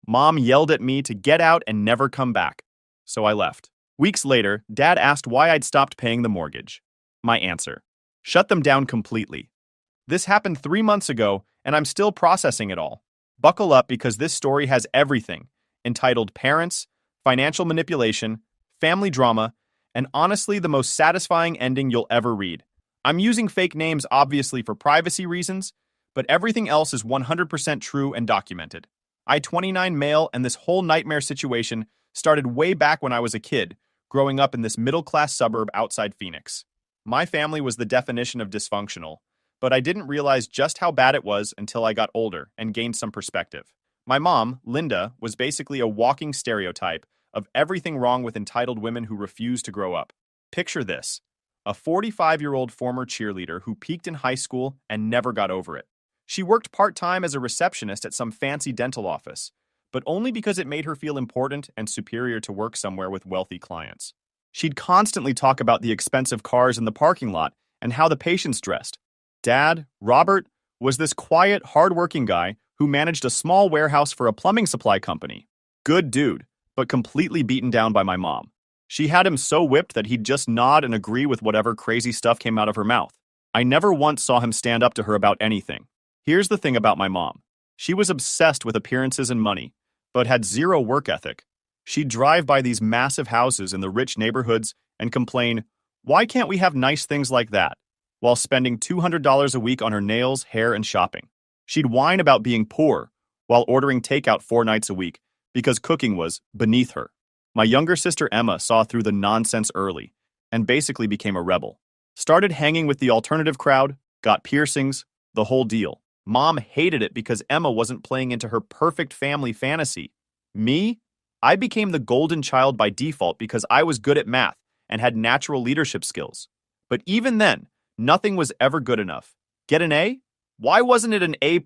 Mom yelled at me to get out and never come back. So I left. Weeks later, Dad asked why I'd stopped paying the mortgage. My answer: shut them down completely. This happened 3 months ago, and I'm still processing it all. Buckle up because this story has everything, entitled Parents, Financial Manipulation, Family Drama, and honestly the most satisfying ending you'll ever read. I'm using fake names obviously for privacy reasons, but everything else is 100% true and documented. I-29 male, and this whole nightmare situation started way back when I was a kid, growing up in this middle-class suburb outside Phoenix. My family was the definition of dysfunctional, but I didn't realize just how bad it was until I got older and gained some perspective. My mom, Linda, was basically a walking stereotype of everything wrong with entitled women who refuse to grow up. Picture this: a 45-year-old former cheerleader who peaked in high school and never got over it. She worked part-time as a receptionist at some fancy dental office, but only because it made her feel important and superior to work somewhere with wealthy clients. She'd constantly talk about the expensive cars in the parking lot and how the patients dressed. Dad, Robert, was this quiet, hard-working guy who managed a small warehouse for a plumbing supply company. Good dude, but completely beaten down by my mom. She had him so whipped that he'd just nod and agree with whatever crazy stuff came out of her mouth. I never once saw him stand up to her about anything. Here's the thing about my mom. She was obsessed with appearances and money, but had zero work ethic. She'd drive by these massive houses in the rich neighborhoods and complain, "Why can't we have nice things like that?" while spending $200 a week on her nails, hair, and shopping. She'd whine about being poor while ordering takeout 4 nights a week because cooking was beneath her. My younger sister Emma saw through the nonsense early and basically became a rebel. Started hanging with the alternative crowd, got piercings, the whole deal. Mom hated it because Emma wasn't playing into her perfect family fantasy. Me? I became the golden child by default because I was good at math and had natural leadership skills. But even then, nothing was ever good enough. Get an A? Why wasn't it an A+?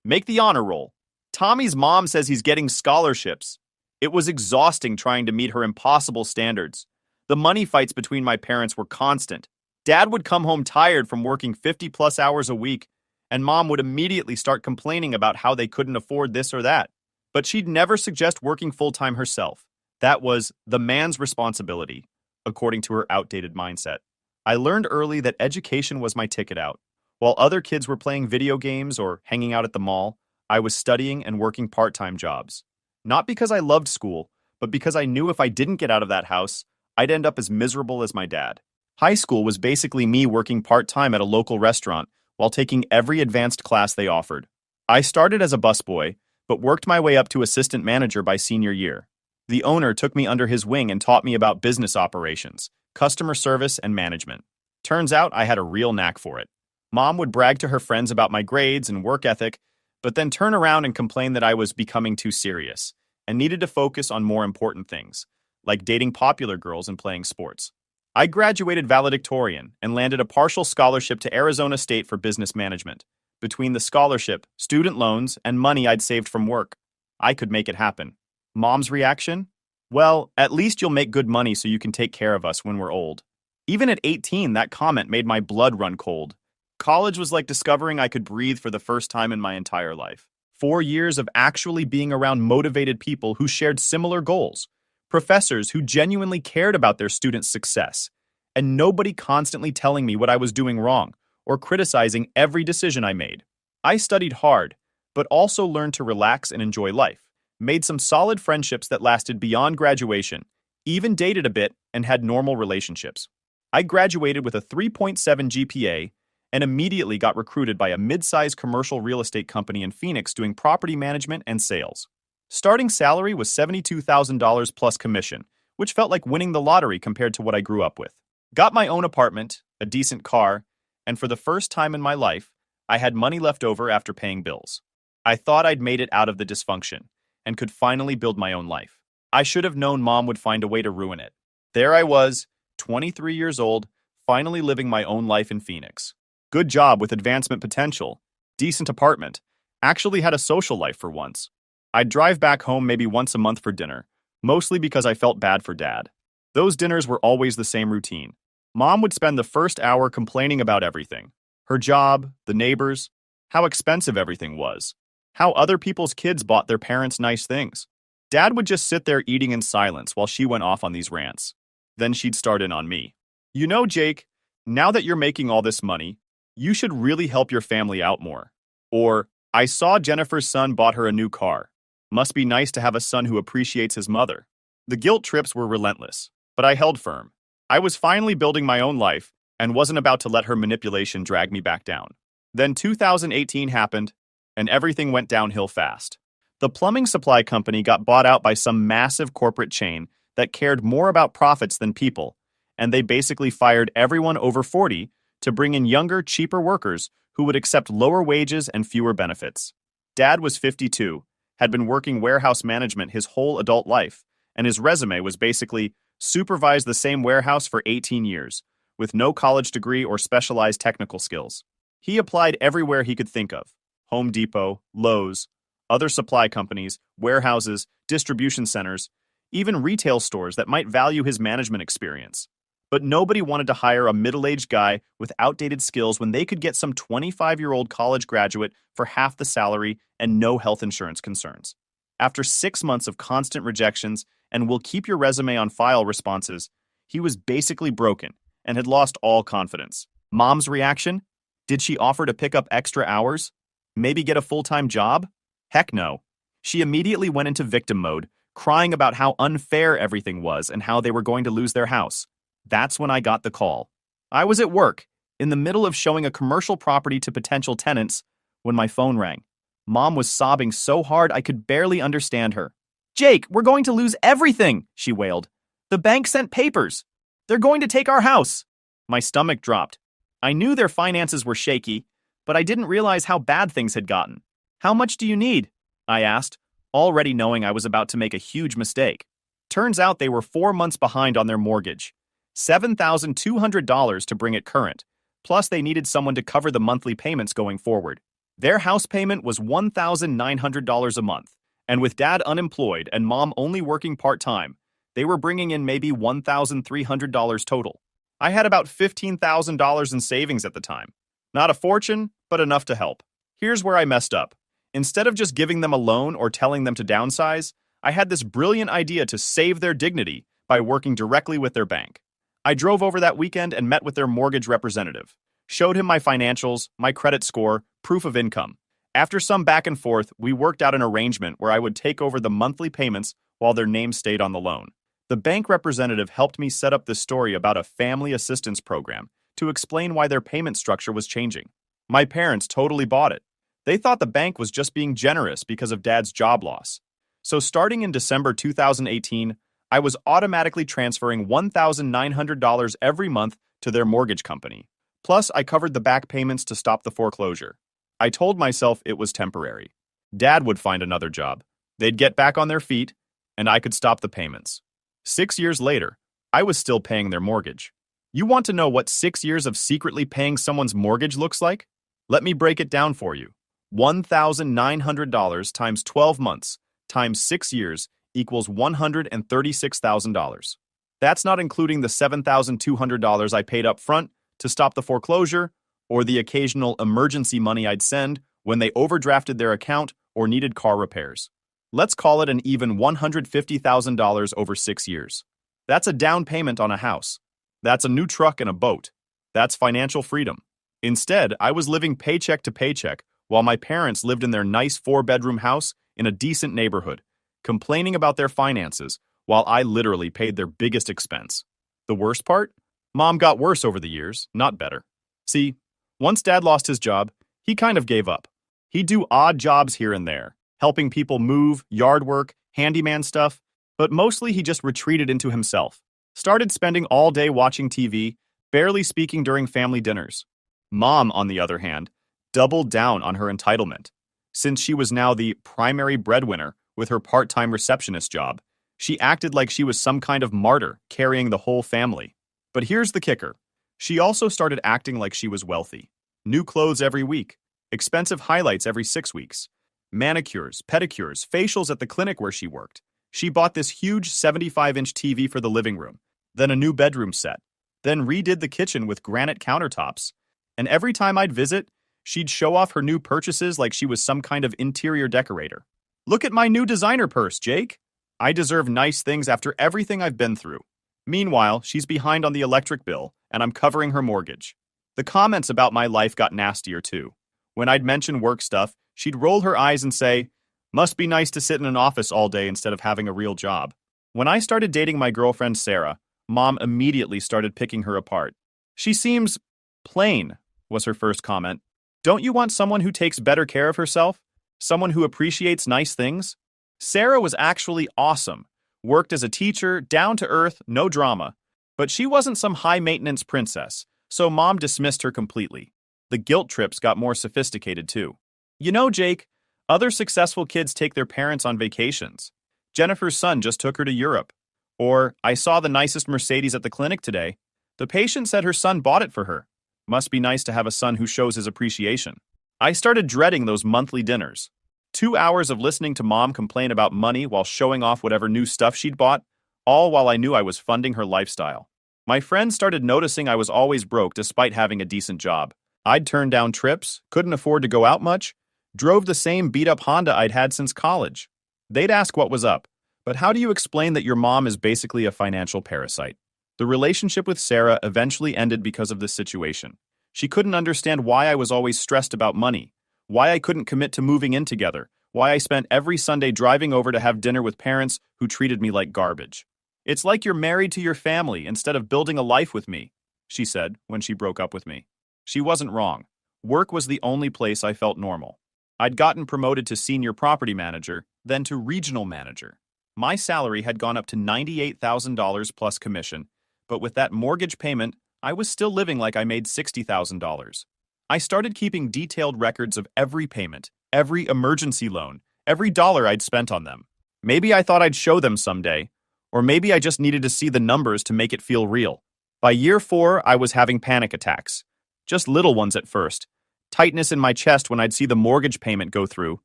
Make the honor roll. Tommy's mom says he's getting scholarships. It was exhausting trying to meet her impossible standards. The money fights between my parents were constant. Dad would come home tired from working 50+ hours a week, and Mom would immediately start complaining about how they couldn't afford this or that. But she'd never suggest working full-time herself. That was the man's responsibility, according to her outdated mindset. I learned early that education was my ticket out. While other kids were playing video games or hanging out at the mall, I was studying and working part-time jobs. Not because I loved school, but because I knew if I didn't get out of that house, I'd end up as miserable as my dad. High school was basically me working part-time at a local restaurant while taking every advanced class they offered. I started as a busboy, but worked my way up to assistant manager by senior year. The owner took me under his wing and taught me about business operations, customer service, and management. Turns out I had a real knack for it. Mom would brag to her friends about my grades and work ethic, but then turn around and complain that I was becoming too serious and needed to focus on more important things, like dating popular girls and playing sports. I graduated valedictorian and landed a partial scholarship to Arizona State for business management. Between the scholarship, student loans, and money I'd saved from work, I could make it happen. Mom's reaction? Well, at least you'll make good money so you can take care of us when we're old. Even at 18, that comment made my blood run cold. College was like discovering I could breathe for the first time in my entire life. 4 years of actually being around motivated people who shared similar goals. Professors who genuinely cared about their students' success, and nobody constantly telling me what I was doing wrong or criticizing every decision I made. I studied hard, but also learned to relax and enjoy life, made some solid friendships that lasted beyond graduation, even dated a bit and had normal relationships. I graduated with a 3.7 GPA and immediately got recruited by a mid-sized commercial real estate company in Phoenix doing property management and sales. Starting salary was $72,000 plus commission, which felt like winning the lottery compared to what I grew up with. Got my own apartment, a decent car, and for the first time in my life, I had money left over after paying bills. I thought I'd made it out of the dysfunction and could finally build my own life. I should have known Mom would find a way to ruin it. There I was, 23 years old, finally living my own life in Phoenix. Good job with advancement potential, decent apartment, actually had a social life for once. I'd drive back home maybe once a month for dinner, mostly because I felt bad for Dad. Those dinners were always the same routine. Mom would spend the first hour complaining about everything. Her job, the neighbors, how expensive everything was, how other people's kids bought their parents nice things. Dad would just sit there eating in silence while she went off on these rants. Then she'd start in on me. You know, Jake, now that you're making all this money, you should really help your family out more. Or, I saw Jennifer's son bought her a new car. Must be nice to have a son who appreciates his mother. The guilt trips were relentless, but I held firm. I was finally building my own life and wasn't about to let her manipulation drag me back down. Then 2018 happened, and everything went downhill fast. The plumbing supply company got bought out by some massive corporate chain that cared more about profits than people, and they basically fired everyone over 40 to bring in younger, cheaper workers who would accept lower wages and fewer benefits. Dad was 52, had been working warehouse management his whole adult life, and his resume was basically supervised the same warehouse for 18 years, with no college degree or specialized technical skills. He applied everywhere he could think of: Home Depot, Lowe's, other supply companies, warehouses, distribution centers, even retail stores that might value his management experience. But nobody wanted to hire a middle-aged guy with outdated skills when they could get some 25-year-old college graduate for half the salary and no health insurance concerns. After 6 months of constant rejections and "we'll keep your resume on file" responses, he was basically broken and had lost all confidence. Mom's reaction? Did she offer to pick up extra hours? Maybe get a full-time job? Heck no. She immediately went into victim mode, crying about how unfair everything was and how they were going to lose their house. That's when I got the call. I was at work, in the middle of showing a commercial property to potential tenants, when my phone rang. Mom was sobbing so hard I could barely understand her. "Jake, we're going to lose everything," she wailed. "The bank sent papers. They're going to take our house." My stomach dropped. I knew their finances were shaky, but I didn't realize how bad things had gotten. "How much do you need?" I asked, already knowing I was about to make a huge mistake. Turns out they were 4 months behind on their mortgage. $7,200 to bring it current, plus they needed someone to cover the monthly payments going forward. Their house payment was $1,900 a month, and with Dad unemployed and Mom only working part-time, they were bringing in maybe $1,300 total. I had about $15,000 in savings at the time. Not a fortune, but enough to help. Here's where I messed up. Instead of just giving them a loan or telling them to downsize, I had this brilliant idea to save their dignity by working directly with their bank. I drove over that weekend and met with their mortgage representative. Showed him my financials, my credit score, proof of income. After some back and forth, we worked out an arrangement where I would take over the monthly payments while their name stayed on the loan. The bank representative helped me set up this story about a family assistance program to explain why their payment structure was changing. My parents totally bought it. They thought the bank was just being generous because of Dad's job loss. So starting in December 2018, I was automatically transferring $1,900 every month to their mortgage company. Plus, I covered the back payments to stop the foreclosure. I told myself it was temporary. Dad would find another job. They'd get back on their feet, and I could stop the payments. 6 years later, I was still paying their mortgage. You want to know what 6 years of secretly paying someone's mortgage looks like? Let me break it down for you. $1,900 times 12 months times 6 years equals $136,000. That's not including the $7,200 I paid up front to stop the foreclosure or the occasional emergency money I'd send when they overdrafted their account or needed car repairs. Let's call it an even $150,000 over 6 years. That's a down payment on a house. That's a new truck and a boat. That's financial freedom. Instead, I was living paycheck to paycheck while my parents lived in their nice 4-bedroom house in a decent neighborhood, complaining about their finances while I literally paid their biggest expense. The worst part? Mom got worse over the years, not better. See, once Dad lost his job, he kind of gave up. He'd do odd jobs here and there, helping people move, yard work, handyman stuff, but mostly he just retreated into himself. Started spending all day watching TV, barely speaking during family dinners. Mom, on the other hand, doubled down on her entitlement. Since she was now the primary breadwinner with her part-time receptionist job, she acted like she was some kind of martyr carrying the whole family. But here's the kicker. She also started acting like she was wealthy. New clothes every week, expensive highlights every 6 weeks, manicures, pedicures, facials at the clinic where she worked. She bought this huge 75-inch TV for the living room, then a new bedroom set, then redid the kitchen with granite countertops. And every time I'd visit, She'd show off her new purchases like she was some kind of interior decorator. Look at my new designer purse, Jake. I deserve nice things after everything I've been through. Meanwhile, she's behind on the electric bill, and I'm covering her mortgage. The comments about my life got nastier too. When I'd mention work stuff, she'd roll her eyes and say, "Must be nice to sit in an office all day instead of having a real job." When I started dating my girlfriend Sarah, Mom immediately started picking her apart. "She seems plain," was her first comment. "Don't you want someone who takes better care of herself? Someone who appreciates nice things?" Sarah was actually awesome. Worked as a teacher, down to earth, no drama. But she wasn't some high-maintenance princess, so Mom dismissed her completely. The guilt trips got more sophisticated too. "You know, Jake, other successful kids take their parents on vacations. Jennifer's son just took her to Europe." Or, "I saw the nicest Mercedes at the clinic today. The patient said her son bought it for her. Must be nice to have a son who shows his appreciation." I started dreading those monthly dinners. 2 hours of listening to Mom complain about money while showing off whatever new stuff she'd bought, all while I knew I was funding her lifestyle. My friends started noticing I was always broke despite having a decent job. I'd turn down trips, couldn't afford to go out much, drove the same beat-up Honda I'd had since college. They'd ask what was up, but how do you explain that your mom is basically a financial parasite? The relationship with Sarah eventually ended because of this situation. She couldn't understand why I was always stressed about money, why I couldn't commit to moving in together, why I spent every Sunday driving over to have dinner with parents who treated me like garbage. "It's like you're married to your family instead of building a life with me," she said when she broke up with me. She wasn't wrong. Work was the only place I felt normal. I'd gotten promoted to senior property manager, then to regional manager. My salary had gone up to $98,000 plus commission, but with that mortgage payment, I was still living like I made $60,000. I started keeping detailed records of every payment, every emergency loan, every dollar I'd spent on them. Maybe I thought I'd show them someday, or maybe I just needed to see the numbers to make it feel real. By year 4, I was having panic attacks. Just little ones at first. Tightness in my chest when I'd see the mortgage payment go through.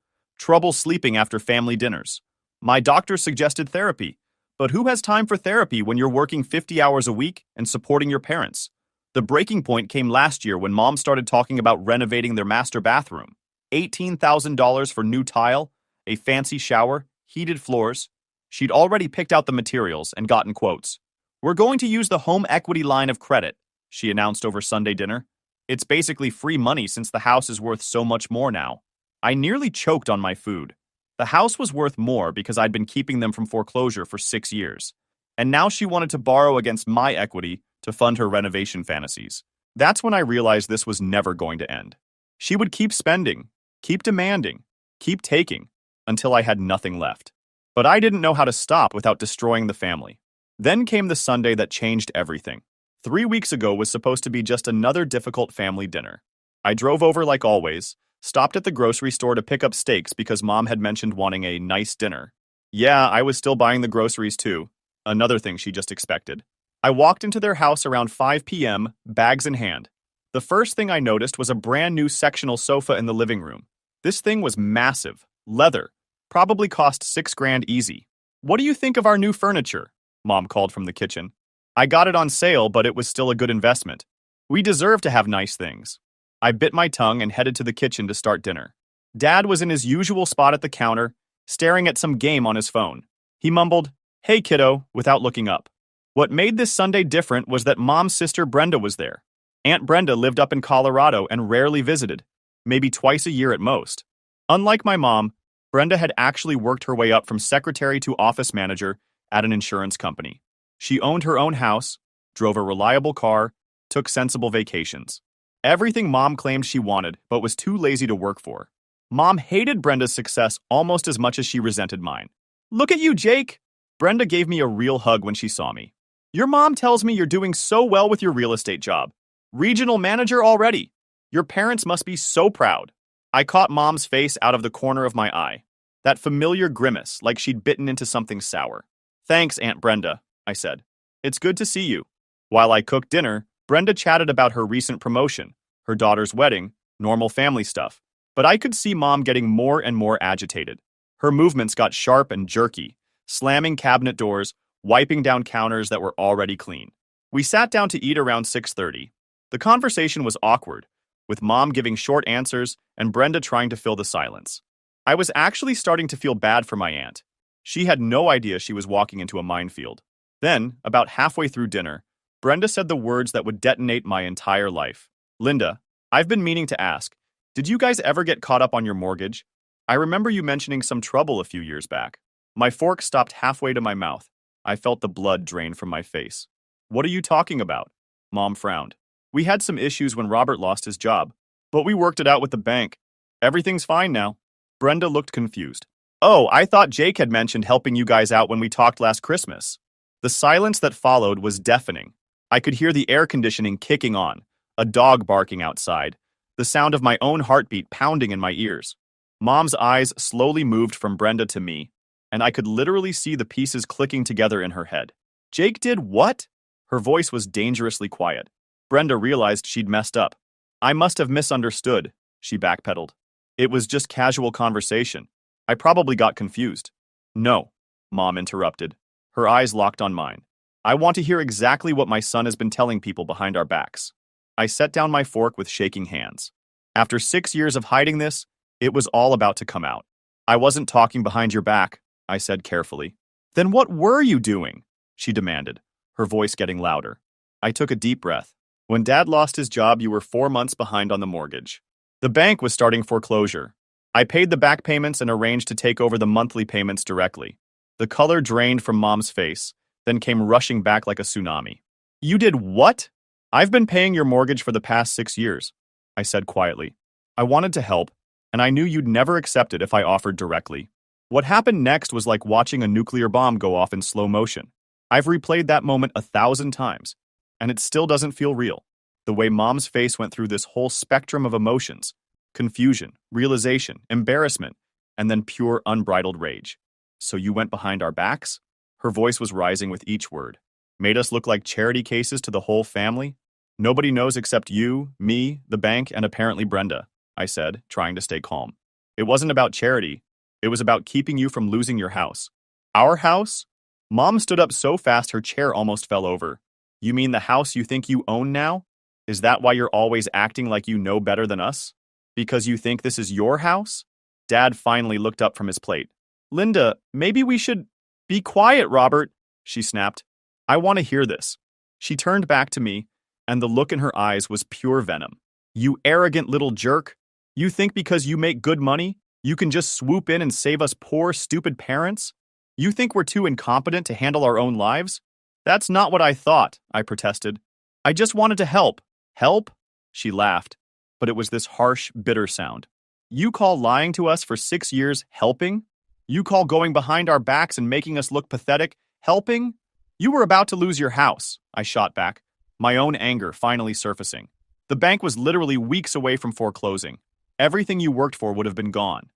Trouble sleeping after family dinners. My doctor suggested therapy, but who has time for therapy when you're working 50 hours a week and supporting your parents? The breaking point came last year when Mom started talking about renovating their master bathroom. $18,000 for new tile, a fancy shower, heated floors. She'd already picked out the materials and gotten quotes. "We're going to use the home equity line of credit," she announced over Sunday dinner. "It's basically free money since the house is worth so much more now." I nearly choked on my food. The house was worth more because I'd been keeping them from foreclosure for 6 years. And now she wanted to borrow against my equity to fund her renovation fantasies. That's when I realized this was never going to end. She would keep spending, keep demanding, keep taking, until I had nothing left. But I didn't know how to stop without destroying the family. Then came the Sunday that changed everything. 3 weeks ago was supposed to be just another difficult family dinner. I drove over like always, stopped at the grocery store to pick up steaks because Mom had mentioned wanting a nice dinner. Yeah, I was still buying the groceries too. Another thing she just expected. I walked into their house around 5 p.m., bags in hand. The first thing I noticed was a brand new sectional sofa in the living room. This thing was massive, leather, probably cost $6,000 easy. "What do you think of our new furniture?" Mom called from the kitchen. I got it on sale, but it was still a good investment. We deserve to have nice things. I bit my tongue and headed to the kitchen to start dinner. Dad was in his usual spot at the counter, staring at some game on his phone. He mumbled, "Hey kiddo," without looking up. What made this Sunday different was that Mom's sister Brenda was there. Aunt Brenda lived up in Colorado and rarely visited, maybe twice a year at most. Unlike my mom, Brenda had actually worked her way up from secretary to office manager at an insurance company. She owned her own house, drove a reliable car, took sensible vacations. Everything Mom claimed she wanted, but was too lazy to work for. Mom hated Brenda's success almost as much as she resented mine. "Look at you, Jake!" Brenda gave me a real hug when she saw me. "Your mom tells me you're doing so well with your real estate job. Regional manager already. Your parents must be so proud." I caught Mom's face out of the corner of my eye. That familiar grimace, like she'd bitten into something sour. "Thanks, Aunt Brenda," I said. "It's good to see you." While I cooked dinner, Brenda chatted about her recent promotion, her daughter's wedding, normal family stuff. But I could see Mom getting more and more agitated. Her movements got sharp and jerky, slamming cabinet doors, wiping down counters that were already clean. We sat down to eat around 6:30. The conversation was awkward. with Mom giving short answers and Brenda trying to fill the silence. I was actually starting to feel bad for my aunt. She had no idea she was walking into a minefield. Then, about halfway through dinner, Brenda said the words that would detonate my entire life. Linda, I've been meaning to ask, did you guys ever get caught up on your mortgage? I remember you mentioning some trouble a few years back. My fork stopped halfway to my mouth. I felt the blood drain from my face. What are you talking about? Mom frowned. We had some issues when Robert lost his job, but we worked it out with the bank. Everything's fine now. Brenda looked confused. Oh, I thought Jake had mentioned helping you guys out when we talked last Christmas. The silence that followed was deafening. I could hear the air conditioning kicking on, a dog barking outside, the sound of my own heartbeat pounding in my ears. Mom's eyes slowly moved from Brenda to me, and I could literally see the pieces clicking together in her head. Jake did what? Her voice was dangerously quiet. Brenda realized she'd messed up. I must have misunderstood, she backpedaled. It was just casual conversation. I probably got confused. No, Mom interrupted. Her eyes locked on mine. I want to hear exactly what my son has been telling people behind our backs. I set down my fork with shaking hands. After 6 years of hiding this, it was all about to come out. I wasn't talking behind your back, I said carefully. Then what were you doing? She demanded, her voice getting louder. I took a deep breath. When Dad lost his job, you were 4 months behind on the mortgage. The bank was starting foreclosure. I paid the back payments and arranged to take over the monthly payments directly. The color drained from Mom's face, then came rushing back like a tsunami. You did what? I've been paying your mortgage for the past 6 years, I said quietly. I wanted to help, and I knew you'd never accept it if I offered directly. What happened next was like watching a nuclear bomb go off in slow motion. I've replayed that moment 1,000 times, and it still doesn't feel real. The way Mom's face went through this whole spectrum of emotions, confusion, realization, embarrassment, and then pure unbridled rage. So you went behind our backs? Her voice was rising with each word. Made us look like charity cases to the whole family? Nobody knows except you, me, the bank, and apparently Brenda, I said, trying to stay calm. It wasn't about charity. It was about keeping you from losing your house. Our house? Mom stood up so fast her chair almost fell over. You mean the house you think you own now? Is that why you're always acting like you know better than us? Because you think this is your house? Dad finally looked up from his plate. Linda, maybe we should... Be quiet, Robert, she snapped. I want to hear this. She turned back to me, and the look in her eyes was pure venom. You arrogant little jerk. You think because you make good money, you can just swoop in and save us poor, stupid parents? You think we're too incompetent to handle our own lives? That's not what I thought, I protested. I just wanted to help. Help? She laughed, but it was this harsh, bitter sound. You call lying to us for 6 years helping? You call going behind our backs and making us look pathetic helping? You were about to lose your house, I shot back, my own anger finally surfacing. The bank was literally weeks away from foreclosing. Everything you worked for would have been gone.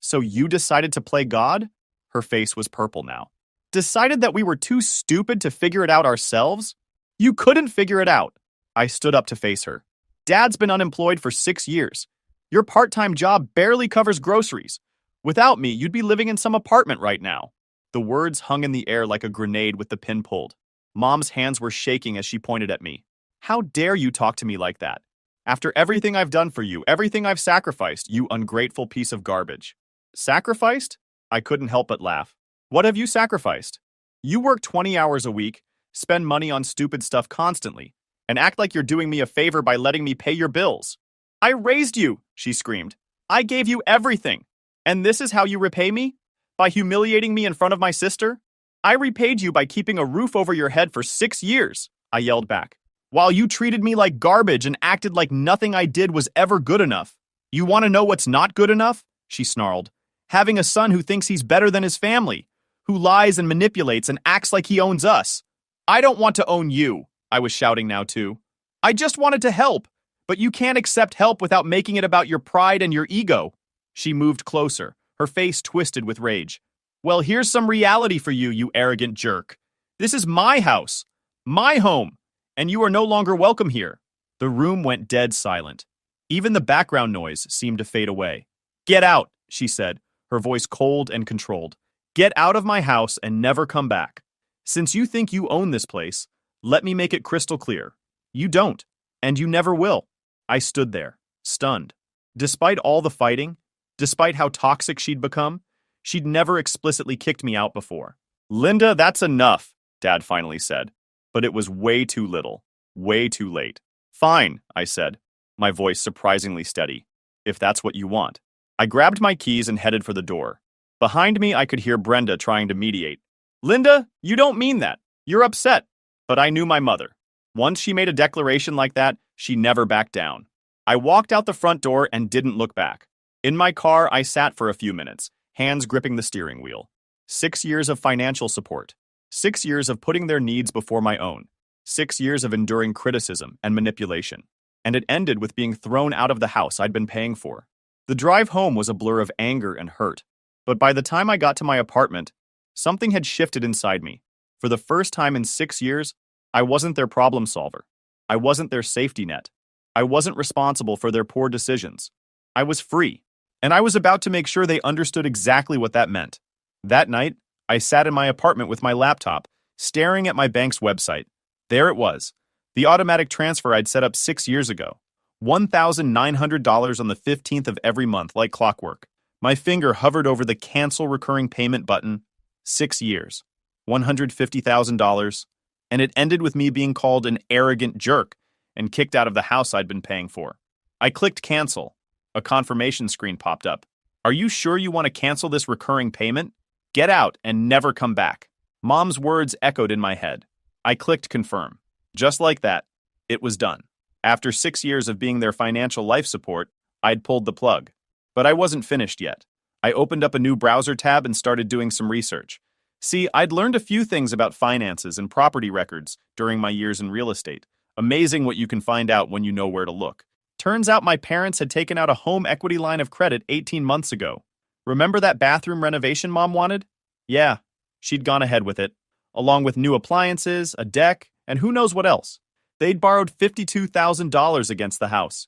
So you decided to play God? Her face was purple now. Decided that we were too stupid to figure it out ourselves? You couldn't figure it out. I stood up to face her. Dad's been unemployed for 6 years. Your part-time job barely covers groceries. Without me, you'd be living in some apartment right now. The words hung in the air like a grenade with the pin pulled. Mom's hands were shaking as she pointed at me. How dare you talk to me like that? After everything I've done for you, everything I've sacrificed, you ungrateful piece of garbage. Sacrificed? I couldn't help but laugh. What have you sacrificed? You work 20 hours a week, spend money on stupid stuff constantly, and act like you're doing me a favor by letting me pay your bills. I raised you, she screamed. I gave you everything. And this is how you repay me? By humiliating me in front of my sister? I repaid you by keeping a roof over your head for 6 years, I yelled back, while you treated me like garbage and acted like nothing I did was ever good enough. You want to know what's not good enough? She snarled. Having a son who thinks he's better than his family, who lies and manipulates and acts like he owns us. I don't want to own you, I was shouting now too. I just wanted to help, but you can't accept help without making it about your pride and your ego. She moved closer, her face twisted with rage. Well, here's some reality for you, you arrogant jerk. This is my house, my home, and you are no longer welcome here. The room went dead silent. Even the background noise seemed to fade away. Get out, she said, her voice cold and controlled. Get out of my house and never come back. Since you think you own this place, let me make it crystal clear. You don't, and you never will. I stood there, stunned. Despite all the fighting, despite how toxic she'd become, she'd never explicitly kicked me out before. "Linda, that's enough," Dad finally said. But it was way too little, way too late. "Fine," I said, my voice surprisingly steady. "If that's what you want." I grabbed my keys and headed for the door. Behind me, I could hear Brenda trying to mediate. "Linda, you don't mean that. You're upset." But I knew my mother. Once she made a declaration like that, she never backed down. I walked out the front door and didn't look back. In my car, I sat for a few minutes, hands gripping the steering wheel. 6 years of financial support. 6 years of putting their needs before my own. 6 years of enduring criticism and manipulation. And it ended with being thrown out of the house I'd been paying for. The drive home was a blur of anger and hurt. But by the time I got to my apartment, something had shifted inside me. For the first time in 6 years, I wasn't their problem solver. I wasn't their safety net. I wasn't responsible for their poor decisions. I was free. And I was about to make sure they understood exactly what that meant. That night, I sat in my apartment with my laptop, staring at my bank's website. There it was, the automatic transfer I'd set up 6 years ago. $1,900 on the 15th of every month, like clockwork. My finger hovered over the cancel recurring payment button. 6 years. $150,000. And it ended with me being called an arrogant jerk and kicked out of the house I'd been paying for. I clicked cancel. A confirmation screen popped up. "Are you sure you want to cancel this recurring payment? Get out and never come back." Mom's words echoed in my head. I clicked confirm. Just like that, it was done. After 6 years of being their financial life support, I'd pulled the plug. But I wasn't finished yet. I opened up a new browser tab and started doing some research. See, I'd learned a few things about finances and property records during my years in real estate. Amazing what you can find out when you know where to look. Turns out my parents had taken out a home equity line of credit 18 months ago. Remember that bathroom renovation Mom wanted? Yeah, she'd gone ahead with it, along with new appliances, a deck, and who knows what else. They'd borrowed $52,000 against the house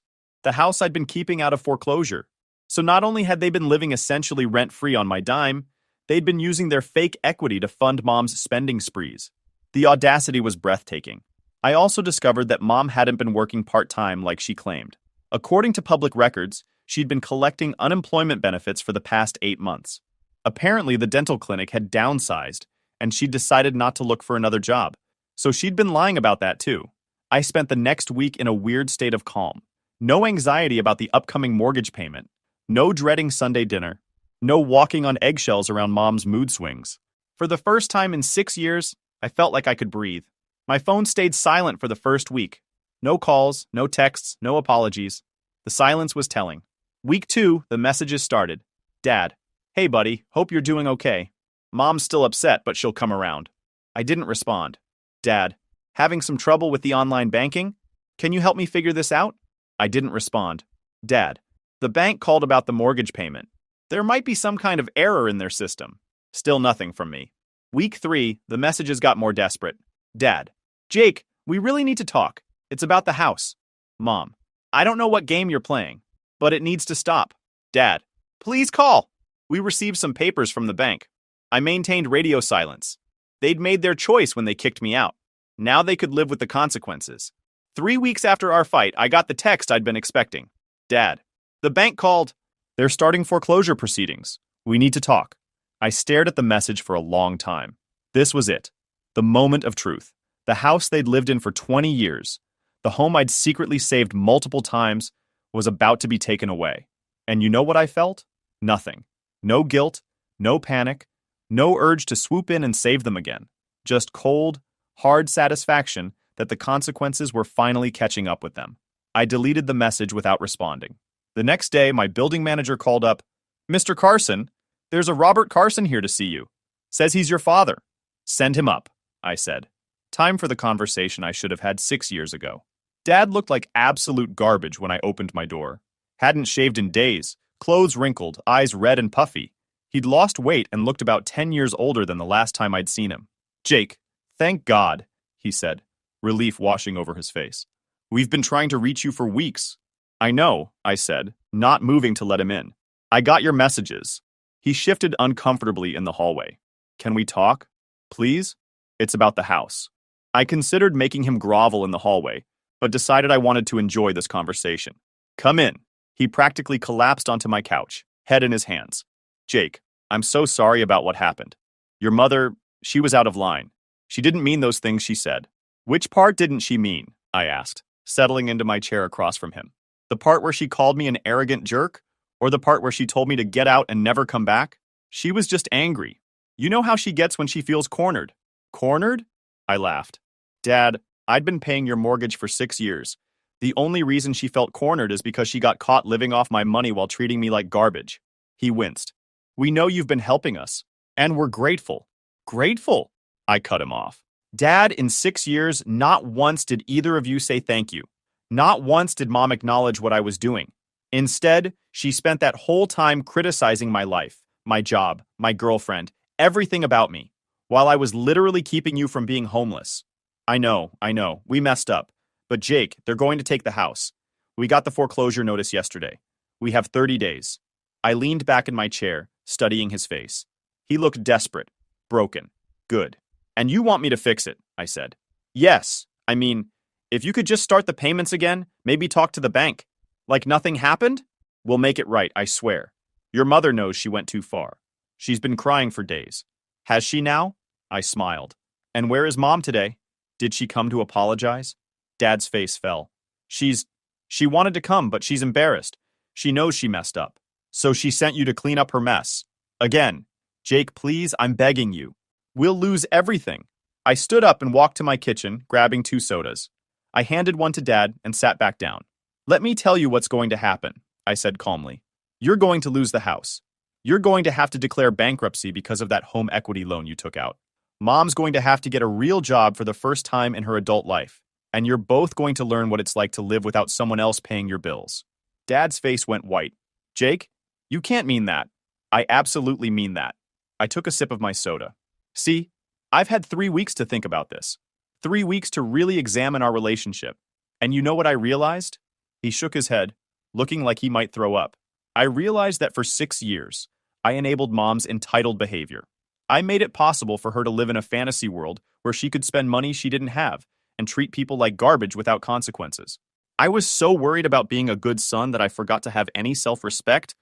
I'd been keeping out of foreclosure. So not only had they been living essentially rent-free on my dime, they'd been using their fake equity to fund Mom's spending sprees. The audacity was breathtaking. I also discovered that Mom hadn't been working part-time like she claimed. According to public records, she'd been collecting unemployment benefits for the past 8 months. Apparently, the dental clinic had downsized, and she'd decided not to look for another job. So she'd been lying about that too. I spent the next week in a weird state of calm. No anxiety about the upcoming mortgage payment. No dreading Sunday dinner. No walking on eggshells around Mom's mood swings. For the first time in 6 years, I felt like I could breathe. My phone stayed silent for the first week. No calls, no texts, no apologies. The silence was telling. Week 2, the messages started. "Dad, hey buddy, hope you're doing okay. Mom's still upset, but she'll come around." I didn't respond. "Dad, having some trouble with the online banking? Can you help me figure this out?" I didn't respond. "Dad, the bank called about the mortgage payment. There might be some kind of error in their system." Still nothing from me. Week 3, the messages got more desperate. "Dad, Jake, we really need to talk. It's about the house." "Mom, I don't know what game you're playing, but it needs to stop." "Dad, please call." We received some papers from the bank. I maintained radio silence. They'd made their choice when they kicked me out. Now they could live with the consequences. 3 weeks after our fight, I got the text I'd been expecting. "Dad, the bank called. They're starting foreclosure proceedings. We need to talk." I stared at the message for a long time. This was it. The moment of truth. The house they'd lived in for 20 years, the home I'd secretly saved multiple times, was about to be taken away. And you know what I felt? Nothing. No guilt, no panic, no urge to swoop in and save them again. Just cold, hard satisfaction that the consequences were finally catching up with them. I deleted the message without responding. The next day, my building manager called up. "Mr. Carson, there's a Robert Carson here to see you. Says he's your father." "Send him up," I said. Time for the conversation I should have had 6 years ago. Dad looked like absolute garbage when I opened my door. Hadn't shaved in days, clothes wrinkled, eyes red and puffy. He'd lost weight and looked about 10 years older than the last time I'd seen him. "Jake, thank God," he said, relief washing over his face. "We've been trying to reach you for weeks." "I know," I said, not moving to let him in. "I got your messages." He shifted uncomfortably in the hallway. "Can we talk? Please? It's about the house." I considered making him grovel in the hallway, but decided I wanted to enjoy this conversation. "Come in," He practically collapsed onto my couch, head in his hands. Jake, I'm so sorry about what happened. Your mother, she was out of line. She didn't mean those things she said. Which part didn't she mean? I asked, settling into my chair across from him. The part where she called me an arrogant jerk? Or the part where she told me to get out and never come back? She was just angry. You know how she gets when she feels cornered. Cornered? I laughed. Dad, I'd been paying your mortgage for 6 years. The only reason she felt cornered is because she got caught living off my money while treating me like garbage. He winced. We know you've been helping us, and we're grateful. Grateful? I cut him off. Dad, in 6 years, not once did either of you say thank you. Not once did Mom acknowledge what I was doing. Instead, she spent that whole time criticizing my life, my job, my girlfriend, everything about me, while I was literally keeping you from being homeless. I know, we messed up. But Jake, they're going to take the house. We got the foreclosure notice yesterday. We have 30 days. I leaned back in my chair, studying his face. He looked desperate, broken. Good. And you want me to fix it, I said. Yes. I mean, if you could just start the payments again, maybe talk to the bank. Like nothing happened? We'll make it right, I swear. Your mother knows she went too far. She's been crying for days. Has she now? I smiled. And where is Mom today? Did she come to apologize? Dad's face fell. She wanted to come, but she's embarrassed. She knows she messed up. So she sent you to clean up her mess. Again. Jake, please, I'm begging you. We'll lose everything. I stood up and walked to my kitchen, grabbing 2 sodas. I handed one to Dad and sat back down. Let me tell you what's going to happen, I said calmly. You're going to lose the house. You're going to have to declare bankruptcy because of that home equity loan you took out. Mom's going to have to get a real job for the first time in her adult life. And you're both going to learn what it's like to live without someone else paying your bills. Dad's face went white. Jake, you can't mean that. I absolutely mean that. I took a sip of my soda. See, I've had 3 weeks to think about this. 3 weeks to really examine our relationship. And you know what I realized? He shook his head, looking like he might throw up. I realized that for 6 years, I enabled Mom's entitled behavior. I made it possible for her to live in a fantasy world where she could spend money she didn't have and treat people like garbage without consequences. I was so worried about being a good son that I forgot to have any self-respect.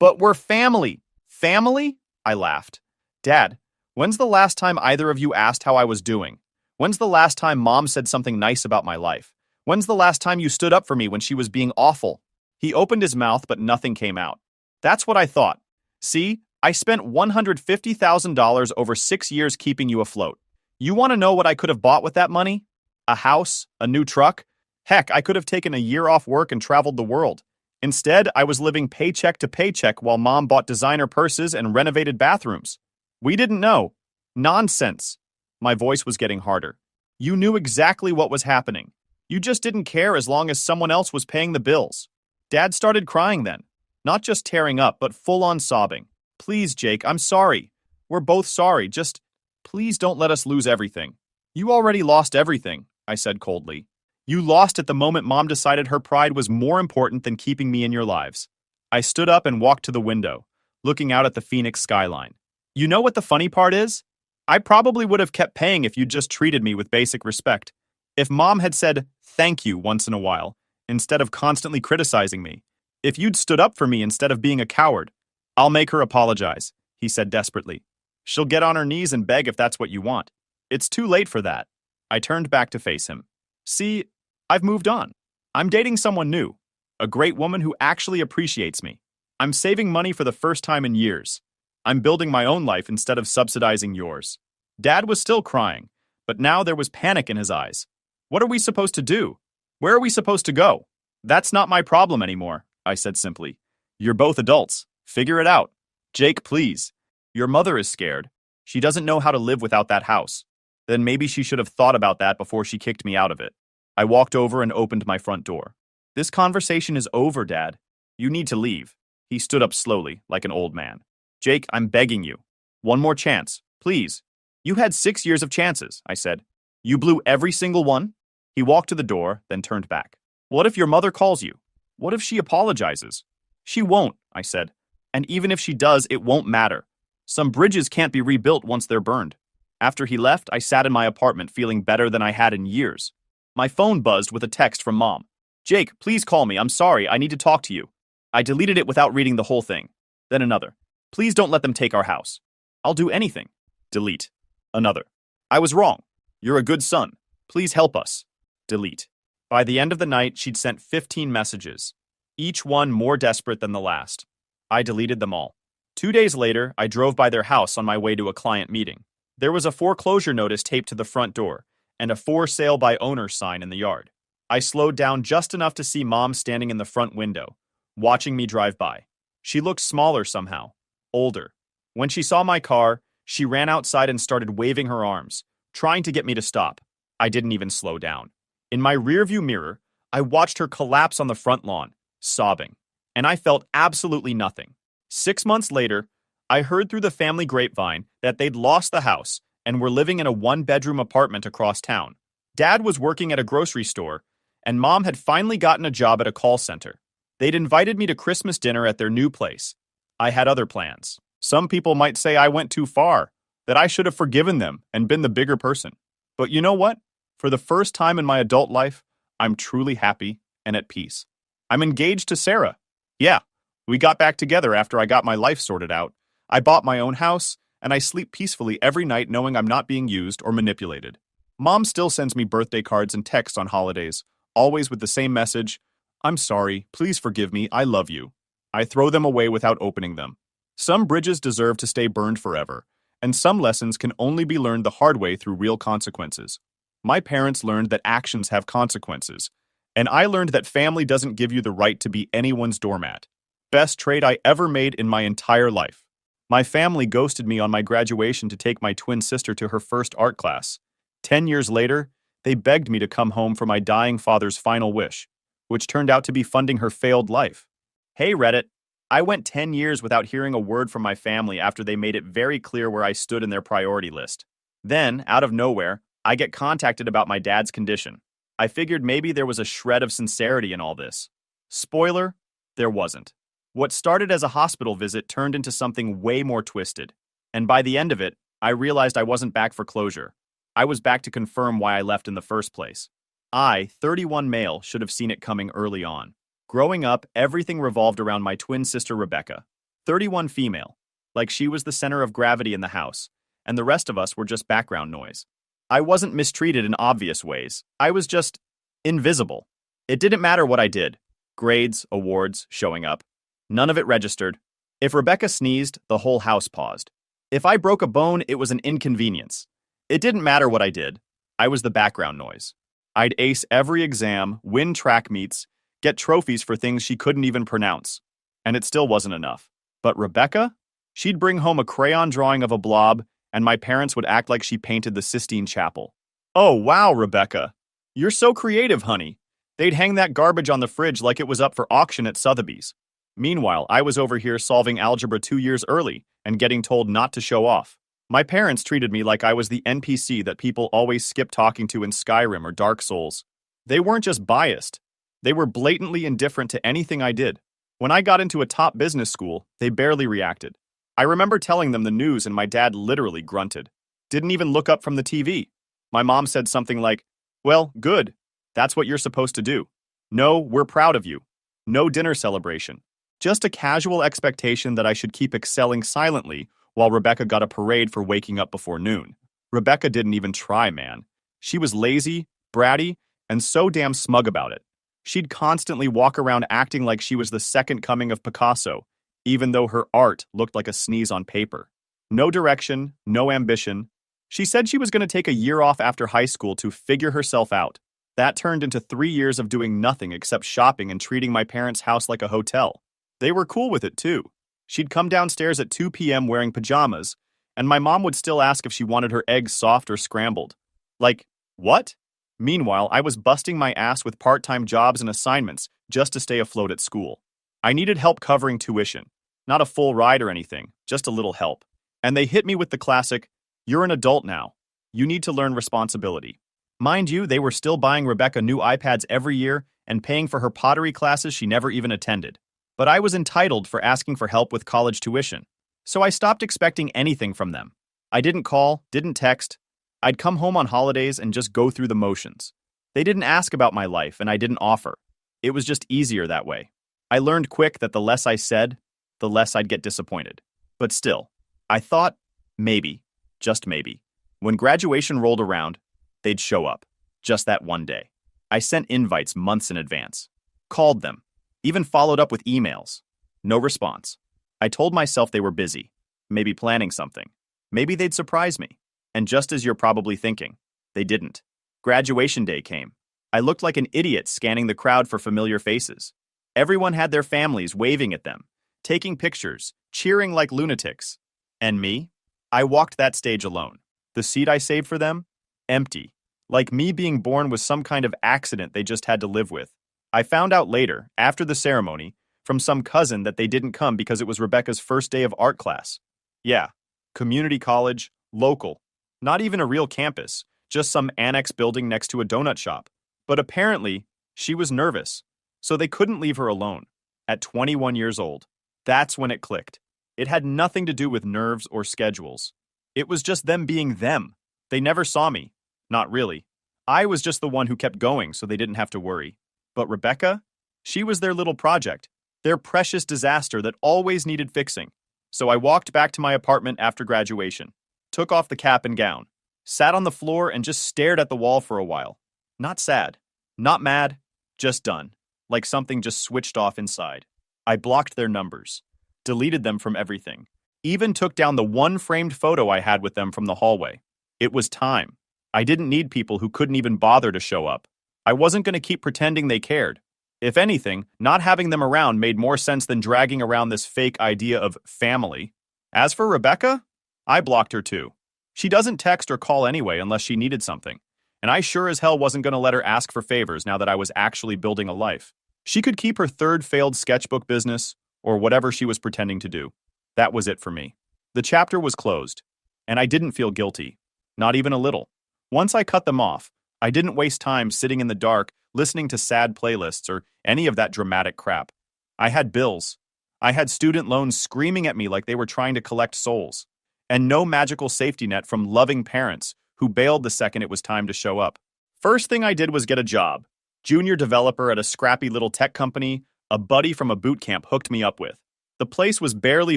But we're family. Family? I laughed. Dad, when's the last time either of you asked how I was doing? When's the last time Mom said something nice about my life? When's the last time you stood up for me when she was being awful? He opened his mouth, but nothing came out. That's what I thought. See, I spent $150,000 over 6 years keeping you afloat. You want to know what I could have bought with that money? A house? A new truck? Heck, I could have taken a year off work and traveled the world. Instead, I was living paycheck to paycheck while Mom bought designer purses and renovated bathrooms. We didn't know. Nonsense. My voice was getting harder. You knew exactly what was happening. You just didn't care as long as someone else was paying the bills. Dad started crying then. Not just tearing up, but full-on sobbing. Please, Jake, I'm sorry. We're both sorry. Just, please don't let us lose everything. You already lost everything, I said coldly. You lost at the moment Mom decided her pride was more important than keeping me in your lives. I stood up and walked to the window, looking out at the Phoenix skyline. You know what the funny part is? I probably would have kept paying if you'd just treated me with basic respect. If Mom had said thank you once in a while, instead of constantly criticizing me. If you'd stood up for me instead of being a coward. I'll make her apologize, he said desperately. She'll get on her knees and beg if that's what you want. It's too late for that. I turned back to face him. See, I've moved on. I'm dating someone new. A great woman who actually appreciates me. I'm saving money for the first time in years. I'm building my own life instead of subsidizing yours. Dad was still crying, but now there was panic in his eyes. What are we supposed to do? Where are we supposed to go? That's not my problem anymore, I said simply. You're both adults. Figure it out. Jake, please. Your mother is scared. She doesn't know how to live without that house. Then maybe she should have thought about that before she kicked me out of it. I walked over and opened my front door. This conversation is over, Dad. You need to leave. He stood up slowly, like an old man. Jake, I'm begging you. One more chance, please. You had 6 years of chances, I said. You blew every single one? He walked to the door, then turned back. What if your mother calls you? What if she apologizes? She won't, I said. And even if she does, it won't matter. Some bridges can't be rebuilt once they're burned. After he left, I sat in my apartment feeling better than I had in years. My phone buzzed with a text from Mom. Jake, please call me. I'm sorry. I need to talk to you. I deleted it without reading the whole thing. Then another. Please don't let them take our house. I'll do anything. Delete. Another. I was wrong. You're a good son. Please help us. Delete. By the end of the night, she'd sent 15 messages, each one more desperate than the last. I deleted them all. 2 days later, I drove by their house on my way to a client meeting. There was a foreclosure notice taped to the front door and a for sale by owner sign in the yard. I slowed down just enough to see Mom standing in the front window, watching me drive by. She looked smaller somehow, older. When she saw my car, she ran outside and started waving her arms, trying to get me to stop. I didn't even slow down. In my rearview mirror, I watched her collapse on the front lawn, sobbing, and I felt absolutely nothing. 6 months later, I heard through the family grapevine that they'd lost the house and were living in a one-bedroom apartment across town. Dad was working at a grocery store, and Mom had finally gotten a job at a call center. They'd invited me to Christmas dinner at their new place. I had other plans. Some people might say I went too far, that I should have forgiven them and been the bigger person. But you know what? For the first time in my adult life, I'm truly happy and at peace. I'm engaged to Sarah. Yeah, we got back together after I got my life sorted out. I bought my own house, and I sleep peacefully every night knowing I'm not being used or manipulated. Mom still sends me birthday cards and texts on holidays, always with the same message, "I'm sorry, please forgive me, I love you." I throw them away without opening them. Some bridges deserve to stay burned forever, and some lessons can only be learned the hard way through real consequences. My parents learned that actions have consequences, and I learned that family doesn't give you the right to be anyone's doormat. Best trade I ever made in my entire life. My family ghosted me on my graduation to take my twin sister to her first art class. 10 years later, they begged me to come home for my dying father's final wish, which turned out to be funding her failed life. Hey Reddit, I went 10 years without hearing a word from my family after they made it very clear where I stood in their priority list. Then, out of nowhere, I get contacted about my dad's condition. I figured maybe there was a shred of sincerity in all this. Spoiler, there wasn't. What started as a hospital visit turned into something way more twisted. And by the end of it, I realized I wasn't back for closure. I was back to confirm why I left in the first place. I, 31 male, should have seen it coming early on. Growing up, everything revolved around my twin sister Rebecca, 31 female, like she was the center of gravity in the house, and the rest of us were just background noise. I wasn't mistreated in obvious ways. I was just invisible. It didn't matter what I did. Grades, awards, showing up. None of it registered. If Rebecca sneezed, the whole house paused. If I broke a bone, it was an inconvenience. It didn't matter what I did. I was the background noise. I'd ace every exam, win track meets, get trophies for things she couldn't even pronounce. And it still wasn't enough. But Rebecca? She'd bring home a crayon drawing of a blob, and my parents would act like she painted the Sistine Chapel. Oh, wow, Rebecca. You're so creative, honey. They'd hang that garbage on the fridge like it was up for auction at Sotheby's. Meanwhile, I was over here solving algebra 2 years early and getting told not to show off. My parents treated me like I was the NPC that people always skip talking to in Skyrim or Dark Souls. They weren't just biased. They were blatantly indifferent to anything I did. When I got into a top business school, they barely reacted. I remember telling them the news and my dad literally grunted. Didn't even look up from the TV. My mom said something like, "Well, good. That's what you're supposed to do. No, we're proud of you. No dinner celebration." Just a casual expectation that I should keep excelling silently while Rebecca got a parade for waking up before noon. Rebecca didn't even try, man. She was lazy, bratty, and so damn smug about it. She'd constantly walk around acting like she was the second coming of Picasso, even though her art looked like a sneeze on paper. No direction, no ambition. She said she was going to take a year off after high school to figure herself out. That turned into 3 years of doing nothing except shopping and treating my parents' house like a hotel. They were cool with it, too. She'd come downstairs at 2 p.m. wearing pajamas, and my mom would still ask if she wanted her eggs soft or scrambled. Like, what? Meanwhile, I was busting my ass with part-time jobs and assignments just to stay afloat at school. I needed help covering tuition. Not a full ride or anything, just a little help. And they hit me with the classic, "You're an adult now. You need to learn responsibility." Mind you, they were still buying Rebecca new iPads every year and paying for her pottery classes she never even attended. But I was entitled for asking for help with college tuition, so I stopped expecting anything from them. I didn't call, didn't text. I'd come home on holidays and just go through the motions. They didn't ask about my life and I didn't offer. It was just easier that way. I learned quick that the less I said, the less I'd get disappointed. But still, I thought, maybe, just maybe, when graduation rolled around, they'd show up. Just that one day. I sent invites months in advance. Called them. Even followed up with emails. No response. I told myself they were busy. Maybe planning something. Maybe they'd surprise me. And just as you're probably thinking, they didn't. Graduation day came. I looked like an idiot scanning the crowd for familiar faces. Everyone had their families waving at them, taking pictures, cheering like lunatics. And me? I walked that stage alone. The seat I saved for them? Empty. Like me being born was some kind of accident they just had to live with. I found out later, after the ceremony, from some cousin that they didn't come because it was Rebecca's first day of art class. Yeah, community college, local. Not even a real campus, just some annex building next to a donut shop. But apparently, she was nervous, so they couldn't leave her alone. At 21 years old, that's when it clicked. It had nothing to do with nerves or schedules. It was just them being them. They never saw me. Not really. I was just the one who kept going so they didn't have to worry. But Rebecca? She was their little project, their precious disaster that always needed fixing. So I walked back to my apartment after graduation, took off the cap and gown, sat on the floor and just stared at the wall for a while. Not sad, not mad, just done, like something just switched off inside. I blocked their numbers, deleted them from everything, even took down the one framed photo I had with them from the hallway. It was time. I didn't need people who couldn't even bother to show up. I wasn't going to keep pretending they cared. If anything, not having them around made more sense than dragging around this fake idea of family. As for Rebecca, I blocked her too. She doesn't text or call anyway unless she needed something. And I sure as hell wasn't going to let her ask for favors now that I was actually building a life. She could keep her third failed sketchbook business or whatever she was pretending to do. That was it for me. The chapter was closed, and I didn't feel guilty. Not even a little. Once I cut them off, I didn't waste time sitting in the dark listening to sad playlists or any of that dramatic crap. I had bills. I had student loans screaming at me like they were trying to collect souls. And no magical safety net from loving parents who bailed the second it was time to show up. First thing I did was get a job. Junior developer at a scrappy little tech company a buddy from a boot camp hooked me up with. The place was barely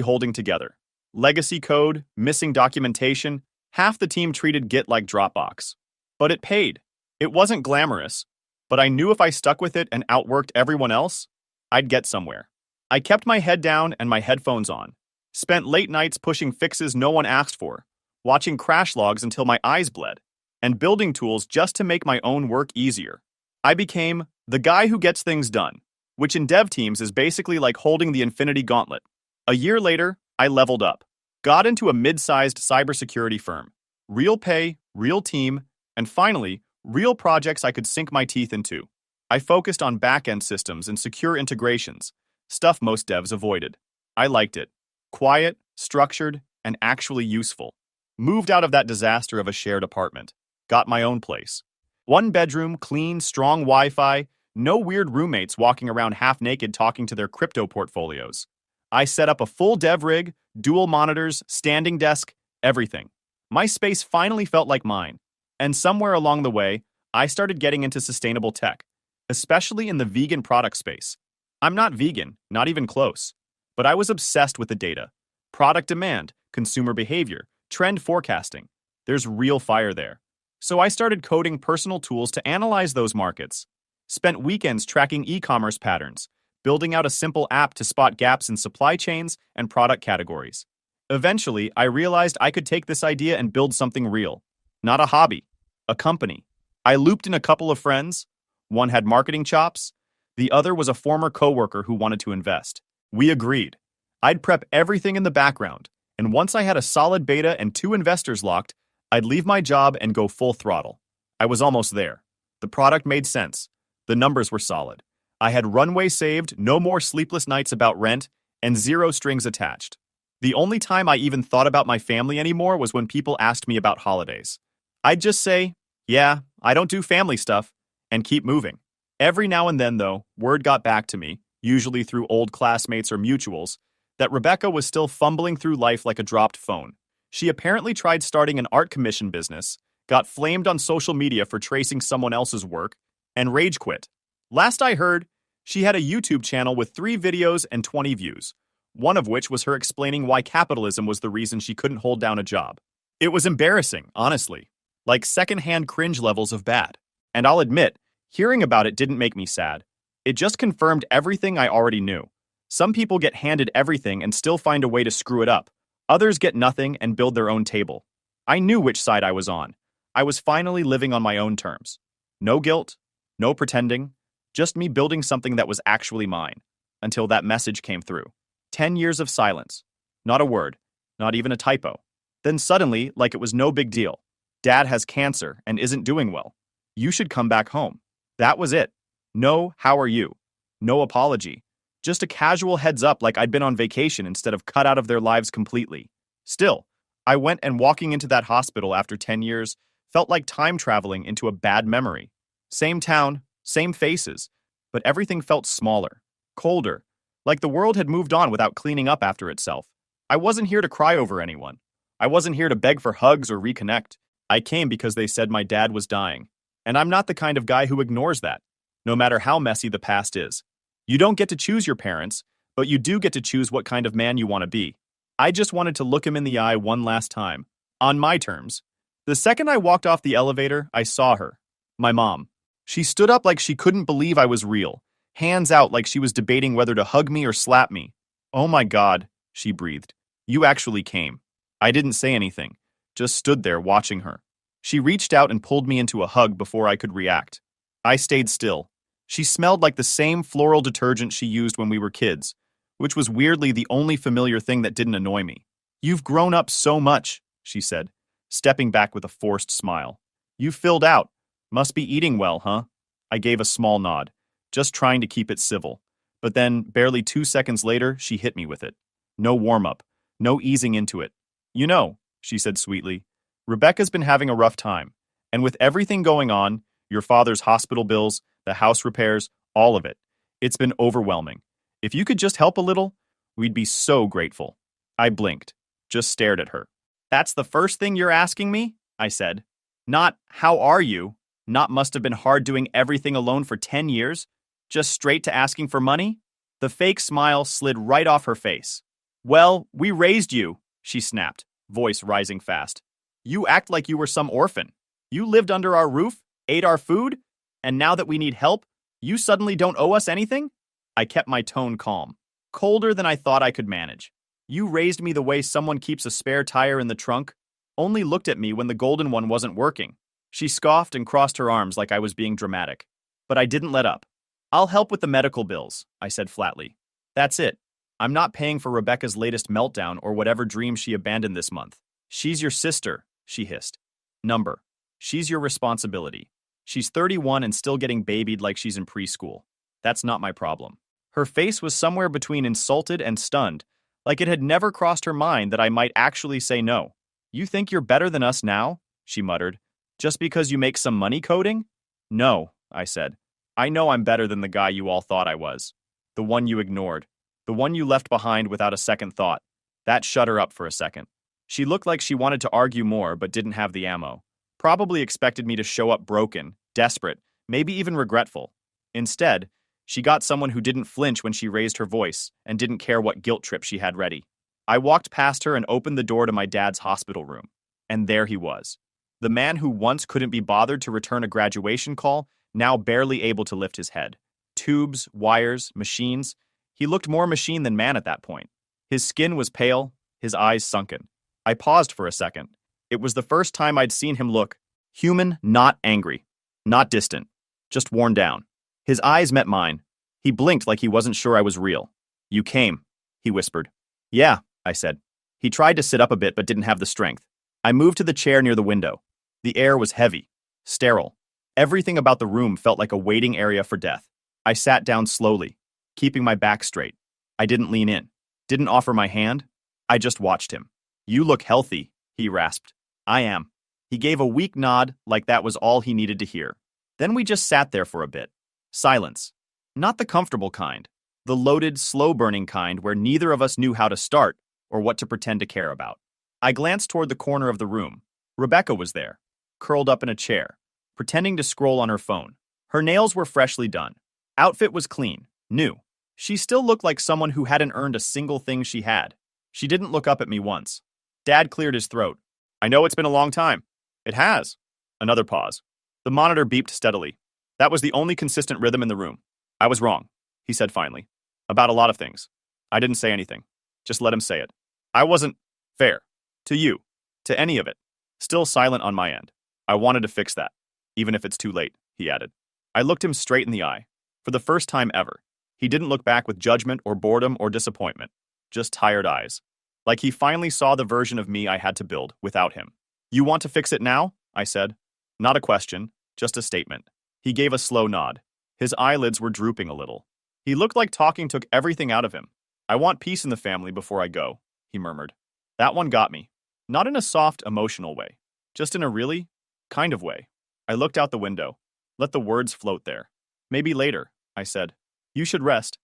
holding together. Legacy code, missing documentation, half the team treated Git like Dropbox. But it paid. It wasn't glamorous, but I knew if I stuck with it and outworked everyone else, I'd get somewhere. I kept my head down and my headphones on. Spent late nights pushing fixes no one asked for, watching crash logs until my eyes bled, and building tools just to make my own work easier. I became the guy who gets things done, which in dev teams is basically like holding the Infinity Gauntlet. A year later, I leveled up, got into a mid-sized cybersecurity firm. Real pay, real team, and finally, real projects I could sink my teeth into. I focused on back-end systems and secure integrations, stuff most devs avoided. I liked it. Quiet, structured, and actually useful. Moved out of that disaster of a shared apartment. Got my own place. One bedroom, clean, strong Wi-Fi, no weird roommates walking around half-naked talking to their crypto portfolios. I set up a full dev rig, dual monitors, standing desk, everything. My space finally felt like mine. And somewhere along the way, I started getting into sustainable tech, especially in the vegan product space. I'm not vegan, not even close. But I was obsessed with the data. Product demand, consumer behavior, trend forecasting. There's real fire there. So I started coding personal tools to analyze those markets. Spent weekends tracking e-commerce patterns, building out a simple app to spot gaps in supply chains and product categories. Eventually, I realized I could take this idea and build something real. Not a hobby, a company. I looped in a couple of friends. One had marketing chops. The other was a former coworker who wanted to invest. We agreed. I'd prep everything in the background, and once I had a solid beta and 2 investors locked, I'd leave my job and go full throttle. I was almost there. The product made sense. The numbers were solid. I had runway saved, no more sleepless nights about rent, and 0 strings attached. The only time I even thought about my family anymore was when people asked me about holidays. I'd just say, yeah, I don't do family stuff, and keep moving. Every now and then, though, word got back to me, usually through old classmates or mutuals, that Rebecca was still fumbling through life like a dropped phone. She apparently tried starting an art commission business, got flamed on social media for tracing someone else's work, and rage quit. Last I heard, She had a YouTube channel with 3 videos and 20 views, one of which was her explaining why capitalism was the reason she couldn't hold down a job. It was embarrassing, honestly, like secondhand cringe levels of bad. And I'll admit, hearing about it didn't make me sad. It just confirmed everything I already knew. Some people get handed everything and still find a way to screw it up. Others get nothing and build their own table. I knew which side I was on. I was finally living on my own terms. No guilt, no pretending, just me building something that was actually mine. Until that message came through. 10 years of silence. Not a word, not even a typo. Then suddenly, like it was no big deal. Dad has cancer and isn't doing well. You should come back home. That was it. No, how are you? No apology. Just a casual heads up like I'd been on vacation instead of cut out of their lives completely. Still, I went and walking into that hospital after 10 years felt like time traveling into a bad memory. Same town, same faces, but everything felt smaller, colder, like the world had moved on without cleaning up after itself. I wasn't here to cry over anyone. I wasn't here to beg for hugs or reconnect. I came because they said my dad was dying. And I'm not the kind of guy who ignores that, no matter how messy the past is. You don't get to choose your parents, but you do get to choose what kind of man you want to be. I just wanted to look him in the eye one last time, on my terms. The second I walked off the elevator, I saw her. My mom. She stood up like she couldn't believe I was real, hands out like she was debating whether to hug me or slap me. "Oh my God," she breathed. "You actually came." I didn't say anything, just stood there watching her. She reached out and pulled me into a hug before I could react. I stayed still. She smelled like the same floral detergent she used when we were kids, which was weirdly the only familiar thing that didn't annoy me. "You've grown up so much," she said, stepping back with a forced smile. "You've filled out. Must be eating well, huh?" I gave a small nod, just trying to keep it civil. But then, barely 2 seconds later, she hit me with it. No warm-up, no easing into it. "You know," she said sweetly, "Rebecca's been having a rough time. And with everything going on, your father's hospital bills, the house repairs, all of it, it's been overwhelming. If you could just help a little, we'd be so grateful." I blinked, just stared at her. "That's the first thing you're asking me?" I said. Not, "How are you?" Not, "Must have been hard doing everything alone for 10 years?" Just straight to asking for money? The fake smile slid right off her face. "Well, we raised you," she snapped, voice rising fast. "You act like you were some orphan. You lived under our roof, ate our food, and now that we need help, you suddenly don't owe us anything?" I kept my tone calm, colder than I thought I could manage. "You raised me the way someone keeps a spare tire in the trunk, only looked at me when the golden one wasn't working." She scoffed and crossed her arms like I was being dramatic. But I didn't let up. "I'll help with the medical bills," I said flatly. "That's it. I'm not paying for Rebecca's latest meltdown or whatever dream she abandoned this month. She's your sister," she hissed. "Number. She's your responsibility. She's 31 and still getting babied like she's in preschool. That's not my problem." Her face was somewhere between insulted and stunned, like it had never crossed her mind that I might actually say no. "You think you're better than us now?" she muttered. "Just because you make some money coding?" "No," I said. "I know I'm better than the guy you all thought I was. The one you ignored. The one you left behind without a second thought." That shut her up for a second. She looked like she wanted to argue more but didn't have the ammo. Probably expected me to show up broken, desperate, maybe even regretful. Instead, she got someone who didn't flinch when she raised her voice and didn't care what guilt trip she had ready. I walked past her and opened the door to my dad's hospital room. And there he was. The man who once couldn't be bothered to return a graduation call, now barely able to lift his head. Tubes, wires, machines. He looked more machine than man at that point. His skin was pale, his eyes sunken. I paused for a second. It was the first time I'd seen him look human, not angry, not distant, just worn down. His eyes met mine. He blinked like he wasn't sure I was real. "You came," he whispered. "Yeah," I said. He tried to sit up a bit but didn't have the strength. I moved to the chair near the window. The air was heavy, sterile. Everything about the room felt like a waiting area for death. I sat down slowly, keeping my back straight. I didn't lean in, didn't offer my hand. I just watched him. "You look healthy," he rasped. "I am." He gave a weak nod like that was all he needed to hear. Then we just sat there for a bit. Silence. Not the comfortable kind. The loaded, slow-burning kind where neither of us knew how to start or what to pretend to care about. I glanced toward the corner of the room. Rebecca was there, curled up in a chair, pretending to scroll on her phone. Her nails were freshly done. Outfit was clean, New. She still looked like someone who hadn't earned a single thing she had. She didn't look up at me once. Dad cleared his throat. I know it's been a long time. It has. Another pause. The monitor beeped steadily. That was the only consistent rhythm in the room. I was wrong, he said finally. About a lot of things. I didn't say anything. Just let him say it. I wasn't fair. To you. To any of it. Still silent on my end. I wanted to fix that. Even if it's too late, he added. I looked him straight in the eye. For the first time ever. He didn't look back with judgment or boredom or disappointment. Just tired eyes. Like he finally saw the version of me I had to build without him. You want to fix it now? I said. Not a question, just a statement. He gave a slow nod. His eyelids were drooping a little. He looked like talking took everything out of him. I want peace in the family before I go, he murmured. That one got me. Not in a soft, emotional way. Just in a really kind of way. I looked out the window. Let the words float there. Maybe later, I said. You should rest.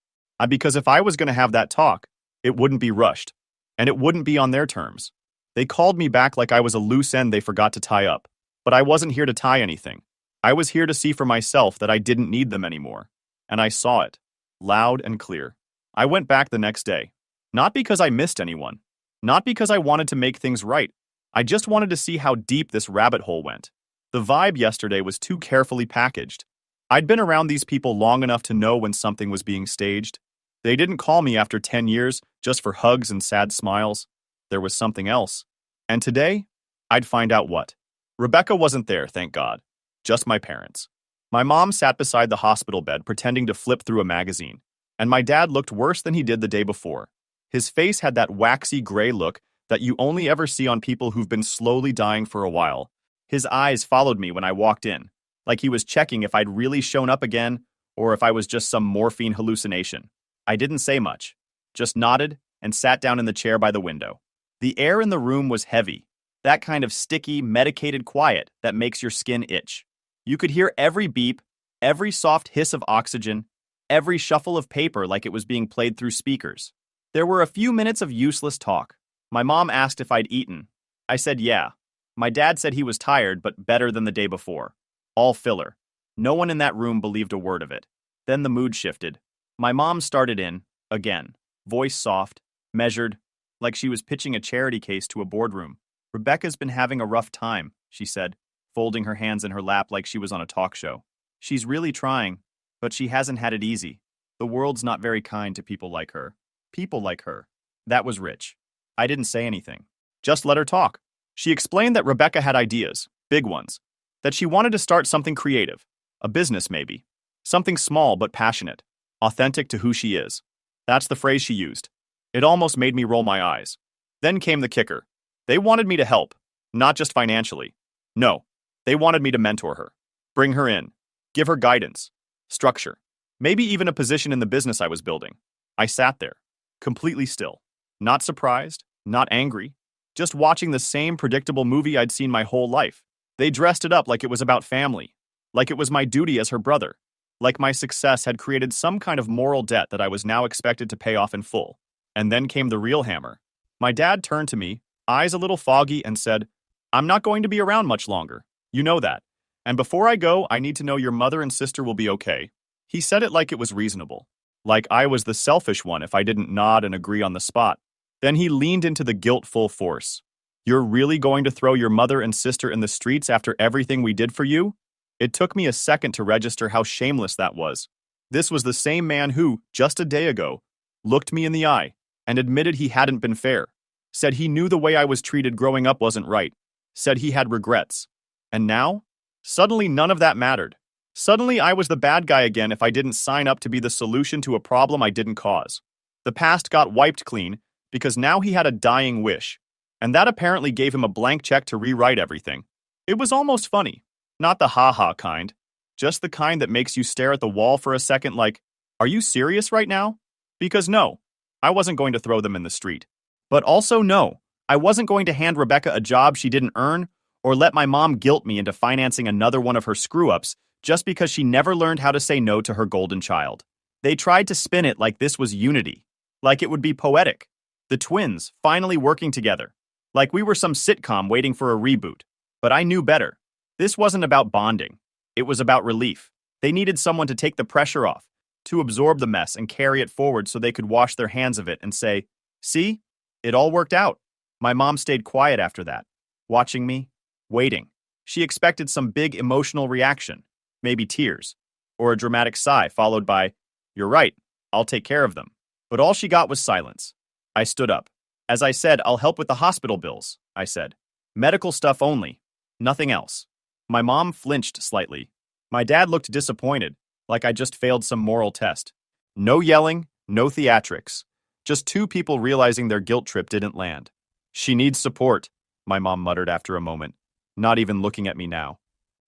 Because if I was going to have that talk, it wouldn't be rushed. And it wouldn't be on their terms. They called me back like I was a loose end they forgot to tie up. But I wasn't here to tie anything. I was here to see for myself that I didn't need them anymore. And I saw it. Loud and clear. I went back the next day. Not because I missed anyone. Not because I wanted to make things right. I just wanted to see how deep this rabbit hole went. The vibe yesterday was too carefully packaged. I'd been around these people long enough to know when something was being staged. They didn't call me after 10 years just for hugs and sad smiles. There was something else. And today, I'd find out what. Rebecca wasn't there, thank God. Just my parents. My mom sat beside the hospital bed pretending to flip through a magazine. And my dad looked worse than he did the day before. His face had that waxy gray look that you only ever see on people who've been slowly dying for a while. His eyes followed me when I walked in, like he was checking if I'd really shown up again or if I was just some morphine hallucination. I didn't say much, just nodded and sat down in the chair by the window. The air in the room was heavy, that kind of sticky, medicated quiet that makes your skin itch. You could hear every beep, every soft hiss of oxygen, every shuffle of paper like it was being played through speakers. There were a few minutes of useless talk. My mom asked if I'd eaten. I said yeah. My dad said he was tired, but better than the day before. All filler. No one in that room believed a word of it. Then the mood shifted. My mom started in, again, voice soft, measured, like she was pitching a charity case to a boardroom. Rebecca's been having a rough time, she said, folding her hands in her lap like she was on a talk show. She's really trying, but she hasn't had it easy. The world's not very kind to people like her. People like her. That was rich. I didn't say anything. Just let her talk. She explained that Rebecca had ideas, big ones. That she wanted to start something creative. A business, maybe. Something small but passionate. Authentic to who she is. That's the phrase she used. It almost made me roll my eyes. Then came the kicker. They wanted me to help. Not just financially. No. They wanted me to mentor her. Bring her in. Give her guidance. Structure. Maybe even a position in the business I was building. I sat there. Completely still. Not surprised. Not angry. Just watching the same predictable movie I'd seen my whole life. They dressed it up like it was about family. Like it was my duty as her brother. Like my success had created some kind of moral debt that I was now expected to pay off in full. And then came the real hammer. My dad turned to me, eyes a little foggy, and said, I'm not going to be around much longer. You know that. And before I go, I need to know your mother and sister will be okay. He said it like it was reasonable. Like I was the selfish one if I didn't nod and agree on the spot. Then he leaned into the guilt full force. You're really going to throw your mother and sister in the streets after everything we did for you? It took me a second to register how shameless that was. This was the same man who, just a day ago, looked me in the eye and admitted he hadn't been fair. Said he knew the way I was treated growing up wasn't right. Said he had regrets. And now? Suddenly none of that mattered. Suddenly I was the bad guy again if I didn't sign up to be the solution to a problem I didn't cause. The past got wiped clean because now he had a dying wish. And that apparently gave him a blank check to rewrite everything. It was almost funny. Not the ha-ha kind. Just the kind that makes you stare at the wall for a second like, are you serious right now? Because no, I wasn't going to throw them in the street. But also no, I wasn't going to hand Rebecca a job she didn't earn or let my mom guilt me into financing another one of her screw-ups just because she never learned how to say no to her golden child. They tried to spin it like this was unity, like it would be poetic. The twins finally working together, like we were some sitcom waiting for a reboot. But I knew better. This wasn't about bonding. It was about relief. They needed someone to take the pressure off, to absorb the mess and carry it forward so they could wash their hands of it and say, "See? It all worked out." My mom stayed quiet after that, watching me, waiting. She expected some big emotional reaction, maybe tears, or a dramatic sigh followed by, "You're right, I'll take care of them." But all she got was silence. I stood up. "As I said, I'll help with the hospital bills," I said. "Medical stuff only. Nothing else." My mom flinched slightly. My dad looked disappointed, like I just failed some moral test. No yelling, no theatrics. Just two people realizing their guilt trip didn't land. "She needs support," my mom muttered after a moment, not even looking at me now.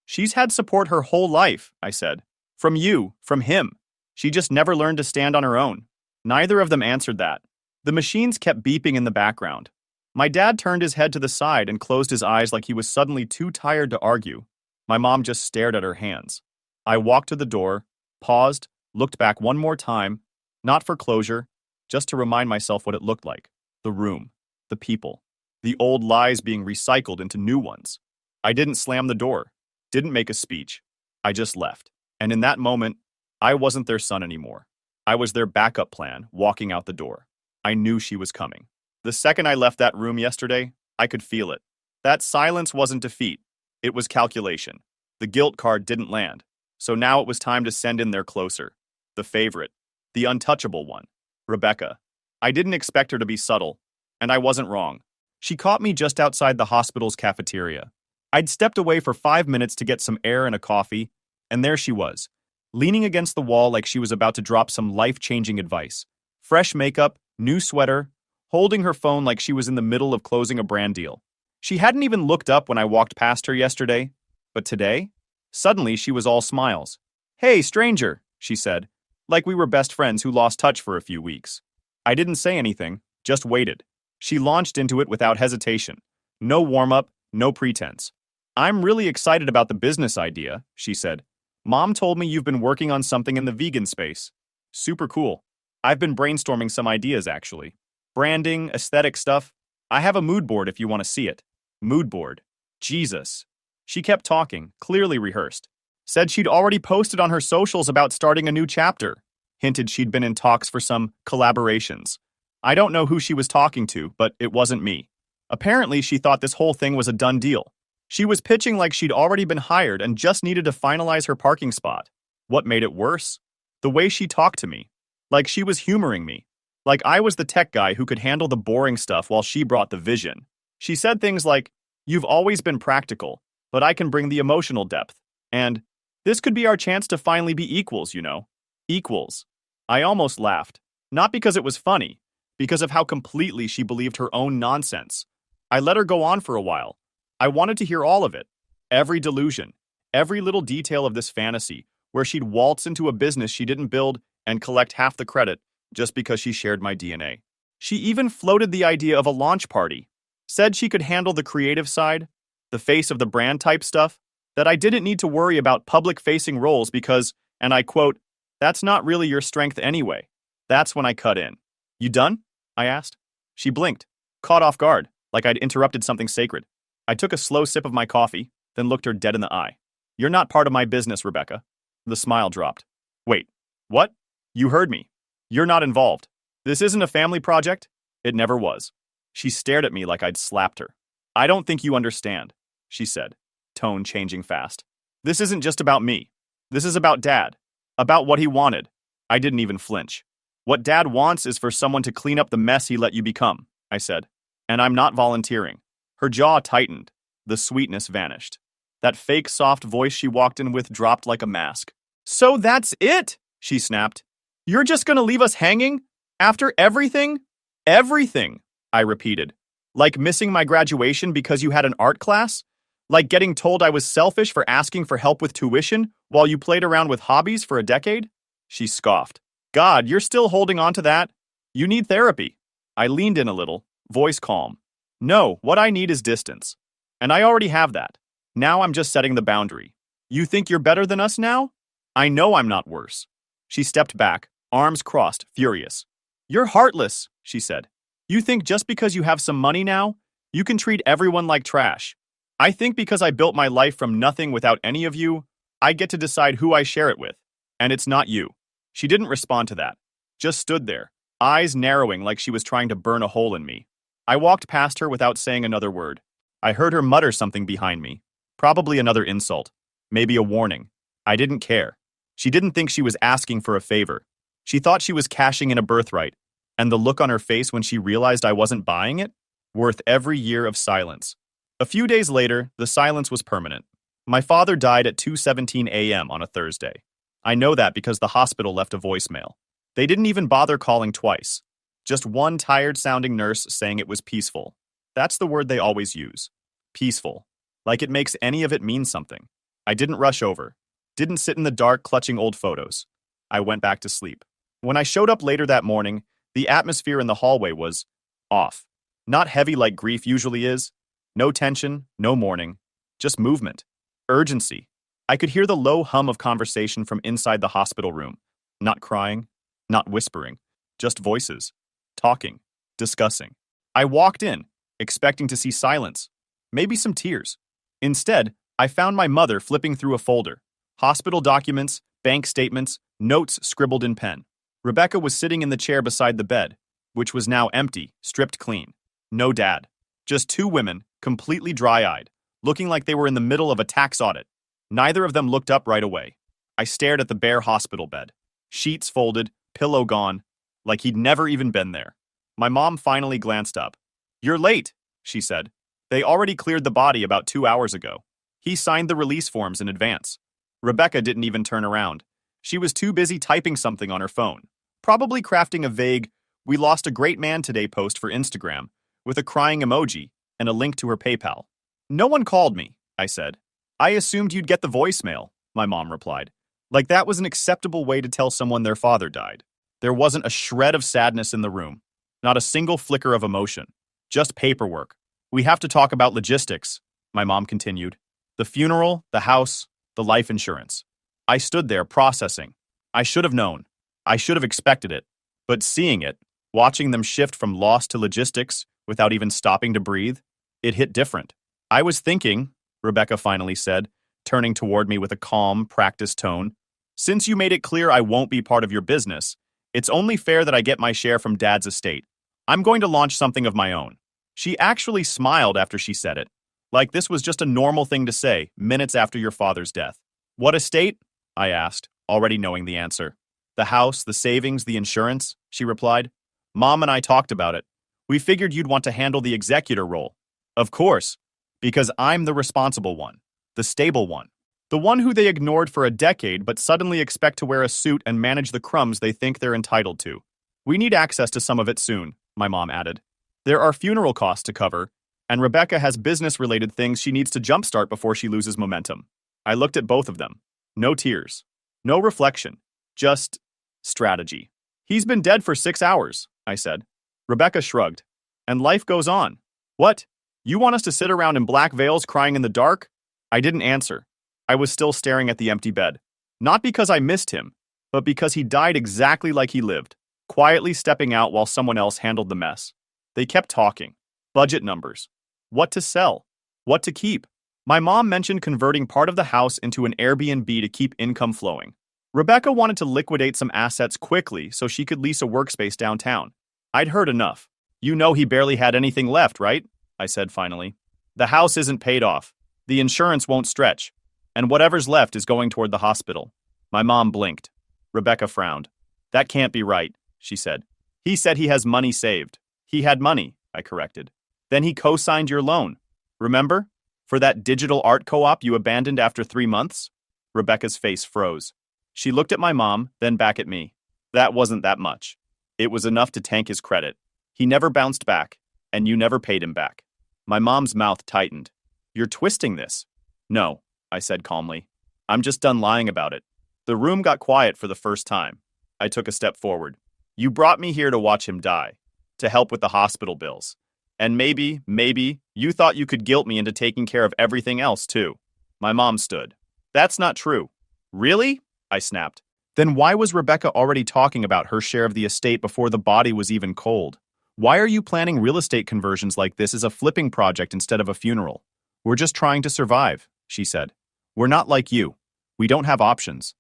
"She's had support her whole life," I said. "From you, from him. She just never learned to stand on her own." Neither of them answered that. The machines kept beeping in the background. My dad turned his head to the side and closed his eyes like he was suddenly too tired to argue. My mom just stared at her hands. I walked to the door, paused, looked back one more time, not for closure, just to remind myself what it looked like. The room, the people, the old lies being recycled into new ones. I didn't slam the door, didn't make a speech. I just left. And in that moment, I wasn't their son anymore. I was their backup plan, walking out the door. I knew she was coming. The second I left that room yesterday, I could feel it. That silence wasn't defeat. It was calculation. The guilt card didn't land. So now it was time to send in their closer. The favorite. The untouchable one. Rebecca. I didn't expect her to be subtle. And I wasn't wrong. She caught me just outside the hospital's cafeteria. I'd stepped away for 5 minutes to get some air and a coffee, and there she was, leaning against the wall like she was about to drop some life-changing advice. Fresh makeup, new sweater, holding her phone like she was in the middle of closing a brand deal. She hadn't even looked up when I walked past her yesterday, but today, suddenly she was all smiles. "Hey, stranger," she said, like we were best friends who lost touch for a few weeks. I didn't say anything, just waited. She launched into it without hesitation. No warm-up, no pretense. "I'm really excited about the business idea," she said. "Mom told me you've been working on something in the vegan space. Super cool. I've been brainstorming some ideas, actually. Branding, aesthetic stuff. I have a mood board if you want to see it." Mood board. Jesus. She kept talking, clearly rehearsed. Said she'd already posted on her socials about starting a new chapter. Hinted she'd been in talks for some collaborations. I don't know who she was talking to, but it wasn't me. Apparently, she thought this whole thing was a done deal. She was pitching like she'd already been hired and just needed to finalize her parking spot. What made it worse? The way she talked to me. Like she was humoring me. Like I was the tech guy who could handle the boring stuff while she brought the vision. She said things like, "You've always been practical, but I can bring the emotional depth." And, "This could be our chance to finally be equals, you know." Equals. I almost laughed. Not because it was funny, because of how completely she believed her own nonsense. I let her go on for a while. I wanted to hear all of it. Every delusion. Every little detail of this fantasy, where she'd waltz into a business she didn't build and collect half the credit just because she shared my DNA. She even floated the idea of a launch party. Said she could handle the creative side, the face of the brand type stuff, that I didn't need to worry about public-facing roles because, and I quote, "That's not really your strength anyway." That's when I cut in. "You done?" I asked. She blinked, caught off guard, like I'd interrupted something sacred. I took a slow sip of my coffee, then looked her dead in the eye. "You're not part of my business, Rebecca." The smile dropped. "Wait, what? You heard me. You're not involved. This isn't a family project." It never was. She stared at me like I'd slapped her. "I don't think you understand," she said, tone changing fast. "This isn't just about me. This is about Dad. About what he wanted." I didn't even flinch. "What Dad wants is for someone to clean up the mess he let you become," I said. "And I'm not volunteering." Her jaw tightened. The sweetness vanished. That fake soft voice she walked in with dropped like a mask. "So that's it," she snapped. "You're just gonna leave us hanging? After everything?" "Everything," I repeated. "Like missing my graduation because you had an art class? Like getting told I was selfish for asking for help with tuition while you played around with hobbies for a decade?" She scoffed. "God, you're still holding on to that? You need therapy." I leaned in a little, voice calm. "No, what I need is distance. And I already have that. Now I'm just setting the boundary. You think you're better than us now? I know I'm not worse." She stepped back, arms crossed, furious. "You're heartless," she said. "You think just because you have some money now, you can treat everyone like trash. I think because I built my life from nothing without any of you, I get to decide who I share it with. And it's not you." She didn't respond to that. Just stood there, eyes narrowing like she was trying to burn a hole in me. I walked past her without saying another word. I heard her mutter something behind me. Probably another insult. Maybe a warning. I didn't care. She didn't think she was asking for a favor. She thought she was cashing in a birthright. And the look on her face when she realized I wasn't buying it? Worth every year of silence. A few days later, the silence was permanent. My father died at 2:17 a.m. on a Thursday. I know that because the hospital left a voicemail. They didn't even bother calling twice. Just one tired-sounding nurse saying it was peaceful. That's the word they always use. Peaceful. Like it makes any of it mean something. I didn't rush over. Didn't sit in the dark clutching old photos. I went back to sleep. When I showed up later that morning, the atmosphere in the hallway was off. Not heavy like grief usually is. No tension, no mourning. Just movement. Urgency. I could hear the low hum of conversation from inside the hospital room. Not crying, not whispering. Just voices. Talking. Discussing. I walked in, expecting to see silence. Maybe some tears. Instead, I found my mother flipping through a folder. Hospital documents, bank statements, notes scribbled in pen. Rebecca was sitting in the chair beside the bed, which was now empty, stripped clean. No dad. Just two women, completely dry-eyed, looking like they were in the middle of a tax audit. Neither of them looked up right away. I stared at the bare hospital bed. Sheets folded, pillow gone, like he'd never even been there. My mom finally glanced up. "You're late," she said. "They already cleared the body about 2 hours ago. He signed the release forms in advance." Rebecca didn't even turn around. She was too busy typing something on her phone, probably crafting a vague, "We lost a great man today" post for Instagram, with a crying emoji and a link to her PayPal. "No one called me," I said. "I assumed you'd get the voicemail," my mom replied. Like that was an acceptable way to tell someone their father died. There wasn't a shred of sadness in the room. Not a single flicker of emotion. Just paperwork. "We have to talk about logistics," my mom continued. "The funeral, the house, the life insurance." I stood there processing. I should have known. I should have expected it. But seeing it, watching them shift from loss to logistics without even stopping to breathe, it hit different. "I was thinking," Rebecca finally said, turning toward me with a calm, practiced tone, "since you made it clear I won't be part of your business, it's only fair that I get my share from Dad's estate. I'm going to launch something of my own." She actually smiled after she said it, like this was just a normal thing to say minutes after your father's death. "What estate?" I asked, already knowing the answer. "The house, the savings, the insurance," she replied. "Mom and I talked about it. We figured you'd want to handle the executor role." "Of course, because I'm the responsible one, the stable one, the one who they ignored for a decade but suddenly expect to wear a suit and manage the crumbs they think they're entitled to. We need access to some of it soon," my mom added. "There are funeral costs to cover, and Rebecca has business-related things she needs to jumpstart before she loses momentum." I looked at both of them. No tears. No reflection. Just strategy. "He's been dead for 6 hours," I said. Rebecca shrugged. "And life goes on." "What? You want us to sit around in black veils crying in the dark?" I didn't answer. I was still staring at the empty bed. Not because I missed him, but because he died exactly like he lived, quietly stepping out while someone else handled the mess. They kept talking. Budget numbers. What to sell. What to keep. My mom mentioned converting part of the house into an Airbnb to keep income flowing. Rebecca wanted to liquidate some assets quickly so she could lease a workspace downtown. I'd heard enough. "You know he barely had anything left, right?" I said finally. "The house isn't paid off. The insurance won't stretch. And whatever's left is going toward the hospital." My mom blinked. Rebecca frowned. "That can't be right," she said. "He said he has money saved." "He had money," I corrected. "Then he co-signed your loan. Remember? For that digital art co-op you abandoned after 3 months?" Rebecca's face froze. She looked at my mom, then back at me. "That wasn't that much. It was enough to tank his credit. He never bounced back, and you never paid him back." My mom's mouth tightened. "You're twisting this." "No," I said calmly. "I'm just done lying about it." The room got quiet for the first time. I took a step forward. "You brought me here to watch him die, to help with the hospital bills. And maybe, you thought you could guilt me into taking care of everything else, too." My mom stood. "That's not true." "Really?" I snapped. "Then why was Rebecca already talking about her share of the estate before the body was even cold? Why are you planning real estate conversions like this as a flipping project instead of a funeral?" "We're just trying to survive," she said. "We're not like you. We don't have options."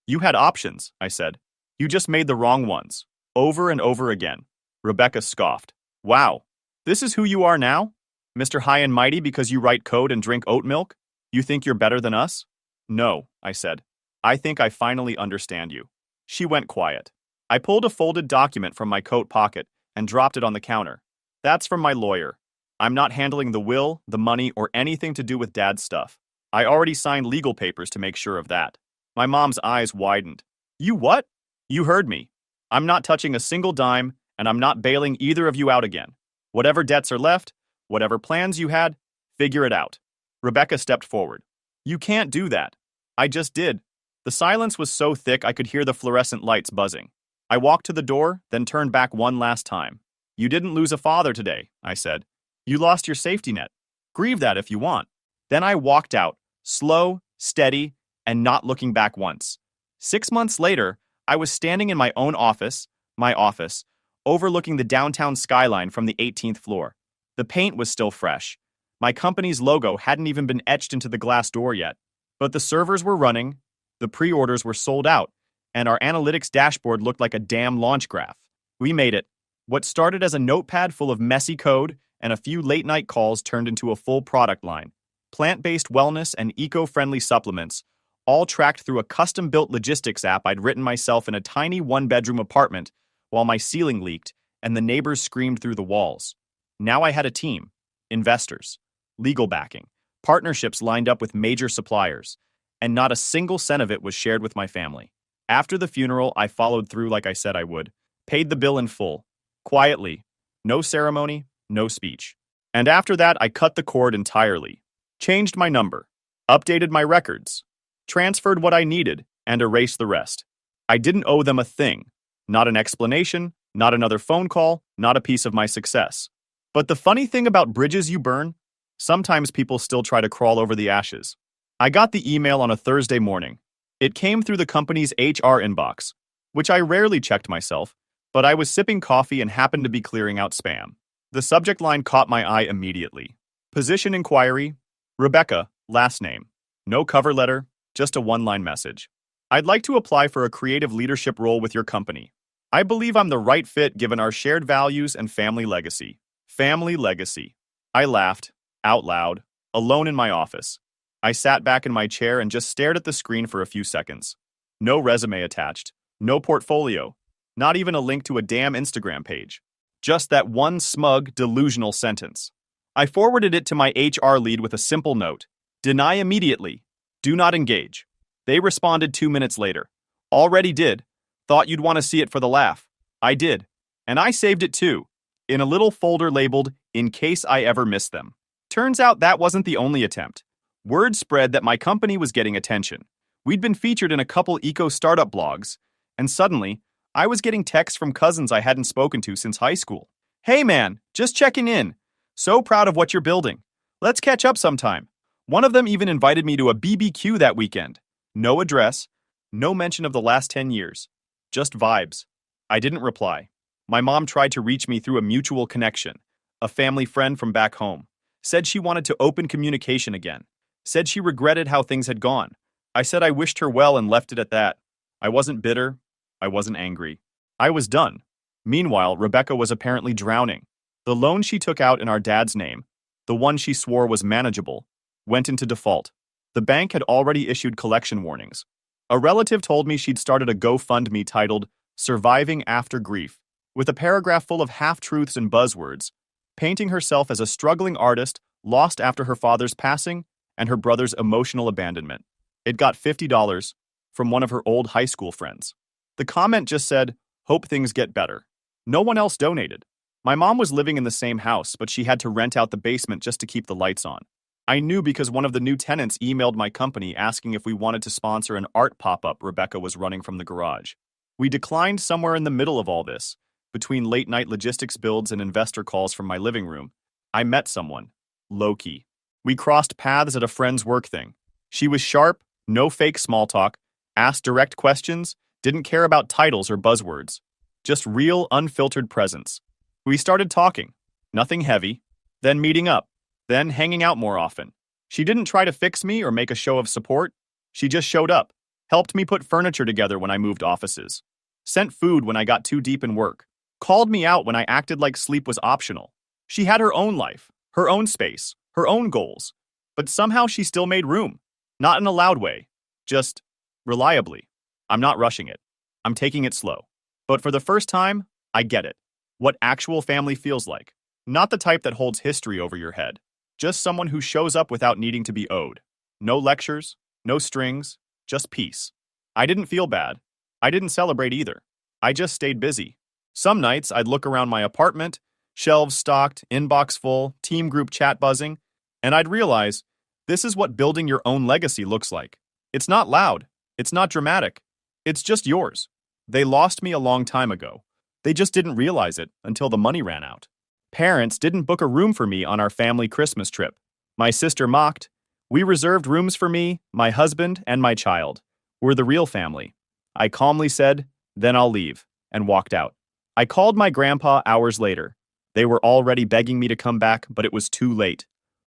"You had options," I said. You just made the wrong ones. Over and over again. Rebecca scoffed. Wow. This is who you are now? Mr. High and Mighty because you write code and drink oat milk? You think you're better than us? No, I said. I think I finally understand you. She went quiet. I pulled a folded document from my coat pocket and dropped it on the counter. That's from my lawyer. I'm not handling the will, the money, or anything to do with Dad's stuff. I already signed legal papers to make sure of that. My mom's eyes widened. You what? You heard me. I'm not touching a single dime, and I'm not bailing either of you out again. Whatever debts are left, whatever plans you had, figure it out. Rebecca stepped forward. You can't do that. I just did. The silence was so thick I could hear the fluorescent lights buzzing. I walked to the door, then turned back one last time. You didn't lose a father today, I said. You lost your safety net. Grieve that if you want. Then I walked out, slow, steady, and not looking back once. 6 months later, I was standing in my own office, overlooking the downtown skyline from the 18th floor. The paint was still fresh. My company's logo hadn't even been etched into the glass door yet. But the servers were running, the pre-orders were sold out, and our analytics dashboard looked like a damn launch graph. We made it. What started as a notepad full of messy code and a few late-night calls turned into a full product line. Plant-based wellness and eco-friendly supplements, all tracked through a custom-built logistics app I'd written myself in a tiny one-bedroom apartment while my ceiling leaked and the neighbors screamed through the walls. Now I had a team, investors, legal backing, partnerships lined up with major suppliers, and not a single cent of it was shared with my family. After the funeral, I followed through like I said I would, paid the bill in full, quietly, no ceremony, no speech. And after that, I cut the cord entirely, changed my number, updated my records, transferred what I needed, and erased the rest. I didn't owe them a thing, not an explanation, not another phone call, not a piece of my success. But the funny thing about bridges you burn, sometimes people still try to crawl over the ashes. I got the email on a Thursday morning. It came through the company's HR inbox, which I rarely checked myself, but I was sipping coffee and happened to be clearing out spam. The subject line caught my eye immediately. Position inquiry, Rebecca, last name. No cover letter, just a one-line message. I'd like to apply for a creative leadership role with your company. I believe I'm the right fit given our shared values and family legacy. Family legacy. I laughed, out loud, alone in my office. I sat back in my chair and just stared at the screen for a few seconds. No resume attached, no portfolio, not even a link to a damn Instagram page. Just that one smug, delusional sentence. I forwarded it to my HR lead with a simple note. Deny immediately. Do not engage. They responded 2 minutes later. Already did. Thought you'd want to see it for the laugh. I did. And I saved it too, in a little folder labeled, in case I ever missed them. Turns out that wasn't the only attempt. Word spread that my company was getting attention. We'd been featured in a couple eco-startup blogs, and suddenly, I was getting texts from cousins I hadn't spoken to since high school. Hey man, just checking in. So proud of what you're building. Let's catch up sometime. One of them even invited me to a BBQ that weekend. No address, no mention of the last 10 years. Just vibes. I didn't reply. My mom tried to reach me through a mutual connection, a family friend from back home. Said she wanted to open communication again. Said she regretted how things had gone. I said I wished her well and left it at that. I wasn't bitter. I wasn't angry. I was done. Meanwhile, Rebecca was apparently drowning. The loan she took out in our dad's name, the one she swore was manageable, went into default. The bank had already issued collection warnings. A relative told me she'd started a GoFundMe titled Surviving After Grief, with a paragraph full of half-truths and buzzwords, painting herself as a struggling artist lost after her father's passing and her brother's emotional abandonment. It got $50 from one of her old high school friends. The comment just said, "Hope things get better." No one else donated. My mom was living in the same house, but she had to rent out the basement just to keep the lights on. I knew because one of the new tenants emailed my company asking if we wanted to sponsor an art pop-up Rebecca was running from the garage. We declined somewhere in the middle of all this. Between late-night logistics builds and investor calls from my living room, I met someone, low-key. We crossed paths at a friend's work thing. She was sharp, no fake small talk, asked direct questions, didn't care about titles or buzzwords. Just real, unfiltered presence. We started talking. Nothing heavy. Then meeting up. Then hanging out more often. She didn't try to fix me or make a show of support. She just showed up. Helped me put furniture together when I moved offices. sent food when I got too deep in work, called me out when I acted like sleep was optional. She had her own life, her own space, her own goals, but somehow she still made room. Not in a loud way, just reliably. I'm not rushing it. I'm taking it slow. But for the first time, I get it. What actual family feels like. Not the type that holds history over your head. Just someone who shows up without needing to be owed. No lectures, no strings, just peace. I didn't feel bad. I didn't celebrate either. I just stayed busy. Some nights I'd look around my apartment, shelves stocked, inbox full, team group chat buzzing, and I'd realize this is what building your own legacy looks like. It's not loud. It's not dramatic. It's just yours. They lost me a long time ago. They just didn't realize it until the money ran out. Parents didn't book a room for me on our family Christmas trip. My sister mocked. We reserved rooms for me, my husband, and my child. We're the real family. I calmly said, then I'll leave, and walked out. I called my grandpa hours later. They were already begging me to come back, but it was too late.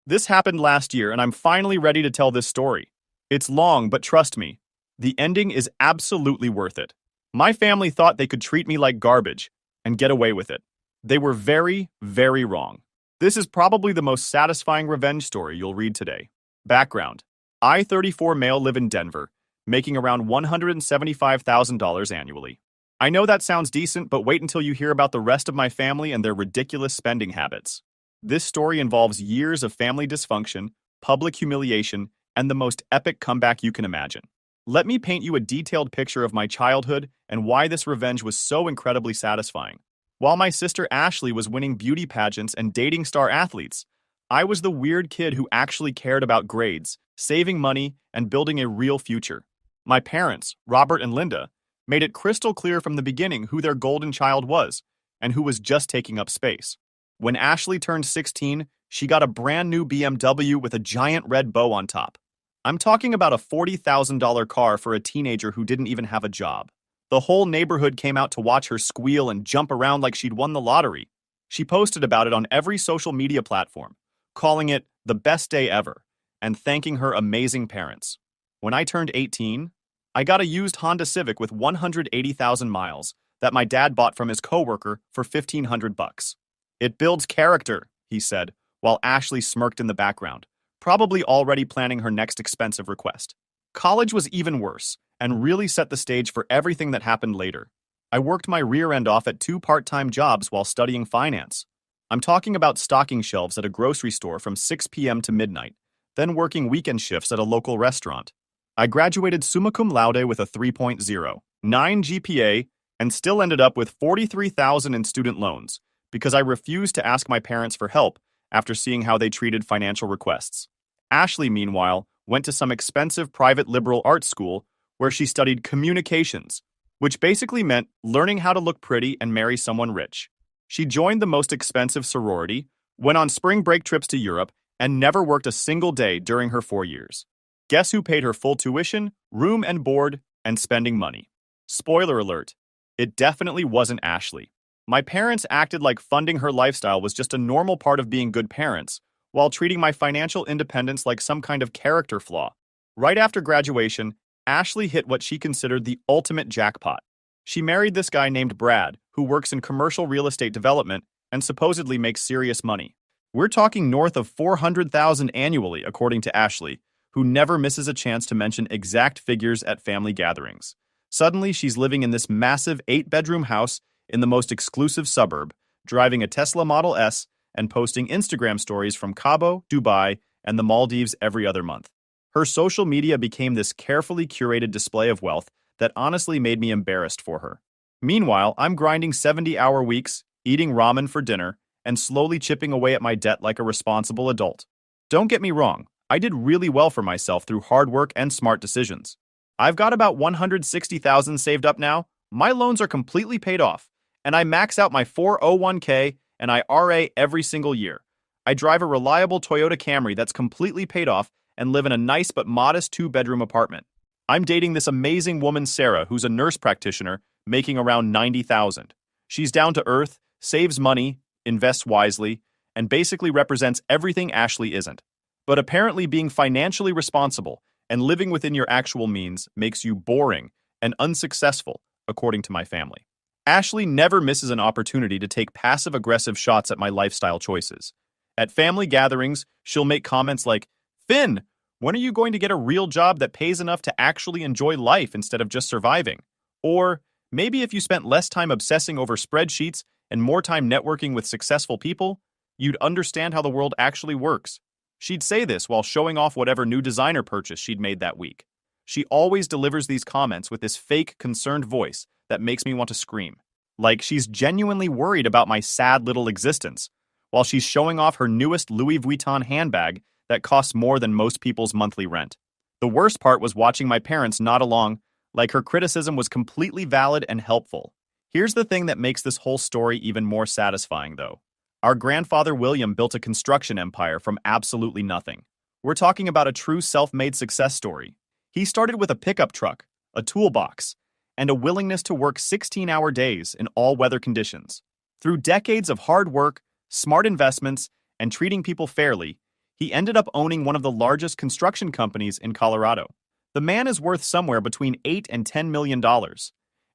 This happened last year, and I'm finally ready to tell this story. It's long, but trust me, the ending is absolutely worth it. My family thought they could treat me like garbage and get away with it. They were very, very wrong. This is probably the most satisfying revenge story you'll read today. Background. I, 34 male, live in Denver, making around $175,000 annually. I know that sounds decent, but wait until you hear about the rest of my family and their ridiculous spending habits. This story involves years of family dysfunction, public humiliation, and the most epic comeback you can imagine. Let me paint you a detailed picture of my childhood and why this revenge was so incredibly satisfying. While my sister Ashley was winning beauty pageants and dating star athletes, I was the weird kid who actually cared about grades, saving money, and building a real future. My parents, Robert and Linda, made it crystal clear from the beginning who their golden child was and who was just taking up space. When Ashley turned 16, she got a brand new BMW with a giant red bow on top. I'm talking about a $40,000 car for a teenager who didn't even have a job. The whole neighborhood came out to watch her squeal and jump around like she'd won the lottery. She posted about it on every social media platform, calling it the best day ever, and thanking her amazing parents. When I turned 18, I got a used Honda Civic with 180,000 miles that my dad bought from his coworker for $1,500. It builds character, he said, while Ashley smirked in the background, probably already planning her next expensive request. College was even worse, and really set the stage for everything that happened later. I worked my rear end off at 2 part-time jobs while studying finance. I'm talking about stocking shelves at a grocery store from 6 p.m. to midnight, then working weekend shifts at a local restaurant. I graduated summa cum laude with a 3.0, 9 GPA, and still ended up with $43,000 in student loans because I refused to ask my parents for help after seeing how they treated financial requests. Ashley, meanwhile, went to some expensive private liberal arts school where she studied communications, which basically meant learning how to look pretty and marry someone rich. She joined the most expensive sorority, went on spring break trips to Europe, and never worked a single day during her 4 years. Guess who paid her full tuition, room and board, and spending money? Spoiler alert, it definitely wasn't Ashley. My parents acted like funding her lifestyle was just a normal part of being good parents, while treating my financial independence like some kind of character flaw. Right after graduation, Ashley hit what she considered the ultimate jackpot. She married this guy named Brad, who works in commercial real estate development and supposedly makes serious money. We're talking north of $400,000 annually, according to Ashley, who never misses a chance to mention exact figures at family gatherings. Suddenly, she's living in this massive 8-bedroom house in the most exclusive suburb, driving a Tesla Model S and posting Instagram stories from Cabo, Dubai, and the Maldives every other month. Her social media became this carefully curated display of wealth that honestly made me embarrassed for her. Meanwhile, I'm grinding 70-hour weeks, eating ramen for dinner, and slowly chipping away at my debt like a responsible adult. Don't get me wrong, I did really well for myself through hard work and smart decisions. I've got about $160,000 saved up now, my loans are completely paid off, and I max out my 401k and IRA every single year. I drive a reliable Toyota Camry that's completely paid off and live in a nice but modest 2-bedroom apartment. I'm dating this amazing woman, Sarah, who's a nurse practitioner, making around $90,000. She's down to earth, saves money, invests wisely, and basically represents everything Ashley isn't. But apparently being financially responsible and living within your actual means makes you boring and unsuccessful, according to my family. Ashley never misses an opportunity to take passive-aggressive shots at my lifestyle choices. At family gatherings, she'll make comments like, "Finn, when are you going to get a real job that pays enough to actually enjoy life instead of just surviving?" Or, "Maybe if you spent less time obsessing over spreadsheets and more time networking with successful people, you'd understand how the world actually works." She'd say this while showing off whatever new designer purchase she'd made that week. She always delivers these comments with this fake, concerned voice that makes me want to scream. Like she's genuinely worried about my sad little existence, while she's showing off her newest Louis Vuitton handbag that costs more than most people's monthly rent. The worst part was watching my parents nod along, like her criticism was completely valid and helpful. Here's the thing that makes this whole story even more satisfying, though. Our grandfather William built a construction empire from absolutely nothing. We're talking about a true self-made success story. He started with a pickup truck, a toolbox, and a willingness to work 16-hour days in all weather conditions. Through decades of hard work, smart investments, and treating people fairly, he ended up owning one of the largest construction companies in Colorado. The man is worth somewhere between $8 and $10 million,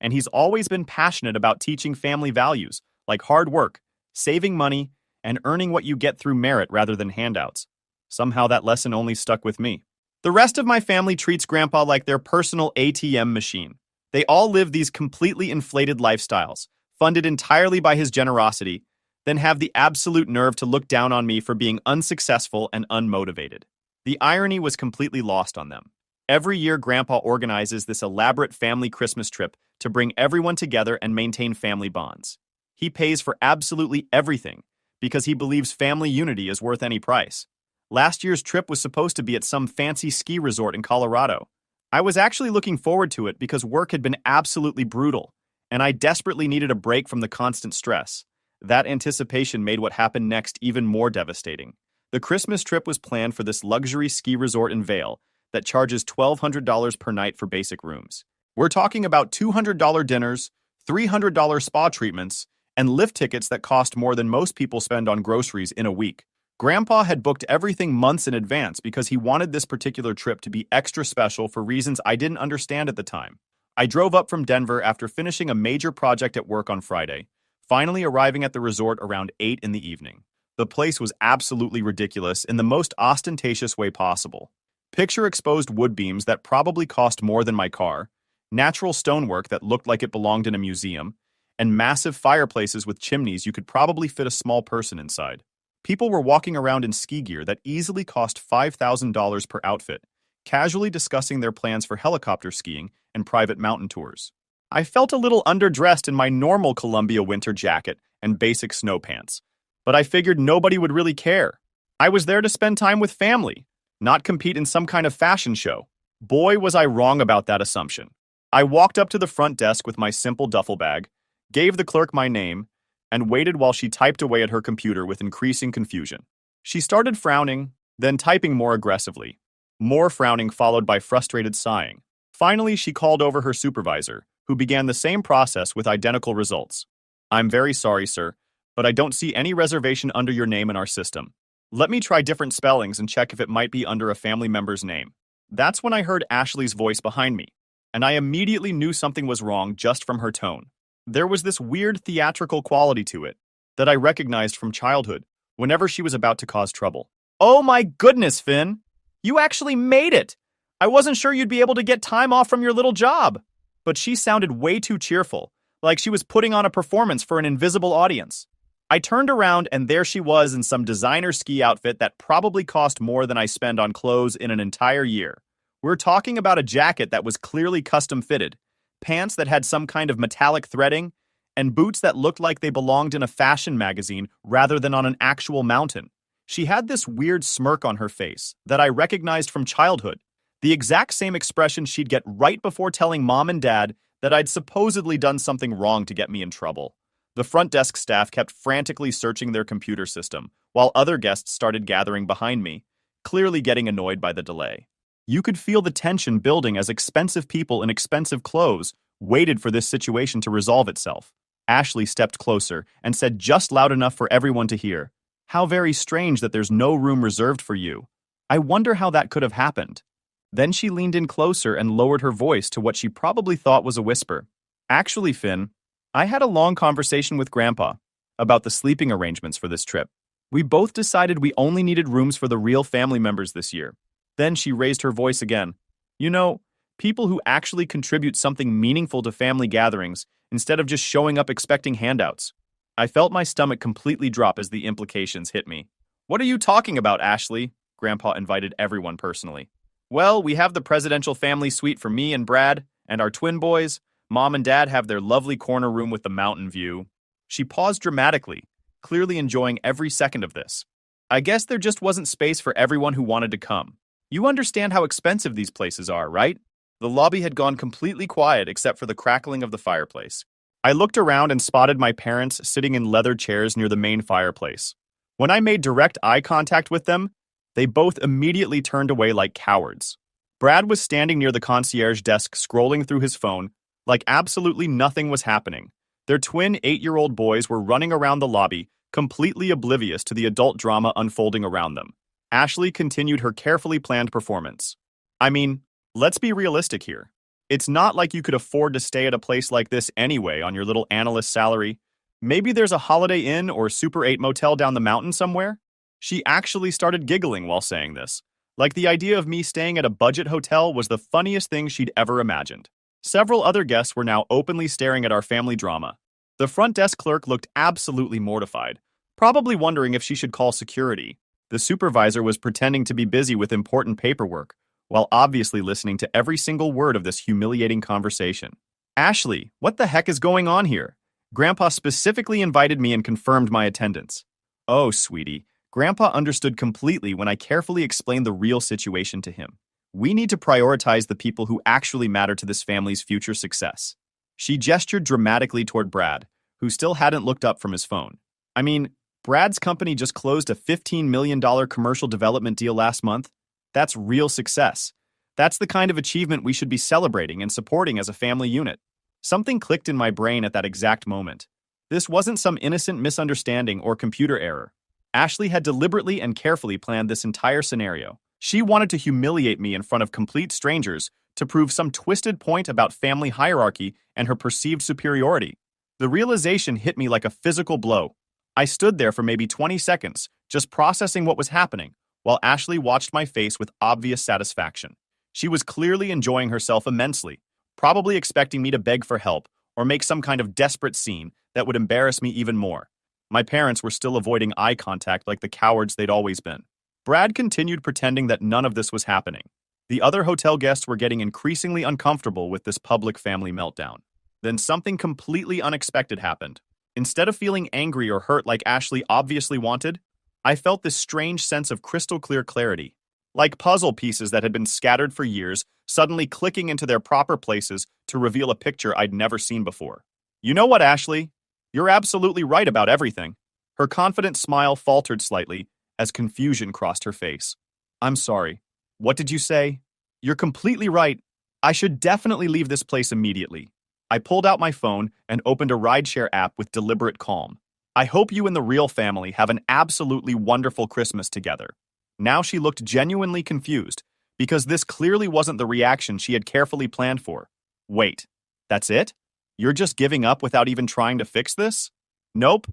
and he's always been passionate about teaching family values like hard work, saving money, and earning what you get through merit rather than handouts. Somehow that lesson only stuck with me. The rest of my family treats Grandpa like their personal ATM machine. They all live these completely inflated lifestyles, funded entirely by his generosity, then have the absolute nerve to look down on me for being unsuccessful and unmotivated. The irony was completely lost on them. Every year, Grandpa organizes this elaborate family Christmas trip to bring everyone together and maintain family bonds. He pays for absolutely everything because he believes family unity is worth any price. Last year's trip was supposed to be at some fancy ski resort in Colorado. I was actually looking forward to it because work had been absolutely brutal, and I desperately needed a break from the constant stress. That anticipation made what happened next even more devastating. The Christmas trip was planned for this luxury ski resort in Vail that charges $1,200 per night for basic rooms. We're talking about $200 dinners, $300 spa treatments, and lift tickets that cost more than most people spend on groceries in a week. Grandpa had booked everything months in advance because he wanted this particular trip to be extra special for reasons I didn't understand at the time. I drove up from Denver after finishing a major project at work on Friday, finally arriving at the resort around 8 in the evening. The place was absolutely ridiculous in the most ostentatious way possible. Picture exposed wood beams that probably cost more than my car, natural stonework that looked like it belonged in a museum, and massive fireplaces with chimneys you could probably fit a small person inside. People were walking around in ski gear that easily cost $5,000 per outfit, casually discussing their plans for helicopter skiing and private mountain tours. I felt a little underdressed in my normal Columbia winter jacket and basic snow pants, but I figured nobody would really care. I was there to spend time with family, not compete in some kind of fashion show. Boy, was I wrong about that assumption. I walked up to the front desk with my simple duffel bag, gave the clerk my name, and waited while she typed away at her computer with increasing confusion. She started frowning, then typing more aggressively. More frowning followed by frustrated sighing. Finally, she called over her supervisor, who began the same process with identical results. "I'm very sorry, sir, but I don't see any reservation under your name in our system. Let me try different spellings and check if it might be under a family member's name." That's when I heard Ashley's voice behind me, and I immediately knew something was wrong just from her tone. There was this weird theatrical quality to it that I recognized from childhood whenever she was about to cause trouble. "Oh my goodness, Finn! You actually made it! I wasn't sure you'd be able to get time off from your little job." But she sounded way too cheerful, like she was putting on a performance for an invisible audience. I turned around and there she was in some designer ski outfit that probably cost more than I spend on clothes in an entire year. We're talking about a jacket that was clearly custom fitted, pants that had some kind of metallic threading, and boots that looked like they belonged in a fashion magazine rather than on an actual mountain. She had this weird smirk on her face that I recognized from childhood, the exact same expression she'd get right before telling mom and dad that I'd supposedly done something wrong to get me in trouble. The front desk staff kept frantically searching their computer system, while other guests started gathering behind me, clearly getting annoyed by the delay. You could feel the tension building as expensive people in expensive clothes waited for this situation to resolve itself. Ashley stepped closer and said just loud enough for everyone to hear, "How very strange that there's no room reserved for you. I wonder how that could have happened." Then she leaned in closer and lowered her voice to what she probably thought was a whisper. Actually, Finn, I had a long conversation with Grandpa about the sleeping arrangements for this trip. We both decided we only needed rooms for the real family members this year. Then she raised her voice again. You know, people who actually contribute something meaningful to family gatherings instead of just showing up expecting handouts. I felt my stomach completely drop as the implications hit me. What are you talking about, Ashley? Grandpa invited everyone personally. Well, we have the presidential family suite for me and Brad, and our twin boys. Mom and Dad have their lovely corner room with the mountain view. She paused dramatically, clearly enjoying every second of this. I guess there just wasn't space for everyone who wanted to come. You understand how expensive these places are, right? The lobby had gone completely quiet except for the crackling of the fireplace. I looked around and spotted my parents sitting in leather chairs near the main fireplace. When I made direct eye contact with them, they both immediately turned away like cowards. Brad was standing near the concierge desk scrolling through his phone like absolutely nothing was happening. Their twin 8-year-old boys were running around the lobby, completely oblivious to the adult drama unfolding around them. Ashley continued her carefully planned performance. I mean, let's be realistic here. It's not like you could afford to stay at a place like this anyway on your little analyst salary. Maybe there's a Holiday Inn or Super 8 motel down the mountain somewhere? She actually started giggling while saying this, like the idea of me staying at a budget hotel was the funniest thing she'd ever imagined. Several other guests were now openly staring at our family drama. The front desk clerk looked absolutely mortified, probably wondering if she should call security. The supervisor was pretending to be busy with important paperwork, while obviously listening to every single word of this humiliating conversation. Ashley, what the heck is going on here? Grandpa specifically invited me and confirmed my attendance. Oh, sweetie, Grandpa understood completely when I carefully explained the real situation to him. We need to prioritize the people who actually matter to this family's future success. She gestured dramatically toward Brad, who still hadn't looked up from his phone. I mean, Brad's company just closed a $15 million commercial development deal last month. That's real success. That's the kind of achievement we should be celebrating and supporting as a family unit. Something clicked in my brain at that exact moment. This wasn't some innocent misunderstanding or computer error. Ashley had deliberately and carefully planned this entire scenario. She wanted to humiliate me in front of complete strangers to prove some twisted point about family hierarchy and her perceived superiority. The realization hit me like a physical blow. I stood there for maybe 20 seconds, just processing what was happening, while Ashley watched my face with obvious satisfaction. She was clearly enjoying herself immensely, probably expecting me to beg for help or make some kind of desperate scene that would embarrass me even more. My parents were still avoiding eye contact like the cowards they'd always been. Brad continued pretending that none of this was happening. The other hotel guests were getting increasingly uncomfortable with this public family meltdown. Then something completely unexpected happened. Instead of feeling angry or hurt like Ashley obviously wanted, I felt this strange sense of crystal clear clarity, like puzzle pieces that had been scattered for years, suddenly clicking into their proper places to reveal a picture I'd never seen before. You know what, Ashley? You're absolutely right about everything. Her confident smile faltered slightly as confusion crossed her face. I'm sorry. What did you say? You're completely right. I should definitely leave this place immediately. I pulled out my phone and opened a rideshare app with deliberate calm. I hope you and the real family have an absolutely wonderful Christmas together. Now she looked genuinely confused, because this clearly wasn't the reaction she had carefully planned for. Wait, that's it? You're just giving up without even trying to fix this? Nope.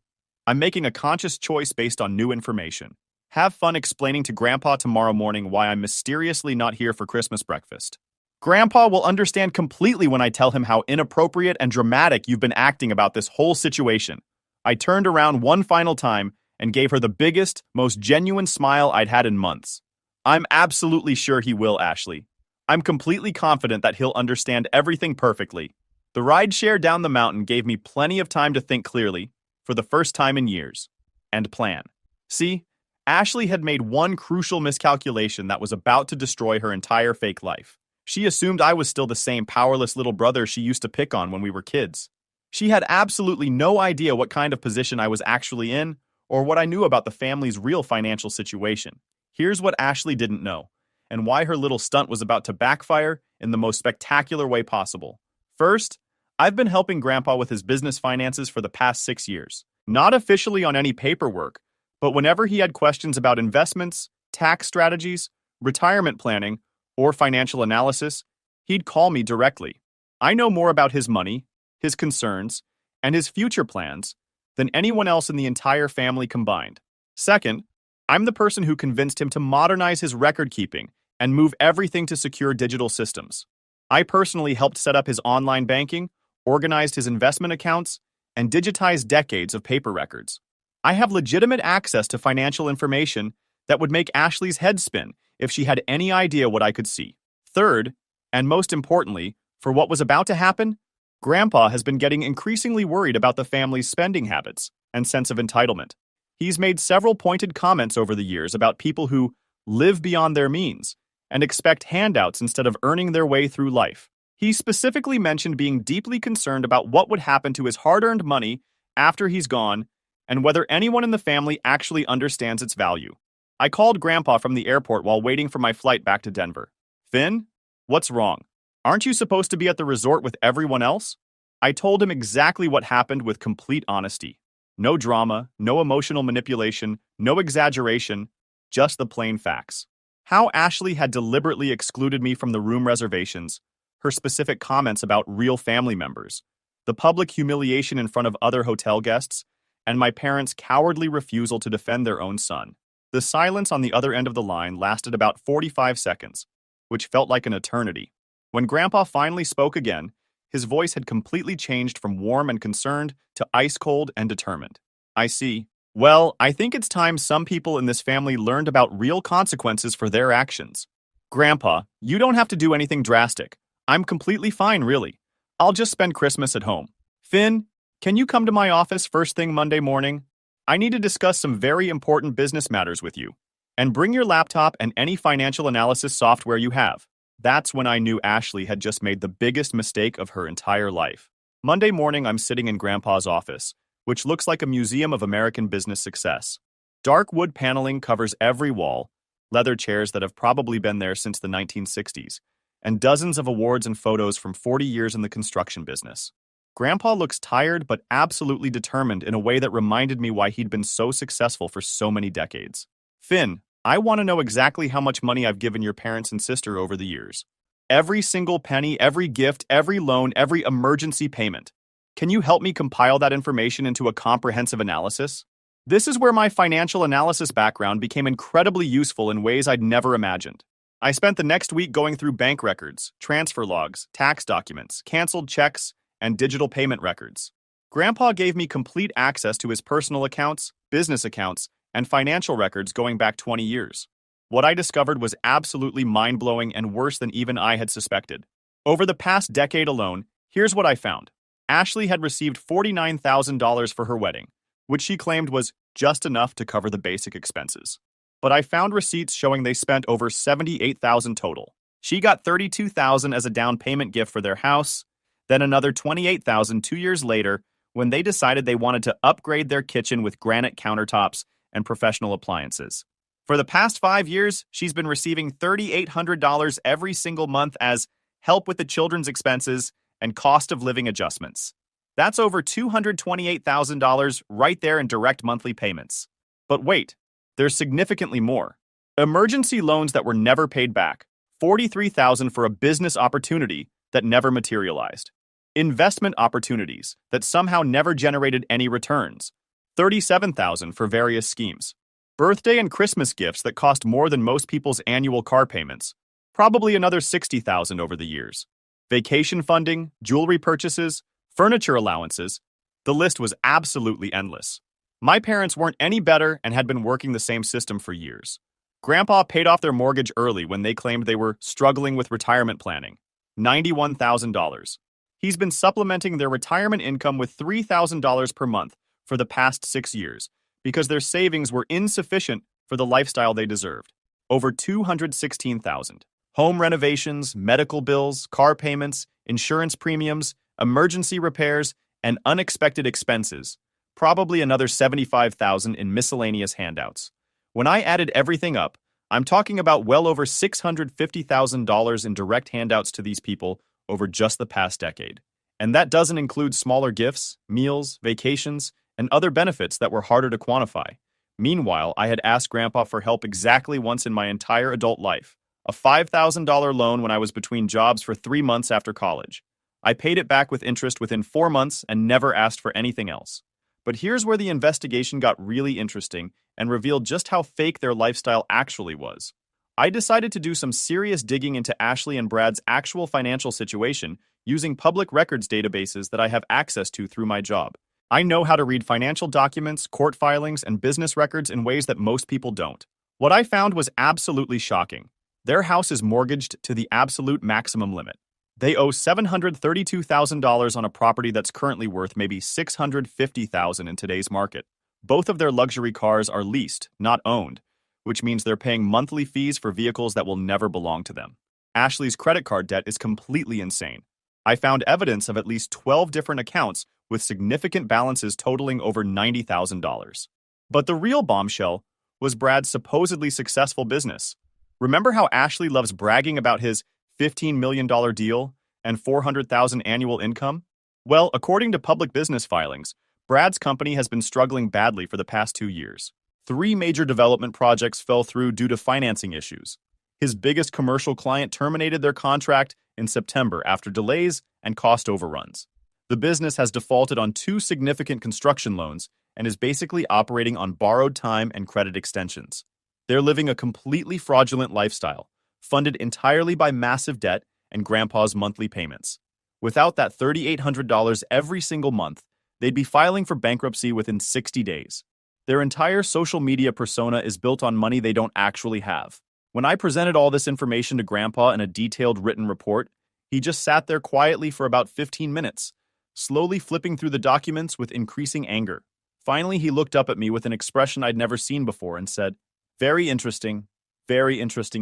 I'm making a conscious choice based on new information. Have fun explaining to Grandpa tomorrow morning why I'm mysteriously not here for Christmas breakfast. Grandpa will understand completely when I tell him how inappropriate and dramatic you've been acting about this whole situation. I turned around one final time and gave her the biggest, most genuine smile I'd had in months. I'm absolutely sure he will, Ashley. I'm completely confident that he'll understand everything perfectly. The rideshare down the mountain gave me plenty of time to think clearly, for the first time in years, and plan. See, Ashley had made one crucial miscalculation that was about to destroy her entire fake life. She assumed I was still the same powerless little brother she used to pick on when we were kids. She had absolutely no idea what kind of position I was actually in, or what I knew about the family's real financial situation. Here's what Ashley didn't know, and why her little stunt was about to backfire in the most spectacular way possible. First, I've been helping Grandpa with his business finances for the past 6 years. Not officially on any paperwork, but whenever he had questions about investments, tax strategies, retirement planning, or financial analysis, he'd call me directly. I know more about his money, his concerns, and his future plans than anyone else in the entire family combined. Second, I'm the person who convinced him to modernize his record keeping and move everything to secure digital systems. I personally helped set up his online banking, organized his investment accounts, and digitized decades of paper records. I have legitimate access to financial information that would make Ashley's head spin if she had any idea what I could see. Third, and most importantly, for what was about to happen, Grandpa has been getting increasingly worried about the family's spending habits and sense of entitlement. He's made several pointed comments over the years about people who live beyond their means and expect handouts instead of earning their way through life. He specifically mentioned being deeply concerned about what would happen to his hard-earned money after he's gone and whether anyone in the family actually understands its value. I called Grandpa from the airport while waiting for my flight back to Denver. Finn, what's wrong? Aren't you supposed to be at the resort with everyone else? I told him exactly what happened with complete honesty. No drama, no emotional manipulation, no exaggeration, just the plain facts. How Ashley had deliberately excluded me from the room reservations, her specific comments about real family members, the public humiliation in front of other hotel guests, and my parents' cowardly refusal to defend their own son. The silence on the other end of the line lasted about 45 seconds, which felt like an eternity. When Grandpa finally spoke again, his voice had completely changed from warm and concerned to ice-cold and determined. I see. Well, I think it's time some people in this family learned about real consequences for their actions. Grandpa, you don't have to do anything drastic. I'm completely fine, really. I'll just spend Christmas at home. Finn, can you come to my office first thing Monday morning? I need to discuss some very important business matters with you. And bring your laptop and any financial analysis software you have. That's when I knew Ashley had just made the biggest mistake of her entire life. Monday morning, I'm sitting in Grandpa's office, which looks like a museum of American business success. Dark wood paneling covers every wall, leather chairs that have probably been there since the 1960s, and dozens of awards and photos from 40 years in the construction business. Grandpa looks tired but absolutely determined in a way that reminded me why he'd been so successful for so many decades. Finn, I want to know exactly how much money I've given your parents and sister over the years. Every single penny, every gift, every loan, every emergency payment. Can you help me compile that information into a comprehensive analysis? This is where my financial analysis background became incredibly useful in ways I'd never imagined. I spent the next week going through bank records, transfer logs, tax documents, canceled checks, and digital payment records. Grandpa gave me complete access to his personal accounts, business accounts, and financial records going back 20 years. What I discovered was absolutely mind-blowing and worse than even I had suspected. Over the past decade alone, here's what I found. Ashley had received $49,000 for her wedding, which she claimed was just enough to cover the basic expenses. But I found receipts showing they spent over $78,000 total. She got $32,000 as a down payment gift for their house, then another $28,000 2 years later when they decided they wanted to upgrade their kitchen with granite countertops and professional appliances. For the past 5 years, she's been receiving $3,800 every single month as help with the children's expenses and cost of living adjustments. That's over $228,000 right there in direct monthly payments. But wait, there's significantly more. Emergency loans that were never paid back, $43,000 for a business opportunity that never materialized. Investment opportunities that somehow never generated any returns, $37,000 for various schemes. Birthday and Christmas gifts that cost more than most people's annual car payments, probably another $60,000 over the years. Vacation funding, jewelry purchases, furniture allowances. The list was absolutely endless. My parents weren't any better and had been working the same system for years. Grandpa paid off their mortgage early when they claimed they were struggling with retirement planning, $91,000. He's been supplementing their retirement income with $3,000 per month for the past 6 years because their savings were insufficient for the lifestyle they deserved. Over $216,000. Home renovations, medical bills, car payments, insurance premiums, emergency repairs, and unexpected expenses. Probably another $75,000 in miscellaneous handouts. When I added everything up, I'm talking about well over $650,000 in direct handouts to these people over just the past decade. And that doesn't include smaller gifts, meals, vacations, and other benefits that were harder to quantify. Meanwhile, I had asked Grandpa for help exactly once in my entire adult life. A $5,000 loan when I was between jobs for 3 months after college. I paid it back with interest within 4 months and never asked for anything else. But here's where the investigation got really interesting and revealed just how fake their lifestyle actually was. I decided to do some serious digging into Ashley and Brad's actual financial situation using public records databases that I have access to through my job. I know how to read financial documents, court filings, and business records in ways that most people don't. What I found was absolutely shocking. Their house is mortgaged to the absolute maximum limit. They owe $732,000 on a property that's currently worth maybe $650,000 in today's market. Both of their luxury cars are leased, not owned, which means they're paying monthly fees for vehicles that will never belong to them. Ashley's credit card debt is completely insane. I found evidence of at least 12 different accounts with significant balances totaling over $90,000. But the real bombshell was Brad's supposedly successful business. Remember how Ashley loves bragging about his $15 million deal and $400,000 annual income? Well, according to public business filings, Brad's company has been struggling badly for the past 2 years. 3 major development projects fell through due to financing issues. His biggest commercial client terminated their contract in September after delays and cost overruns. The business has defaulted on 2 significant construction loans and is basically operating on borrowed time and credit extensions. They're living a completely fraudulent lifestyle, funded entirely by massive debt and Grandpa's monthly payments. Without that $3,800 every single month, they'd be filing for bankruptcy within 60 days. Their entire social media persona is built on money they don't actually have. When I presented all this information to Grandpa in a detailed written report, he just sat there quietly for about 15 minutes, slowly flipping through the documents with increasing anger. Finally, he looked up at me with an expression I'd never seen before and said, very interesting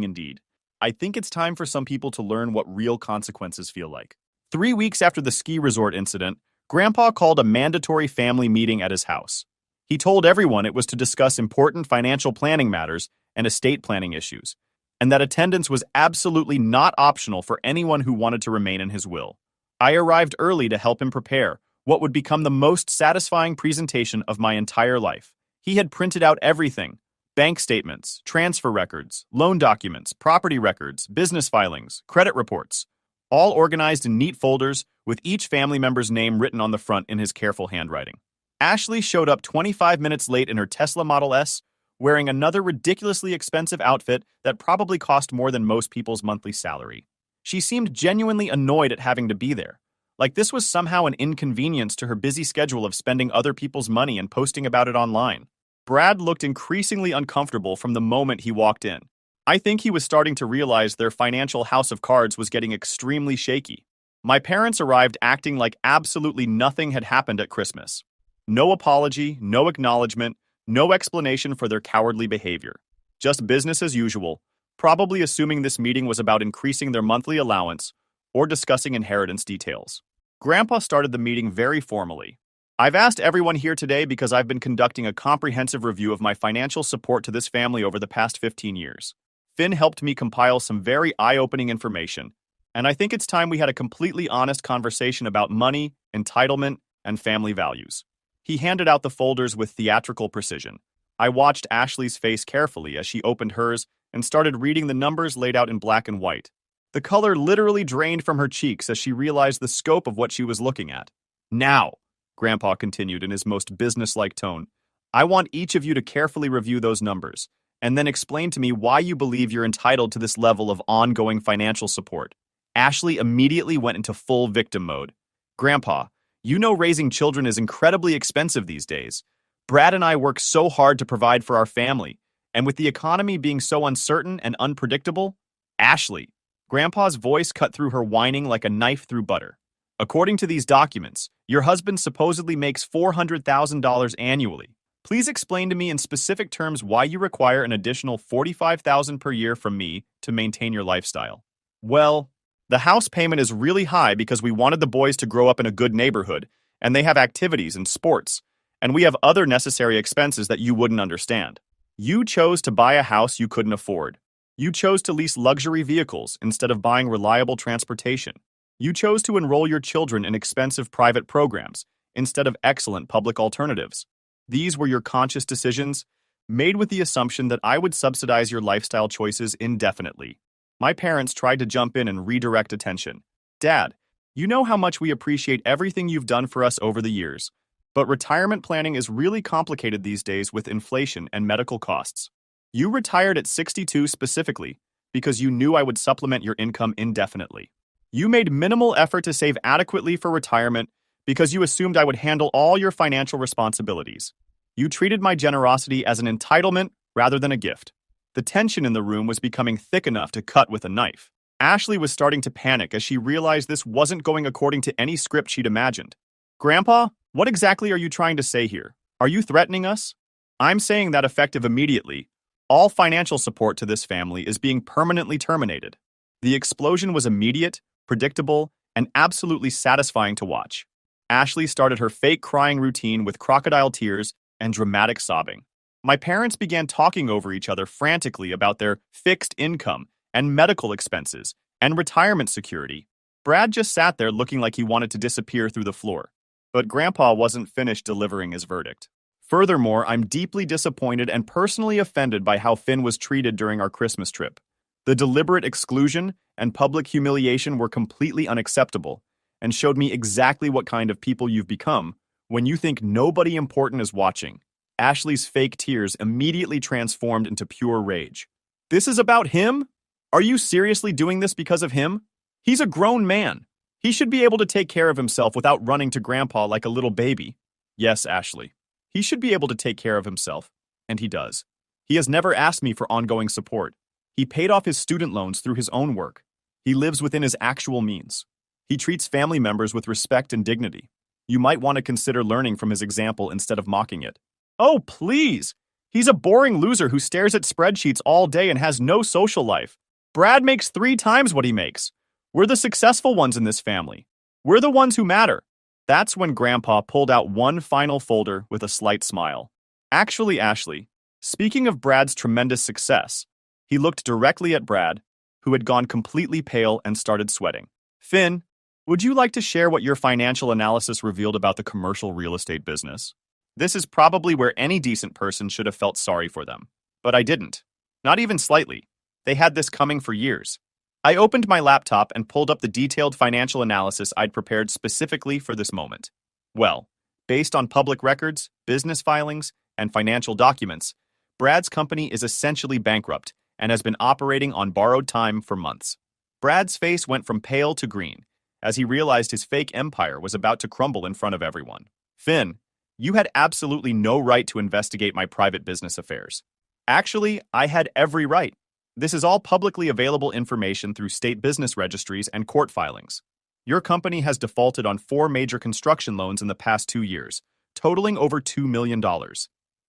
indeed. I think it's time for some people to learn what real consequences feel like." 3 weeks after the ski resort incident, Grandpa called a mandatory family meeting at his house. He told everyone it was to discuss important financial planning matters and estate planning issues, and that attendance was absolutely not optional for anyone who wanted to remain in his will. I arrived early to help him prepare what would become the most satisfying presentation of my entire life. He had printed out everything: bank statements, transfer records, loan documents, property records, business filings, credit reports, all organized in neat folders with each family member's name written on the front in his careful handwriting. Ashley showed up 25 minutes late in her Tesla Model S, wearing another ridiculously expensive outfit that probably cost more than most people's monthly salary. She seemed genuinely annoyed at having to be there, like this was somehow an inconvenience to her busy schedule of spending other people's money and posting about it online. Brad looked increasingly uncomfortable from the moment he walked in. I think he was starting to realize their financial house of cards was getting extremely shaky. My parents arrived acting like absolutely nothing had happened at Christmas. No apology, no acknowledgement, no explanation for their cowardly behavior. Just business as usual, probably assuming this meeting was about increasing their monthly allowance or discussing inheritance details. Grandpa started the meeting very formally. "I've asked everyone here today because I've been conducting a comprehensive review of my financial support to this family over the past 15 years. Finn helped me compile some very eye-opening information, and I think it's time we had a completely honest conversation about money, entitlement, and family values." He handed out the folders with theatrical precision. I watched Ashley's face carefully as she opened hers and started reading the numbers laid out in black and white. The color literally drained from her cheeks as she realized the scope of what she was looking at. "Now," Grandpa continued in his most business-like tone, "I want each of you to carefully review those numbers, and then explain to me why you believe you're entitled to this level of ongoing financial support." Ashley immediately went into full victim mode. "Grandpa, you know raising children is incredibly expensive these days. Brad and I work so hard to provide for our family, and with the economy being so uncertain and unpredictable..." "Ashley," Grandpa's voice cut through her whining like a knife through butter. "According to these documents, your husband supposedly makes $400,000 annually. Please explain to me in specific terms why you require an additional $45,000 per year from me to maintain your lifestyle." "Well, the house payment is really high because we wanted the boys to grow up in a good neighborhood, and they have activities and sports, and we have other necessary expenses that you wouldn't understand. You chose to buy a house you couldn't afford. You chose to lease luxury vehicles instead of buying reliable transportation. You chose to enroll your children in expensive private programs instead of excellent public alternatives. These were your conscious decisions, made with the assumption that I would subsidize your lifestyle choices indefinitely." My parents tried to jump in and redirect attention. "Dad, You know how much we appreciate everything you've done for us over the years. But retirement planning is really complicated these days with inflation and medical costs. You retired at 62 specifically because you knew I would supplement your income indefinitely. You made minimal effort to save adequately for retirement because you assumed I would handle all your financial responsibilities. You treated my generosity as an entitlement rather than a gift. The tension in the room was becoming thick enough to cut with a knife. Ashley was starting to panic as she realized this wasn't going according to any script she'd imagined. Grandpa, what exactly are you trying to say here? Are you threatening us? I'm saying that effective immediately, all financial support to this family is being permanently terminated. The explosion was immediate, predictable, and absolutely satisfying to watch. Ashley started her fake crying routine with crocodile tears and dramatic sobbing. My parents began talking over each other frantically about their fixed income and medical expenses and retirement security. Brad just sat there looking like he wanted to disappear through the floor. But Grandpa wasn't finished delivering his verdict. Furthermore, I'm deeply disappointed and personally offended by how Finn was treated during our Christmas trip. The deliberate exclusion and public humiliation were completely unacceptable and showed me exactly what kind of people you've become when you think nobody important is watching. Ashley's fake tears immediately transformed into pure rage. This is about him? Are you seriously doing this because of him? He's a grown man. He should be able to take care of himself without running to Grandpa like a little baby. Yes, Ashley. He should be able to take care of himself, and he does. He has never asked me for ongoing support. He paid off his student loans through his own work. He lives within his actual means. He treats family members with respect and dignity. You might want to consider learning from his example instead of mocking it. Oh, please! He's a boring loser who stares at spreadsheets all day and has no social life. Brad makes 3 times what he makes. We're the successful ones in this family. We're the ones who matter. That's when Grandpa pulled out one final folder with a slight smile. Actually, Ashley, speaking of Brad's tremendous success, he looked directly at Brad, who had gone completely pale and started sweating. Finn, would you like to share what your financial analysis revealed about the commercial real estate business? This is probably where any decent person should have felt sorry for them. But I didn't. Not even slightly. They had this coming for years. I opened my laptop and pulled up the detailed financial analysis I'd prepared specifically for this moment. Well, based on public records, business filings, and financial documents, Brad's company is essentially bankrupt and has been operating on borrowed time for months. Brad's face went from pale to green as he realized his fake empire was about to crumble in front of everyone. Finn, you had absolutely no right to investigate my private business affairs. Actually, I had every right. This is all publicly available information through state business registries and court filings. Your company has defaulted on 4 major construction loans in the past 2 years, totaling over $2 million.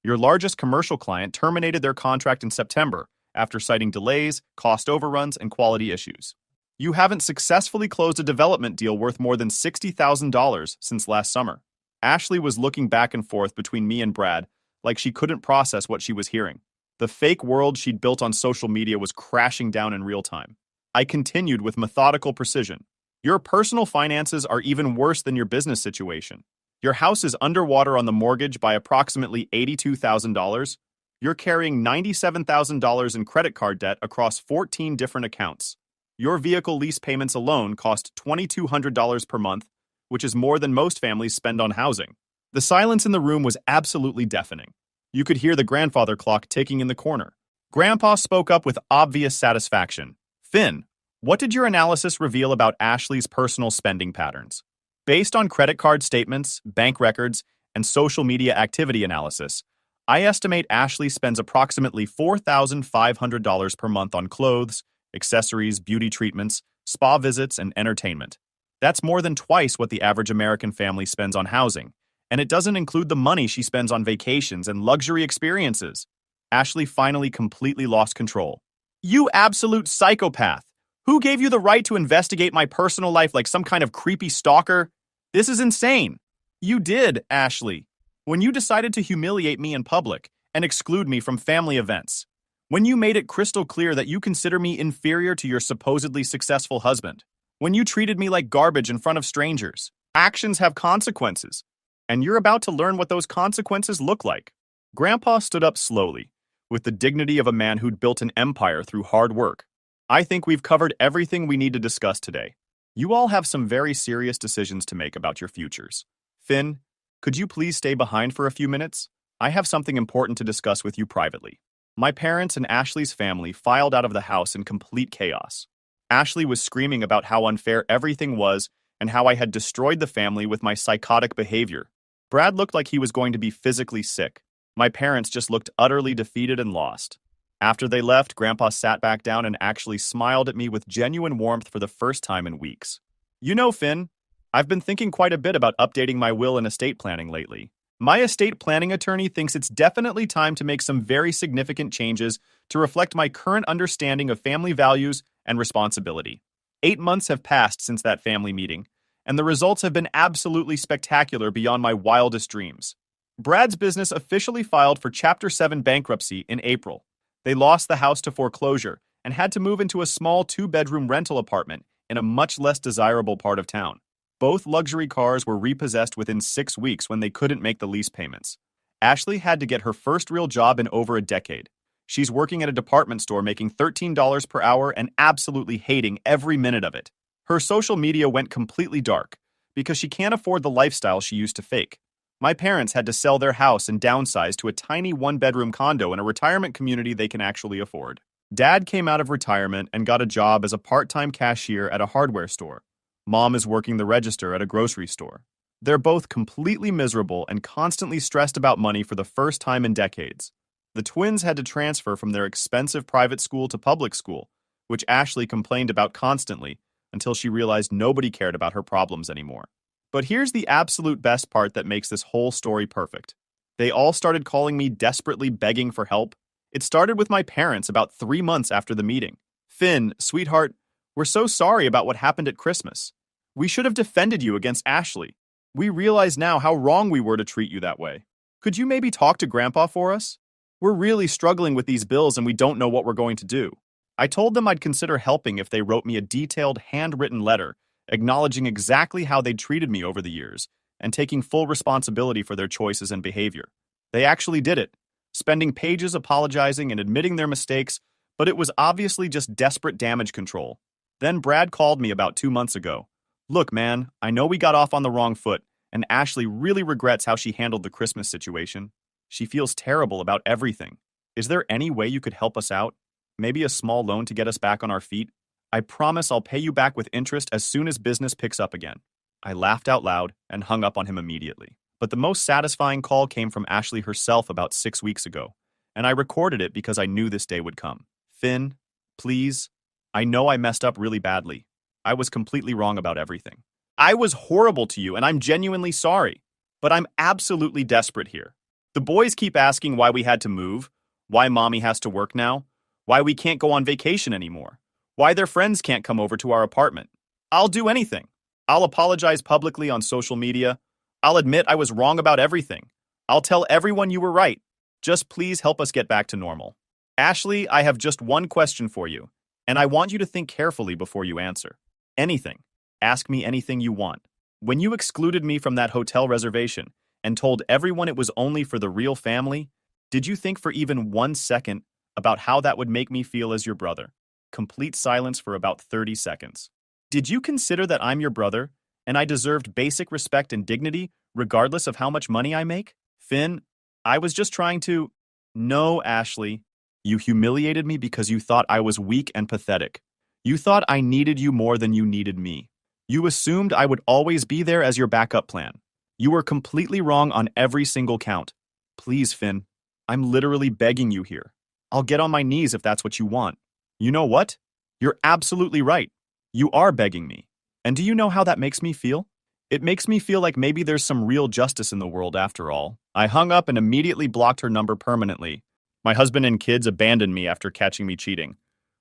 Your largest commercial client terminated their contract in September after citing delays, cost overruns, and quality issues. You haven't successfully closed a development deal worth more than $60,000 since last summer. Ashley was looking back and forth between me and Brad like she couldn't process what she was hearing. The fake world she'd built on social media was crashing down in real time. I continued with methodical precision. Your personal finances are even worse than your business situation. Your house is underwater on the mortgage by approximately $82,000. You're carrying $97,000 in credit card debt across 14 different accounts. Your vehicle lease payments alone cost $2,200 per month, which is more than most families spend on housing. The silence in the room was absolutely deafening. You could hear the grandfather clock ticking in the corner. Grandpa spoke up with obvious satisfaction. Finn, what did your analysis reveal about Ashley's personal spending patterns? Based on credit card statements, bank records, and social media activity analysis, I estimate Ashley spends approximately $4,500 per month on clothes, accessories, beauty treatments, spa visits, and entertainment. That's more than twice what the average American family spends on housing. And it doesn't include the money she spends on vacations and luxury experiences. Ashley finally completely lost control. You absolute psychopath! Who gave you the right to investigate my personal life like some kind of creepy stalker? This is insane. You did, Ashley. When you decided to humiliate me in public and exclude me from family events. When you made it crystal clear that you consider me inferior to your supposedly successful husband. When you treated me like garbage in front of strangers. Actions have consequences. And you're about to learn what those consequences look like. Grandpa stood up slowly, with the dignity of a man who'd built an empire through hard work. I think we've covered everything we need to discuss today. You all have some very serious decisions to make about your futures. Finn, could you please stay behind for a few minutes? I have something important to discuss with you privately. My parents and Ashley's family filed out of the house in complete chaos. Ashley was screaming about how unfair everything was and how I had destroyed the family with my psychotic behavior. Brad looked like he was going to be physically sick. My parents just looked utterly defeated and lost. After they left, Grandpa sat back down and actually smiled at me with genuine warmth for the first time in weeks. You know, Finn, I've been thinking quite a bit about updating my will and estate planning lately. My estate planning attorney thinks it's definitely time to make some very significant changes to reflect my current understanding of family values and responsibility. 8 months have passed since that family meeting, and the results have been absolutely spectacular beyond my wildest dreams. Brad's business officially filed for Chapter 7 bankruptcy in April. They lost the house to foreclosure and had to move into a small 2-bedroom rental apartment in a much less desirable part of town. Both luxury cars were repossessed within 6 weeks when they couldn't make the lease payments. Ashley had to get her first real job in over a decade. She's working at a department store making $13 per hour and absolutely hating every minute of it. Her social media went completely dark because she can't afford the lifestyle she used to fake. My parents had to sell their house and downsize to a tiny 1-bedroom condo in a retirement community they can actually afford. Dad came out of retirement and got a job as a part-time cashier at a hardware store. Mom is working the register at a grocery store. They're both completely miserable and constantly stressed about money for the first time in decades. The twins had to transfer from their expensive private school to public school, which Ashley complained about constantly until she realized nobody cared about her problems anymore. But here's the absolute best part that makes this whole story perfect. They all started calling me desperately begging for help. It started with my parents about 3 months after the meeting. Finn, sweetheart, we're so sorry about what happened at Christmas. We should have defended you against Ashley. We realize now how wrong we were to treat you that way. Could you maybe talk to Grandpa for us? We're really struggling with these bills and we don't know what we're going to do. I told them I'd consider helping if they wrote me a detailed handwritten letter acknowledging exactly how they'd treated me over the years and taking full responsibility for their choices and behavior. They actually did it, spending pages apologizing and admitting their mistakes, but it was obviously just desperate damage control. Then Brad called me about 2 months ago. Look, man, I know we got off on the wrong foot, and Ashley really regrets how she handled the Christmas situation. She feels terrible about everything. Is there any way you could help us out? Maybe a small loan to get us back on our feet? I promise I'll pay you back with interest as soon as business picks up again. I laughed out loud and hung up on him immediately. But the most satisfying call came from Ashley herself about 6 weeks ago, and I recorded it because I knew this day would come. Finn, please, I know I messed up really badly. I was completely wrong about everything. I was horrible to you, and I'm genuinely sorry. But I'm absolutely desperate here. The boys keep asking why we had to move, why mommy has to work now, why we can't go on vacation anymore, why their friends can't come over to our apartment. I'll do anything. I'll apologize publicly on social media. I'll admit I was wrong about everything. I'll tell everyone you were right. Just please help us get back to normal. Ashley, I have just one question for you, and I want you to think carefully before you answer. Anything. Ask me anything you want. When you excluded me from that hotel reservation and told everyone it was only for the real family, did you think for even 1 second about how that would make me feel as your brother? Complete silence for about 30 seconds. Did you consider that I'm your brother and I deserved basic respect and dignity regardless of how much money I make? Finn, I was just trying to... No, Ashley. You humiliated me because you thought I was weak and pathetic. You thought I needed you more than you needed me. You assumed I would always be there as your backup plan. You were completely wrong on every single count. Please, Finn, I'm literally begging you here. I'll get on my knees if that's what you want. You know what? You're absolutely right. You are begging me. And do you know how that makes me feel? It makes me feel like maybe there's some real justice in the world after all. I hung up and immediately blocked her number permanently. My husband and kids abandoned me after catching me cheating.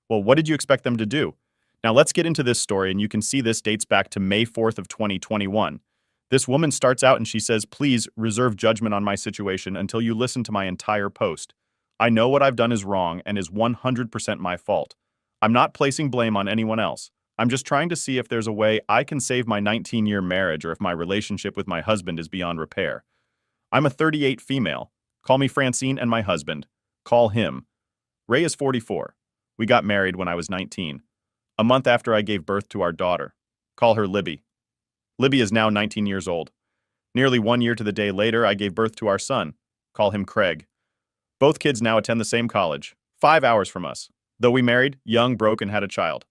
Well, what did you expect them to do? Now let's get into this story, and you can see this dates back to May 4th of 2021. This woman starts out and she says, please reserve judgment on my situation until you listen to my entire post. I know what I've done is wrong and is 100% my fault. I'm not placing blame on anyone else. I'm just trying to see if there's a way I can save my 19-year marriage or if my relationship with my husband is beyond repair. I'm a 38 female. Call me Francine and my husband. Call him. Ray is 44. We got married when I was 19, a month after I gave birth to our daughter. Call her Libby. Libby is now 19 years old. Nearly 1 year to the day later, I gave birth to our son. Call him Craig. Both kids now attend the same college, 5 hours from us. Though we married, young, broke, and had a child.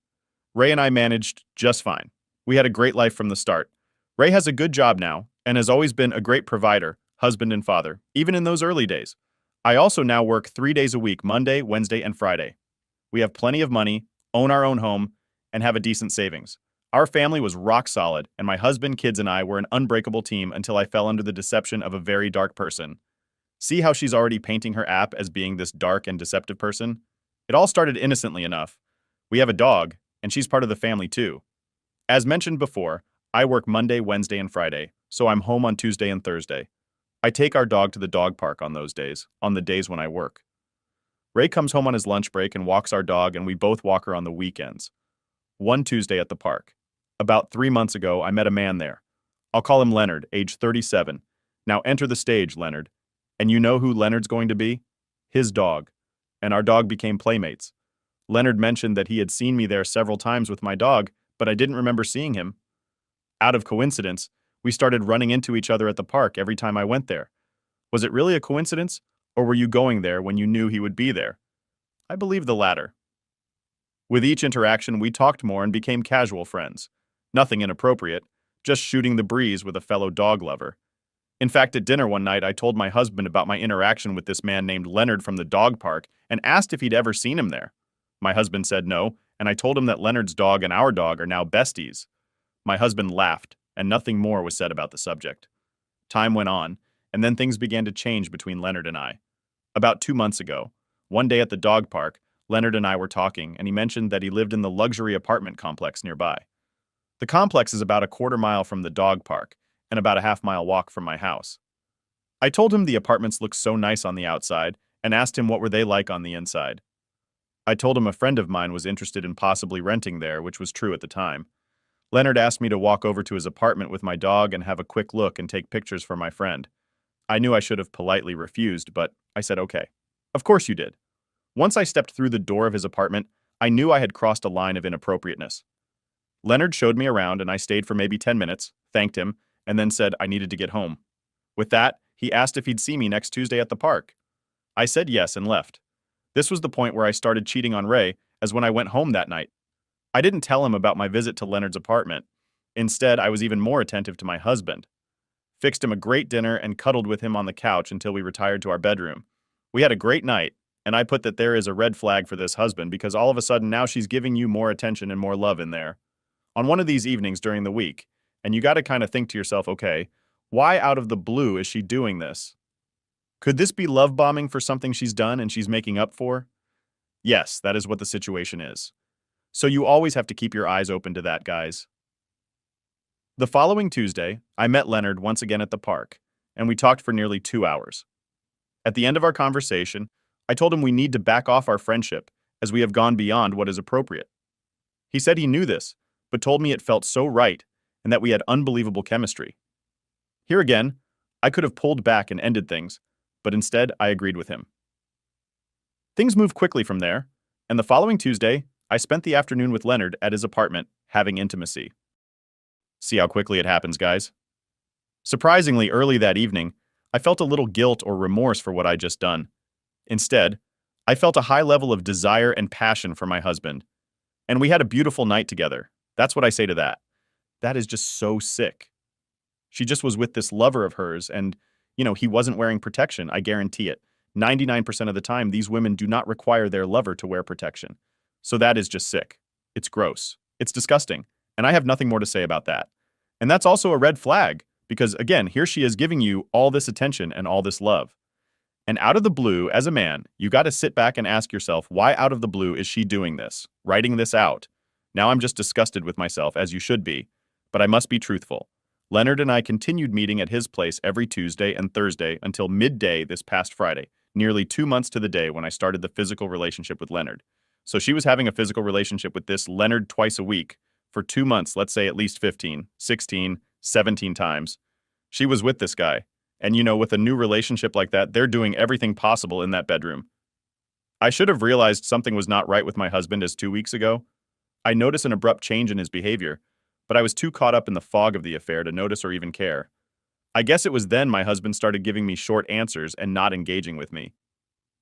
Ray and I managed just fine. We had a great life from the start. Ray has a good job now and has always been a great provider, husband, and father, even in those early days. I also now work 3 days a week, Monday, Wednesday, and Friday. We have plenty of money, own our own home, and have a decent savings. Our family was rock solid, and my husband, kids, and I were an unbreakable team until I fell under the deception of a very dark person. See how she's already painting her app as being this dark and deceptive person? It all started innocently enough. We have a dog, and she's part of the family too. As mentioned before, I work Monday, Wednesday, and Friday, so I'm home on Tuesday and Thursday. I take our dog to the dog park on those days, on the days when I work. Ray comes home on his lunch break and walks our dog, and we both walk her on the weekends. One Tuesday at the park. About 3 months ago, I met a man there. I'll call him Leonard, age 37. Now enter the stage, Leonard. And you know who Leonard's going to be? His dog. And our dog became playmates. Leonard mentioned that he had seen me there several times with my dog, but I didn't remember seeing him. Out of coincidence, we started running into each other at the park every time I went there. Was it really a coincidence, or were you going there when you knew he would be there? I believe the latter. With each interaction, we talked more and became casual friends. Nothing inappropriate, just shooting the breeze with a fellow dog lover. In fact, at dinner one night, I told my husband about my interaction with this man named Leonard from the dog park and asked if he'd ever seen him there. My husband said no, and I told him that Leonard's dog and our dog are now besties. My husband laughed, and nothing more was said about the subject. Time went on, and then things began to change between Leonard and I. About 2 months ago, one day at the dog park, Leonard and I were talking, and he mentioned that he lived in the luxury apartment complex nearby. The complex is about a quarter-mile from the dog park and about a half-mile walk from my house. I told him the apartments looked so nice on the outside and asked him what were they like on the inside. I told him a friend of mine was interested in possibly renting there, which was true at the time. Leonard asked me to walk over to his apartment with my dog and have a quick look and take pictures for my friend. I knew I should have politely refused, but I said okay. Of course you did. Once I stepped through the door of his apartment, I knew I had crossed a line of inappropriateness. Leonard showed me around and I stayed for maybe 10 minutes, thanked him, and then said I needed to get home. With that, he asked if he'd see me next Tuesday at the park. I said yes and left. This was the point where I started cheating on Ray, as when I went home that night. I didn't tell him about my visit to Leonard's apartment. Instead, I was even more attentive to my husband. Fixed him a great dinner and cuddled with him on the couch until we retired to our bedroom. We had a great night, and I put that there is a red flag for this husband because all of a sudden now she's giving you more attention and more love in there. On one of these evenings during the week, and you gotta kind of think to yourself, okay, why out of the blue is she doing this? Could this be love bombing for something she's done and she's making up for? Yes, that is what the situation is. So you always have to keep your eyes open to that, guys. The following Tuesday, I met Leonard once again at the park, and we talked for nearly 2 hours. At the end of our conversation, I told him we need to back off our friendship, as we have gone beyond what is appropriate. He said he knew this, but told me it felt so right, and that we had unbelievable chemistry. Here again, I could have pulled back and ended things, but instead I agreed with him. Things moved quickly from there, and the following Tuesday, I spent the afternoon with Leonard at his apartment, having intimacy. See how quickly it happens, guys? Surprisingly, early that evening, I felt a little guilt or remorse for what I'd just done. Instead, I felt a high level of desire and passion for my husband. And we had a beautiful night together. That's what I say to that. That is just so sick. She just was with this lover of hers and, he wasn't wearing protection, I guarantee it. 99% of the time, these women do not require their lover to wear protection. So that is just sick. It's gross. It's disgusting. And I have nothing more to say about that. And that's also a red flag, because again, here she is giving you all this attention and all this love. And out of the blue, as a man, you got to sit back and ask yourself, why out of the blue is she doing this, writing this out? Now I'm just disgusted with myself, as you should be. But I must be truthful. Leonard and I continued meeting at his place every Tuesday and Thursday until midday this past Friday, nearly 2 months to the day when I started the physical relationship with Leonard. So she was having a physical relationship with this Leonard twice a week for 2 months, let's say at least 15, 16, 17 times. She was with this guy. And with a new relationship like that, they're doing everything possible in that bedroom. I should have realized something was not right with my husband as 2 weeks ago. I noticed an abrupt change in his behavior, but I was too caught up in the fog of the affair to notice or even care. I guess it was then my husband started giving me short answers and not engaging with me.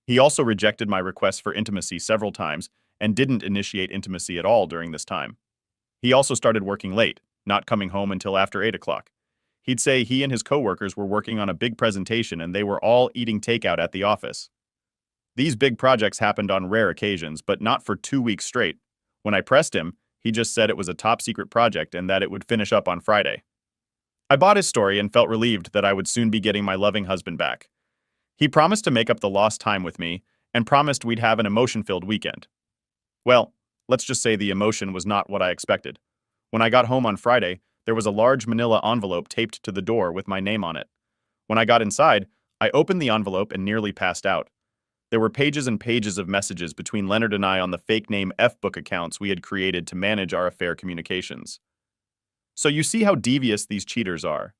He also rejected my requests for intimacy several times and didn't initiate intimacy at all during this time. He also started working late, not coming home until after 8 o'clock. He'd say he and his coworkers were working on a big presentation and they were all eating takeout at the office. These big projects happened on rare occasions, but not for 2 weeks straight. When I pressed him, he just said it was a top secret project and that it would finish up on Friday. I bought his story and felt relieved that I would soon be getting my loving husband back. He promised to make up the lost time with me and promised we'd have an emotion-filled weekend. Well, let's just say the emotion was not what I expected. When I got home on Friday, there was a large manila envelope taped to the door with my name on it. When I got inside, I opened the envelope and nearly passed out. There were pages and pages of messages between Leonard and I on the fake name F-book accounts we had created to manage our affair communications. So you see how devious these cheaters are.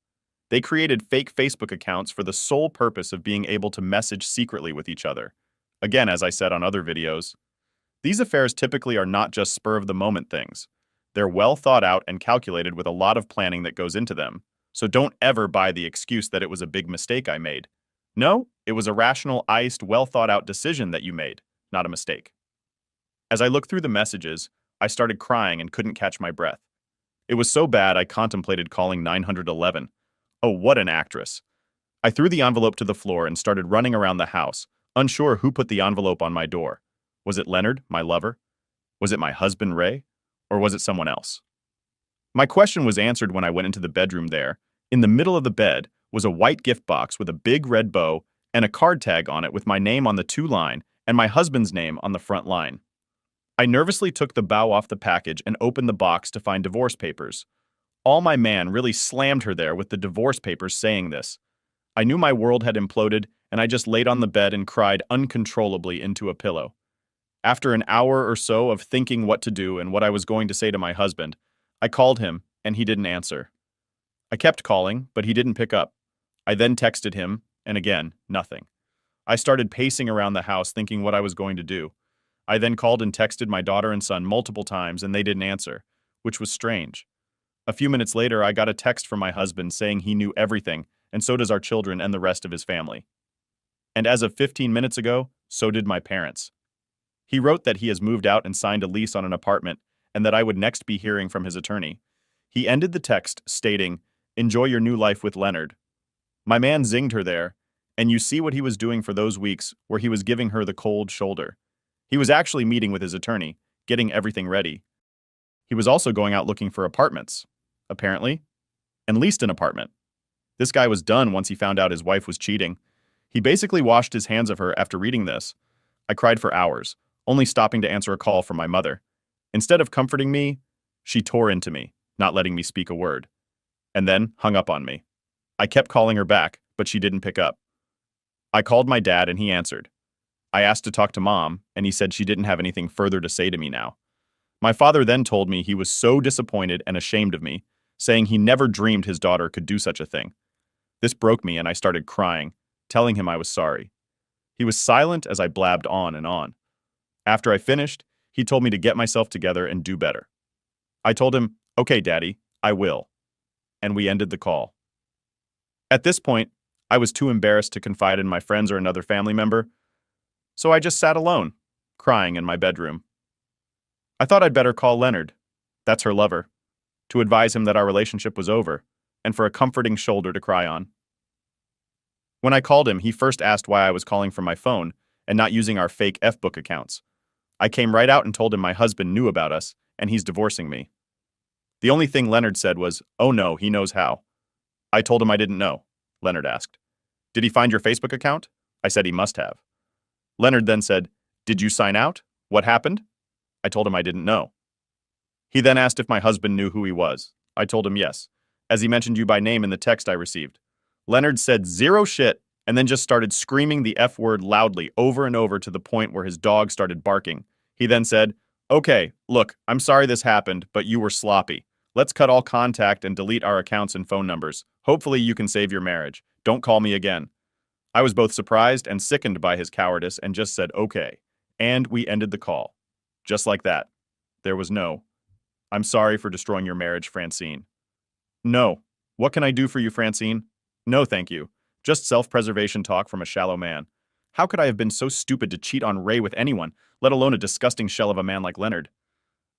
They created fake Facebook accounts for the sole purpose of being able to message secretly with each other. Again, as I said on other videos, these affairs typically are not just spur-of-the-moment things. They're well thought out and calculated with a lot of planning that goes into them. So don't ever buy the excuse that it was a big mistake I made. No, it was a rational, iced, well-thought-out decision that you made, not a mistake. As I looked through the messages, I started crying and couldn't catch my breath. It was so bad I contemplated calling 911. Oh, what an actress. I threw the envelope to the floor and started running around the house, unsure who put the envelope on my door. Was it Leonard, my lover? Was it my husband, Ray? Or was it someone else? My question was answered when I went into the bedroom there. In the middle of the bed was a white gift box with a big red bow and a card tag on it with my name on the 2 line and my husband's name on the front line. I nervously took the bow off the package and opened the box to find divorce papers. All my man really slammed her there with the divorce papers saying this. I knew my world had imploded, and I just laid on the bed and cried uncontrollably into a pillow. After an hour or so of thinking what to do and what I was going to say to my husband, I called him, and he didn't answer. I kept calling, but he didn't pick up. I then texted him, and again, nothing. I started pacing around the house thinking what I was going to do. I then called and texted my daughter and son multiple times, and they didn't answer, which was strange. A few minutes later, I got a text from my husband saying he knew everything, and so does our children and the rest of his family. And as of 15 minutes ago, so did my parents. He wrote that he has moved out and signed a lease on an apartment, and that I would next be hearing from his attorney. He ended the text stating, "Enjoy your new life with Leonard." My man zinged her there, and you see what he was doing for those weeks where he was giving her the cold shoulder. He was actually meeting with his attorney, getting everything ready. He was also going out looking for apartments, apparently, and leased an apartment. This guy was done once he found out his wife was cheating. He basically washed his hands of her after reading this. I cried for hours, only stopping to answer a call from my mother. Instead of comforting me, she tore into me, not letting me speak a word, and then hung up on me. I kept calling her back, but she didn't pick up. I called my dad and he answered. I asked to talk to Mom, and he said she didn't have anything further to say to me now. My father then told me he was so disappointed and ashamed of me, saying he never dreamed his daughter could do such a thing. This broke me and I started crying, telling him I was sorry. He was silent as I blabbed on and on. After I finished, he told me to get myself together and do better. I told him, "Okay, Daddy, I will." And we ended the call. At this point, I was too embarrassed to confide in my friends or another family member, so I just sat alone, crying in my bedroom. I thought I'd better call Leonard, that's her lover, to advise him that our relationship was over, and for a comforting shoulder to cry on. When I called him, he first asked why I was calling from my phone and not using our fake F-book accounts. I came right out and told him my husband knew about us, and he's divorcing me. The only thing Leonard said was, "Oh no, he knows how." I told him I didn't know. Leonard asked, "Did he find your Facebook account?" I said he must have. Leonard then said, "Did you sign out? What happened?" I told him I didn't know. He then asked if my husband knew who he was. I told him yes, as he mentioned you by name in the text I received. Leonard said zero shit and then just started screaming the F word loudly over and over to the point where his dog started barking. He then said, "Okay, look, I'm sorry this happened, but you were sloppy. Let's cut all contact and delete our accounts and phone numbers. Hopefully you can save your marriage. Don't call me again." I was both surprised and sickened by his cowardice and just said, "Okay." And we ended the call. Just like that. There was no I'm sorry for destroying your marriage, Francine. No. What can I do for you, Francine? No, thank you. Just self-preservation talk from a shallow man. How could I have been so stupid to cheat on Ray with anyone, let alone a disgusting shell of a man like Leonard?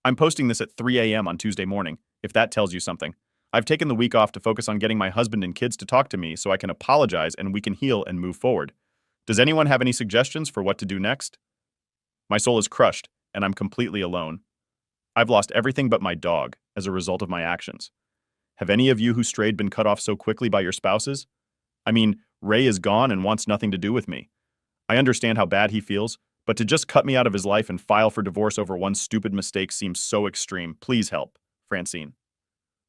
I'm posting this at 3 a.m. on Tuesday morning, if that tells you something. I've taken the week off to focus on getting my husband and kids to talk to me so I can apologize and we can heal and move forward. Does anyone have any suggestions for what to do next? My soul is crushed, and I'm completely alone. I've lost everything but my dog as a result of my actions. Have any of you who strayed been cut off so quickly by your spouses? I mean, Ray is gone and wants nothing to do with me. I understand how bad he feels, but to just cut me out of his life and file for divorce over one stupid mistake seems so extreme. Please help. Francine.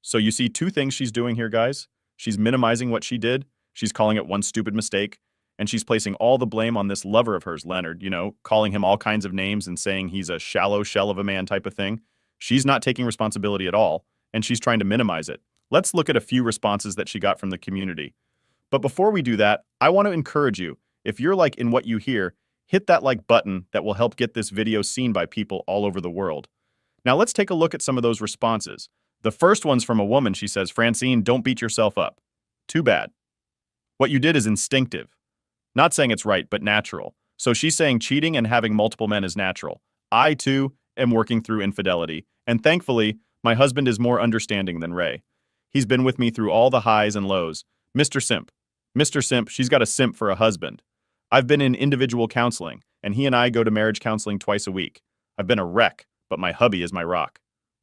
So you see two things she's doing here, guys. She's minimizing what she did, she's calling it one stupid mistake, and she's placing all the blame on this lover of hers, Leonard, calling him all kinds of names and saying he's a shallow shell of a man type of thing. She's not taking responsibility at all, and she's trying to minimize it. Let's look at a few responses that she got from the community. But before we do that, I want to encourage you, if you're like in what you hear, hit that like button that will help get this video seen by people all over the world. Now let's take a look at some of those responses. The first one's from a woman. She says, Francine, don't beat yourself up. Too bad. What you did is instinctive. Not saying it's right, but natural. So she's saying cheating and having multiple men is natural. I, too, am working through infidelity, and thankfully, my husband is more understanding than Ray. He's been with me through all the highs and lows. Mr. Simp. Mr. Simp, she's got a simp for a husband. I've been in individual counseling, and he and I go to marriage counseling twice a week. I've been a wreck, but my hubby is my rock.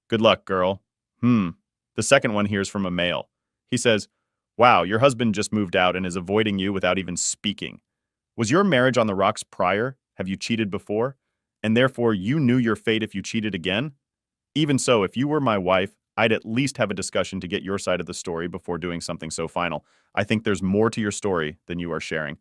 Good luck, girl. The second one here is from a male. He says, wow, your husband just moved out and is avoiding you without even speaking. Was your marriage on the rocks prior? Have you cheated before? And therefore you knew your fate if you cheated again? Even so, if you were my wife, I'd at least have a discussion to get your side of the story before doing something so final. I think there's more to your story than you are sharing.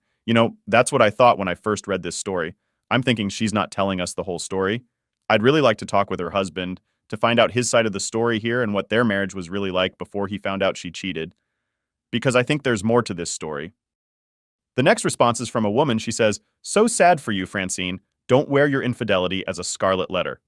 That's what I thought when I first read this story. I'm thinking she's not telling us the whole story. I'd really like to talk with her husband to find out his side of the story here and what their marriage was really like before he found out she cheated. Because I think there's more to this story. The next response is from a woman. She says, so sad for you, Francine. Don't wear your infidelity as a scarlet letter.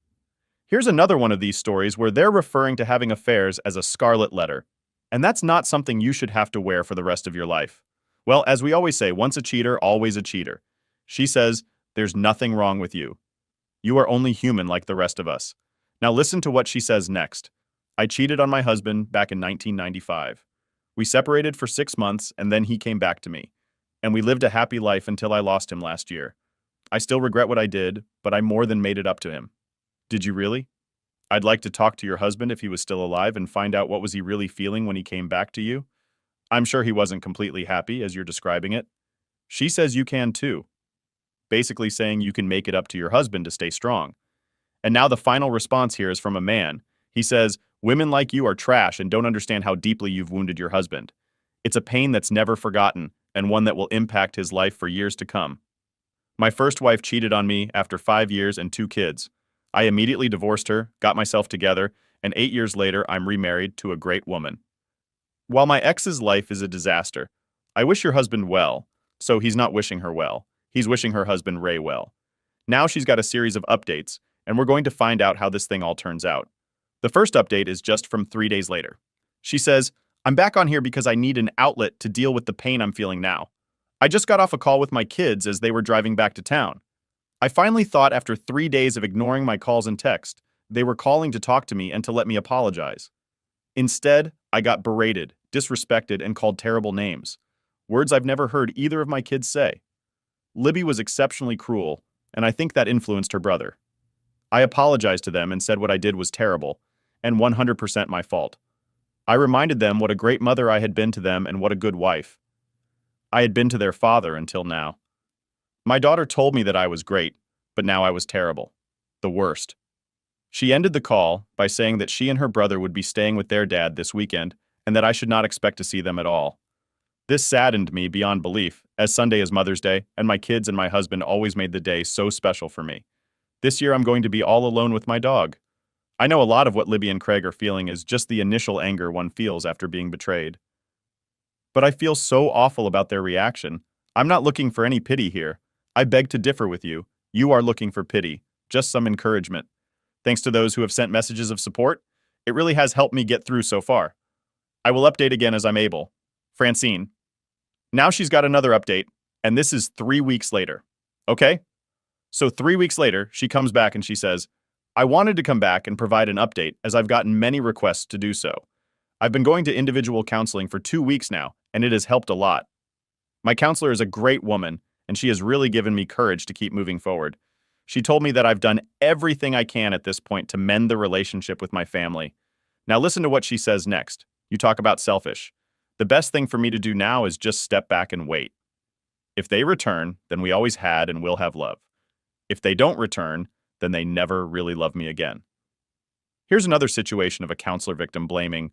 Here's another one of these stories where they're referring to having affairs as a scarlet letter. And that's not something you should have to wear for the rest of your life. Well, as we always say, once a cheater, always a cheater. She says, there's nothing wrong with you. You are only human like the rest of us. Now listen to what she says next. I cheated on my husband back in 1995. We separated for 6 months and then he came back to me. And we lived a happy life until I lost him last year. I still regret what I did, but I more than made it up to him. Did you really? I'd like to talk to your husband if he was still alive and find out what was he really feeling when he came back to you. I'm sure he wasn't completely happy as you're describing it. She says you can too. Basically saying you can make it up to your husband to stay strong. And now the final response here is from a man. He says, women like you are trash and don't understand how deeply you've wounded your husband. It's a pain that's never forgotten and one that will impact his life for years to come. My first wife cheated on me after 5 years and 2 kids. I immediately divorced her, got myself together, and 8 years later I'm remarried to a great woman. While my ex's life is a disaster, I wish your husband well, so he's not wishing her well. He's wishing her husband Ray well. Now she's got a series of updates, and we're going to find out how this thing all turns out. The first update is just from 3 days later. She says, I'm back on here because I need an outlet to deal with the pain I'm feeling now. I just got off a call with my kids as they were driving back to town. I finally thought after 3 days of ignoring my calls and text, they were calling to talk to me and to let me apologize. Instead, I got berated, disrespected, and called terrible names. Words I've never heard either of my kids say. Libby was exceptionally cruel, and I think that influenced her brother. I apologized to them and said what I did was terrible, and 100% my fault. I reminded them what a great mother I had been to them and what a good wife. I had been to their father until now. My daughter told me that I was great, but now I was terrible. The worst. She ended the call by saying that she and her brother would be staying with their dad this weekend and that I should not expect to see them at all. This saddened me beyond belief, as Sunday is Mother's Day, and my kids and my husband always made the day so special for me. This year I'm going to be all alone with my dog. I know a lot of what Libby and Craig are feeling is just the initial anger one feels after being betrayed. But I feel so awful about their reaction. I'm not looking for any pity here. I beg to differ with you. You are looking for pity, just some encouragement. Thanks to those who have sent messages of support. It really has helped me get through so far. I will update again as I'm able. Francine. Now she's got another update, and this is 3 weeks later. Okay? So 3 weeks later, she comes back and she says, I wanted to come back and provide an update as I've gotten many requests to do so. I've been going to individual counseling for 2 weeks now, and it has helped a lot. My counselor is a great woman, and she has really given me courage to keep moving forward. She told me that I've done everything I can at this point to mend the relationship with my family. Now listen to what she says next. You talk about selfish. The best thing for me to do now is just step back and wait. If they return, then we always had and will have love. If they don't return, then they never really love me again. Here's another situation of a counselor victim blaming,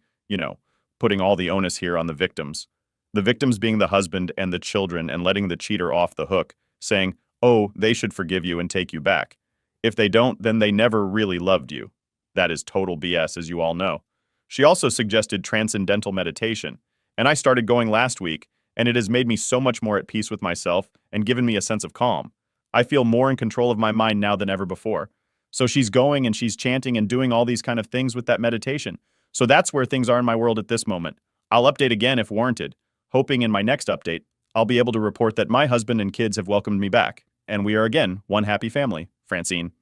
putting all the onus here on the victims. The victims being the husband and the children and letting the cheater off the hook, saying, oh, they should forgive you and take you back. If they don't, then they never really loved you. That is total BS, as you all know. She also suggested transcendental meditation, and I started going last week, and it has made me so much more at peace with myself and given me a sense of calm. I feel more in control of my mind now than ever before. So she's going and she's chanting and doing all these kind of things with that meditation. So that's where things are in my world at this moment. I'll update again if warranted, hoping in my next update, I'll be able to report that my husband and kids have welcomed me back, and we are again one happy family, Francine.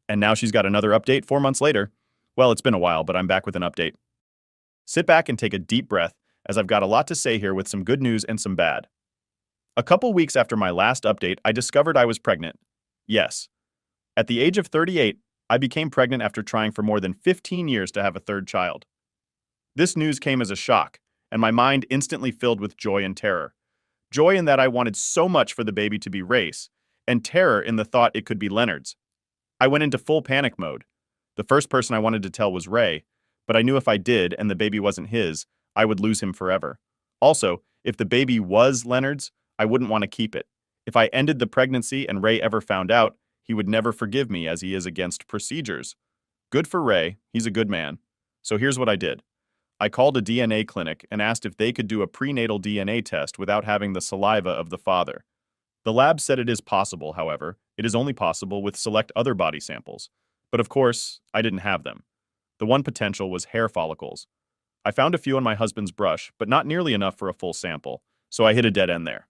And now she's got another update 4 months later. Well, it's been a while, but I'm back with an update. Sit back and take a deep breath, as I've got a lot to say here with some good news and some bad. A couple weeks after my last update, I discovered I was pregnant. Yes. At the age of 38, I became pregnant after trying for more than 15 years to have a third child. This news came as a shock, and my mind instantly filled with joy and terror. Joy in that I wanted so much for the baby to be Race, and terror in the thought it could be Leonard's. I went into full panic mode. The first person I wanted to tell was Ray, but I knew if I did and the baby wasn't his, I would lose him forever. Also, if the baby was Leonard's, I wouldn't want to keep it. If I ended the pregnancy and Ray ever found out, he would never forgive me as he is against procedures. Good for Ray, he's a good man. So here's what I did. I called a DNA clinic and asked if they could do a prenatal DNA test without having the saliva of the father. The lab said it is possible, however, it is only possible with select other body samples. But of course, I didn't have them. The one potential was hair follicles. I found a few on my husband's brush, but not nearly enough for a full sample, so I hit a dead end there.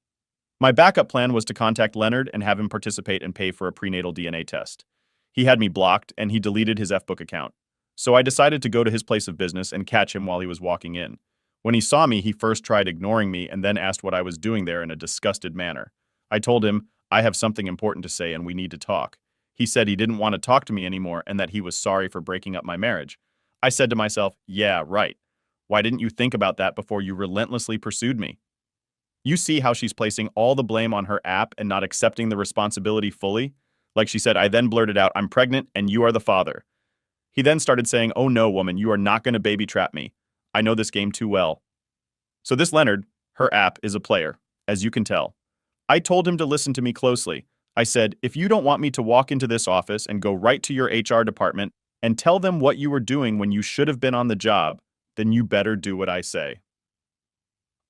My backup plan was to contact Leonard and have him participate and pay for a prenatal DNA test. He had me blocked, and he deleted his Fbook account. So I decided to go to his place of business and catch him while he was walking in. When he saw me, he first tried ignoring me and then asked what I was doing there in a disgusted manner. I told him, I have something important to say and we need to talk. He said he didn't want to talk to me anymore and that he was sorry for breaking up my marriage. I said to myself, yeah, right. Why didn't you think about that before you relentlessly pursued me? You see how she's placing all the blame on her app and not accepting the responsibility fully? Like she said, I then blurted out, I'm pregnant and you are the father. He then started saying, oh no, woman, you are not going to baby trap me. I know this game too well. So this Leonard, her app, is a player, as you can tell. I told him to listen to me closely. I said, if you don't want me to walk into this office and go right to your HR department and tell them what you were doing when you should have been on the job, then you better do what I say.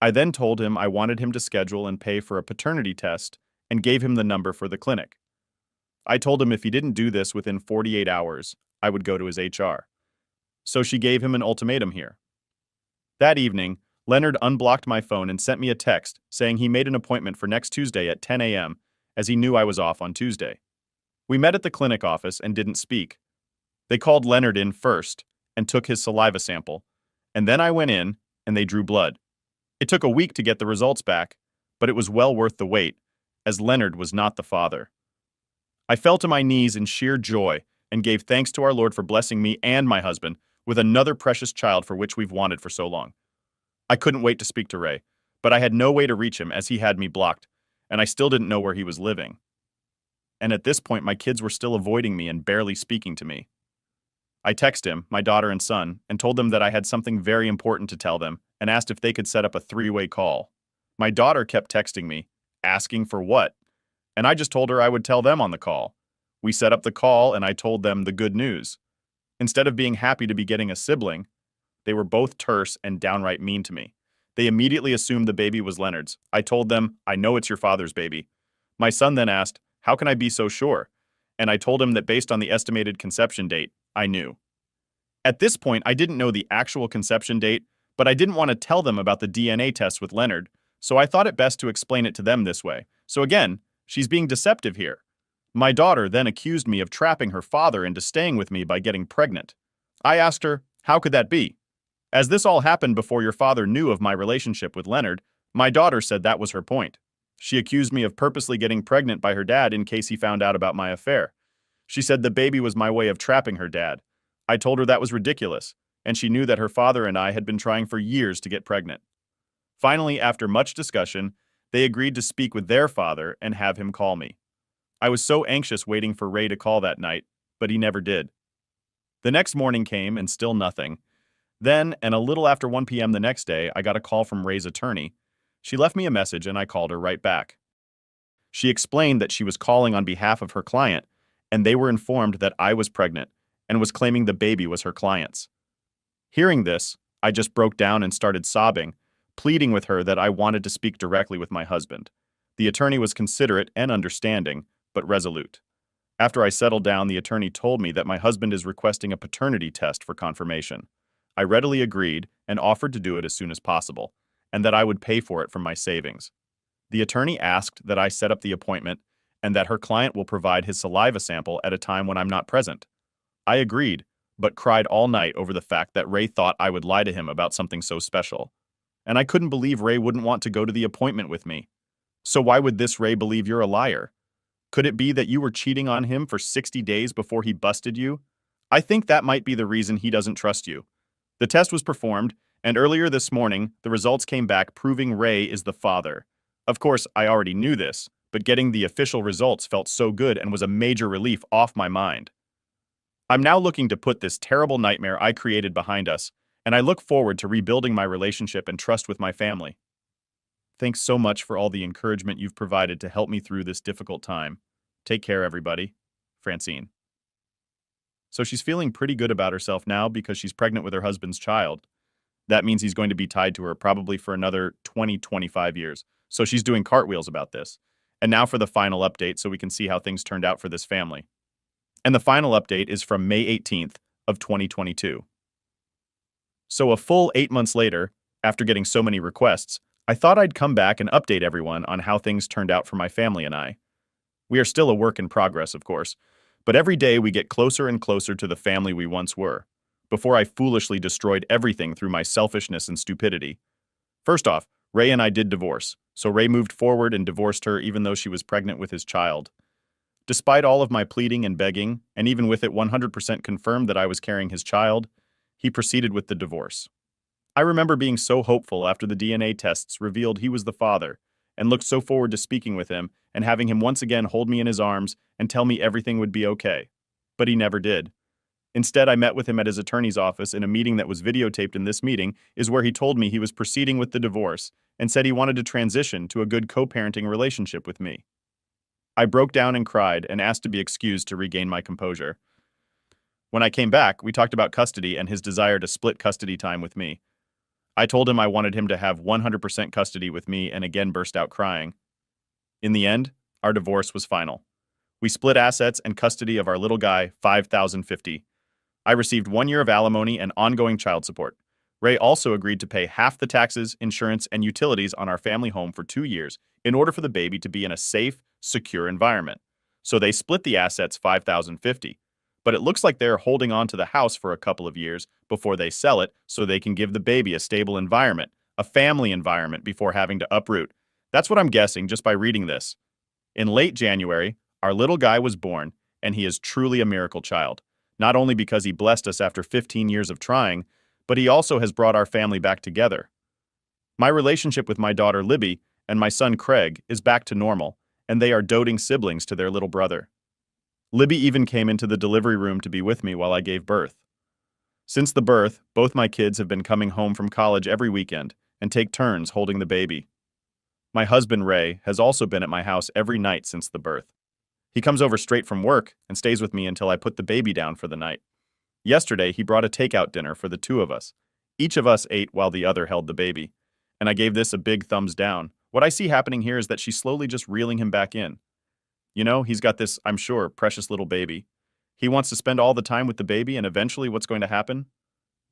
I then told him I wanted him to schedule and pay for a paternity test and gave him the number for the clinic. I told him if he didn't do this within 48 hours, I would go to his HR. So she gave him an ultimatum here. That evening, Leonard unblocked my phone and sent me a text saying he made an appointment for next Tuesday at 10 a.m. as he knew I was off on Tuesday. We met at the clinic office and didn't speak. They called Leonard in first and took his saliva sample, and then I went in and they drew blood. It took a week to get the results back, but it was well worth the wait, as Leonard was not the father. I fell to my knees in sheer joy and gave thanks to our Lord for blessing me and my husband with another precious child for which we've wanted for so long. I couldn't wait to speak to Ray, but I had no way to reach him as he had me blocked, and I still didn't know where he was living. And at this point, my kids were still avoiding me and barely speaking to me. I texted him, my daughter and son, and told them that I had something very important to tell them and asked if they could set up a three-way call. My daughter kept texting me, asking for what? And I just told her I would tell them on the call. We set up the call and I told them the good news. Instead of being happy to be getting a sibling, they were both terse and downright mean to me. They immediately assumed the baby was Leonard's. I told them, I know it's your father's baby. My son then asked, how can I be so sure? And I told him that based on the estimated conception date, I knew. At this point, I didn't know the actual conception date, but I didn't want to tell them about the DNA test with Leonard, so I thought it best to explain it to them this way. So again, she's being deceptive here. My daughter then accused me of trapping her father into staying with me by getting pregnant. I asked her, how could that be? As this all happened before your father knew of my relationship with Leonard, my daughter said that was her point. She accused me of purposely getting pregnant by her dad in case he found out about my affair. She said the baby was my way of trapping her dad. I told her that was ridiculous, and she knew that her father and I had been trying for years to get pregnant. Finally, after much discussion, they agreed to speak with their father and have him call me. I was so anxious waiting for Ray to call that night, but he never did. The next morning came and still nothing. Then, and a little after 1 p.m. the next day, I got a call from Ray's attorney. She left me a message and I called her right back. She explained that she was calling on behalf of her client, and they were informed that I was pregnant and was claiming the baby was her client's. Hearing this, I just broke down and started sobbing, pleading with her that I wanted to speak directly with my husband. The attorney was considerate and understanding, but resolute. After I settled down, the attorney told me that my husband is requesting a paternity test for confirmation. I readily agreed and offered to do it as soon as possible, and that I would pay for it from my savings. The attorney asked that I set up the appointment and that her client will provide his saliva sample at a time when I'm not present. I agreed, but cried all night over the fact that Ray thought I would lie to him about something so special. And I couldn't believe Ray wouldn't want to go to the appointment with me. So why would this Ray believe you're a liar? Could it be that you were cheating on him for 60 days before he busted you? I think that might be the reason he doesn't trust you. The test was performed, and earlier this morning, the results came back proving Ray is the father. Of course, I already knew this, but getting the official results felt so good and was a major relief off my mind. I'm now looking to put this terrible nightmare I created behind us, and I look forward to rebuilding my relationship and trust with my family. Thanks so much for all the encouragement you've provided to help me through this difficult time. Take care, everybody. Francine. So she's feeling pretty good about herself now because she's pregnant with her husband's child. That means he's going to be tied to her probably for another 20-25 years. So she's doing cartwheels about this. And now for the final update so we can see how things turned out for this family. And the final update is from May 18th of 2022. So a full 8 months later, after getting so many requests, I thought I'd come back and update everyone on how things turned out for my family and I. We are still a work in progress, of course, but every day we get closer and closer to the family we once were, before I foolishly destroyed everything through my selfishness and stupidity. First off, Ray and I did divorce, so Ray moved forward and divorced her even though she was pregnant with his child. Despite all of my pleading and begging, and even with it 100% confirmed that I was carrying his child, he proceeded with the divorce. I remember being so hopeful after the DNA tests revealed he was the father, and looked so forward to speaking with him and having him once again hold me in his arms and tell me everything would be okay. But he never did. Instead, I met with him at his attorney's office in a meeting that was videotaped, in this meeting is where he told me he was proceeding with the divorce and said he wanted to transition to a good co-parenting relationship with me. I broke down and cried and asked to be excused to regain my composure. When I came back, we talked about custody and his desire to split custody time with me. I told him I wanted him to have 100% custody with me and again burst out crying. In the end, our divorce was final. We split assets and custody of our little guy, $5,050. I received 1 year of alimony and ongoing child support. Ray also agreed to pay half the taxes, insurance, and utilities on our family home for 2 years in order for the baby to be in a safe, secure environment. So they split the assets $5,050. But it looks like they're holding on to the house for a couple of years before they sell it so they can give the baby a stable environment, a family environment before having to uproot. That's what I'm guessing just by reading this. In late January, our little guy was born, and he is truly a miracle child. Not only because he blessed us after 15 years of trying, but he also has brought our family back together. My relationship with my daughter Libby and my son Craig is back to normal, and they are doting siblings to their little brother. Libby even came into the delivery room to be with me while I gave birth. Since the birth, both my kids have been coming home from college every weekend and take turns holding the baby. My husband, Ray, has also been at my house every night since the birth. He comes over straight from work and stays with me until I put the baby down for the night. Yesterday, he brought a takeout dinner for the two of us. Each of us ate while the other held the baby, and I gave this a big thumbs down. What I see happening here is that she's slowly just reeling him back in. You know, he's got this, I'm sure, precious little baby. He wants to spend all the time with the baby, and eventually what's going to happen?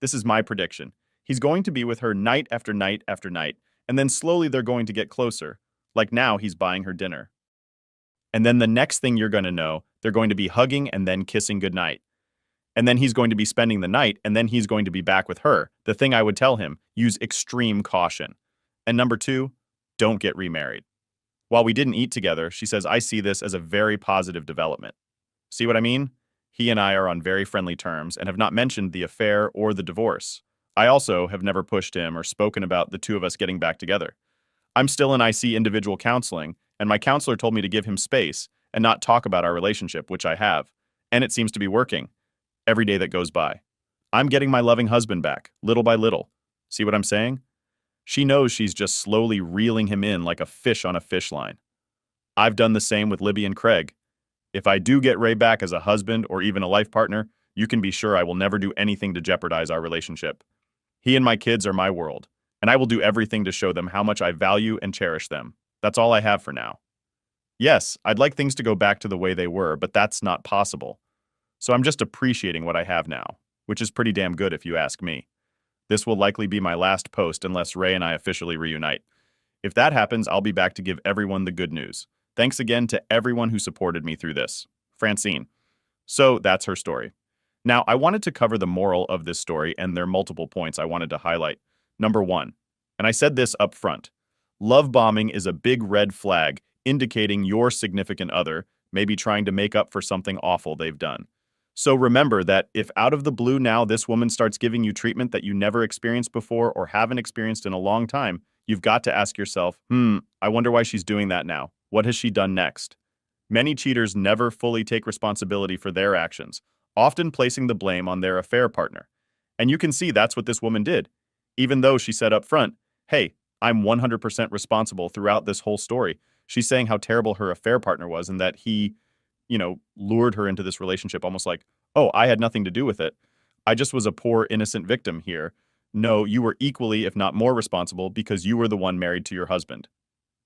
This is my prediction. He's going to be with her night after night after night, and then slowly they're going to get closer. Like now, he's buying her dinner. And then the next thing you're going to know, they're going to be hugging and then kissing goodnight. And then he's going to be spending the night, and then he's going to be back with her. The thing I would tell him, use extreme caution. And number two, don't get remarried. While we didn't eat together, she says, I see this as a very positive development. See what I mean? He and I are on very friendly terms and have not mentioned the affair or the divorce. I also have never pushed him or spoken about the two of us getting back together. I'm still in IC individual counseling, and my counselor told me to give him space and not talk about our relationship, which I have. And it seems to be working every day that goes by. I'm getting my loving husband back, little by little. See what I'm saying? She knows she's just slowly reeling him in like a fish on a fish line. I've done the same with Libby and Craig. If I do get Ray back as a husband or even a life partner, you can be sure I will never do anything to jeopardize our relationship. He and my kids are my world, and I will do everything to show them how much I value and cherish them. That's all I have for now. Yes, I'd like things to go back to the way they were, but that's not possible. So I'm just appreciating what I have now, which is pretty damn good if you ask me. This will likely be my last post unless Ray and I officially reunite. If that happens, I'll be back to give everyone the good news. Thanks again to everyone who supported me through this. Francine. So that's her story. Now, I wanted to cover the moral of this story, and there are multiple points I wanted to highlight. Number one, and I said this up front, love bombing is a big red flag indicating your significant other may be trying to make up for something awful they've done. So remember that if out of the blue now this woman starts giving you treatment that you never experienced before or haven't experienced in a long time, you've got to ask yourself, I wonder why she's doing that now. What has she done next? Many cheaters never fully take responsibility for their actions, often placing the blame on their affair partner. And you can see that's what this woman did. Even though she said up front, hey, I'm 100% responsible throughout this whole story. She's saying how terrible her affair partner was and that he lured her into this relationship almost like, oh, I had nothing to do with it. I just was a poor, innocent victim here. No, you were equally, if not more responsible because you were the one married to your husband.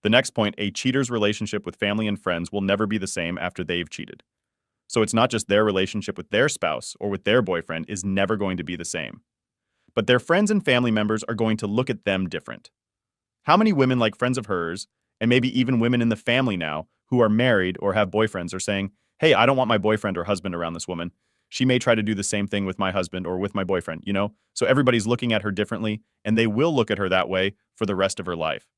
The next point, a cheater's relationship with family and friends will never be the same after they've cheated. So it's not just their relationship with their spouse or with their boyfriend is never going to be the same. But their friends and family members are going to look at them different. How many women like friends of hers, and maybe even women in the family now, who are married or have boyfriends are saying, hey, I don't want my boyfriend or husband around this woman. She may try to do the same thing with my husband or with my boyfriend, So everybody's looking at her differently, and they will look at her that way for the rest of her life.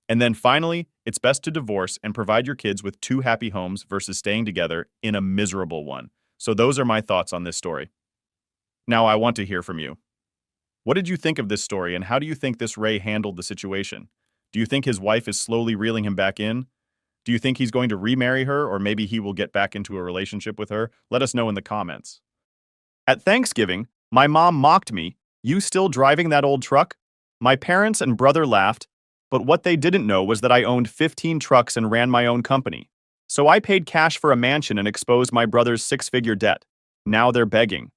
And then finally, it's best to divorce and provide your kids with two happy homes versus staying together in a miserable one. So those are my thoughts on this story. Now I want to hear from you. What did you think of this story, and how do you think this Ray handled the situation? Do you think his wife is slowly reeling him back in? Do you think he's going to remarry her, or maybe he will get back into a relationship with her? Let us know in the comments. At Thanksgiving, my mom mocked me. You still driving that old truck? My parents and brother laughed, but what they didn't know was that I owned 15 trucks and ran my own company. So I paid cash for a mansion and exposed my brother's six-figure debt. Now they're begging.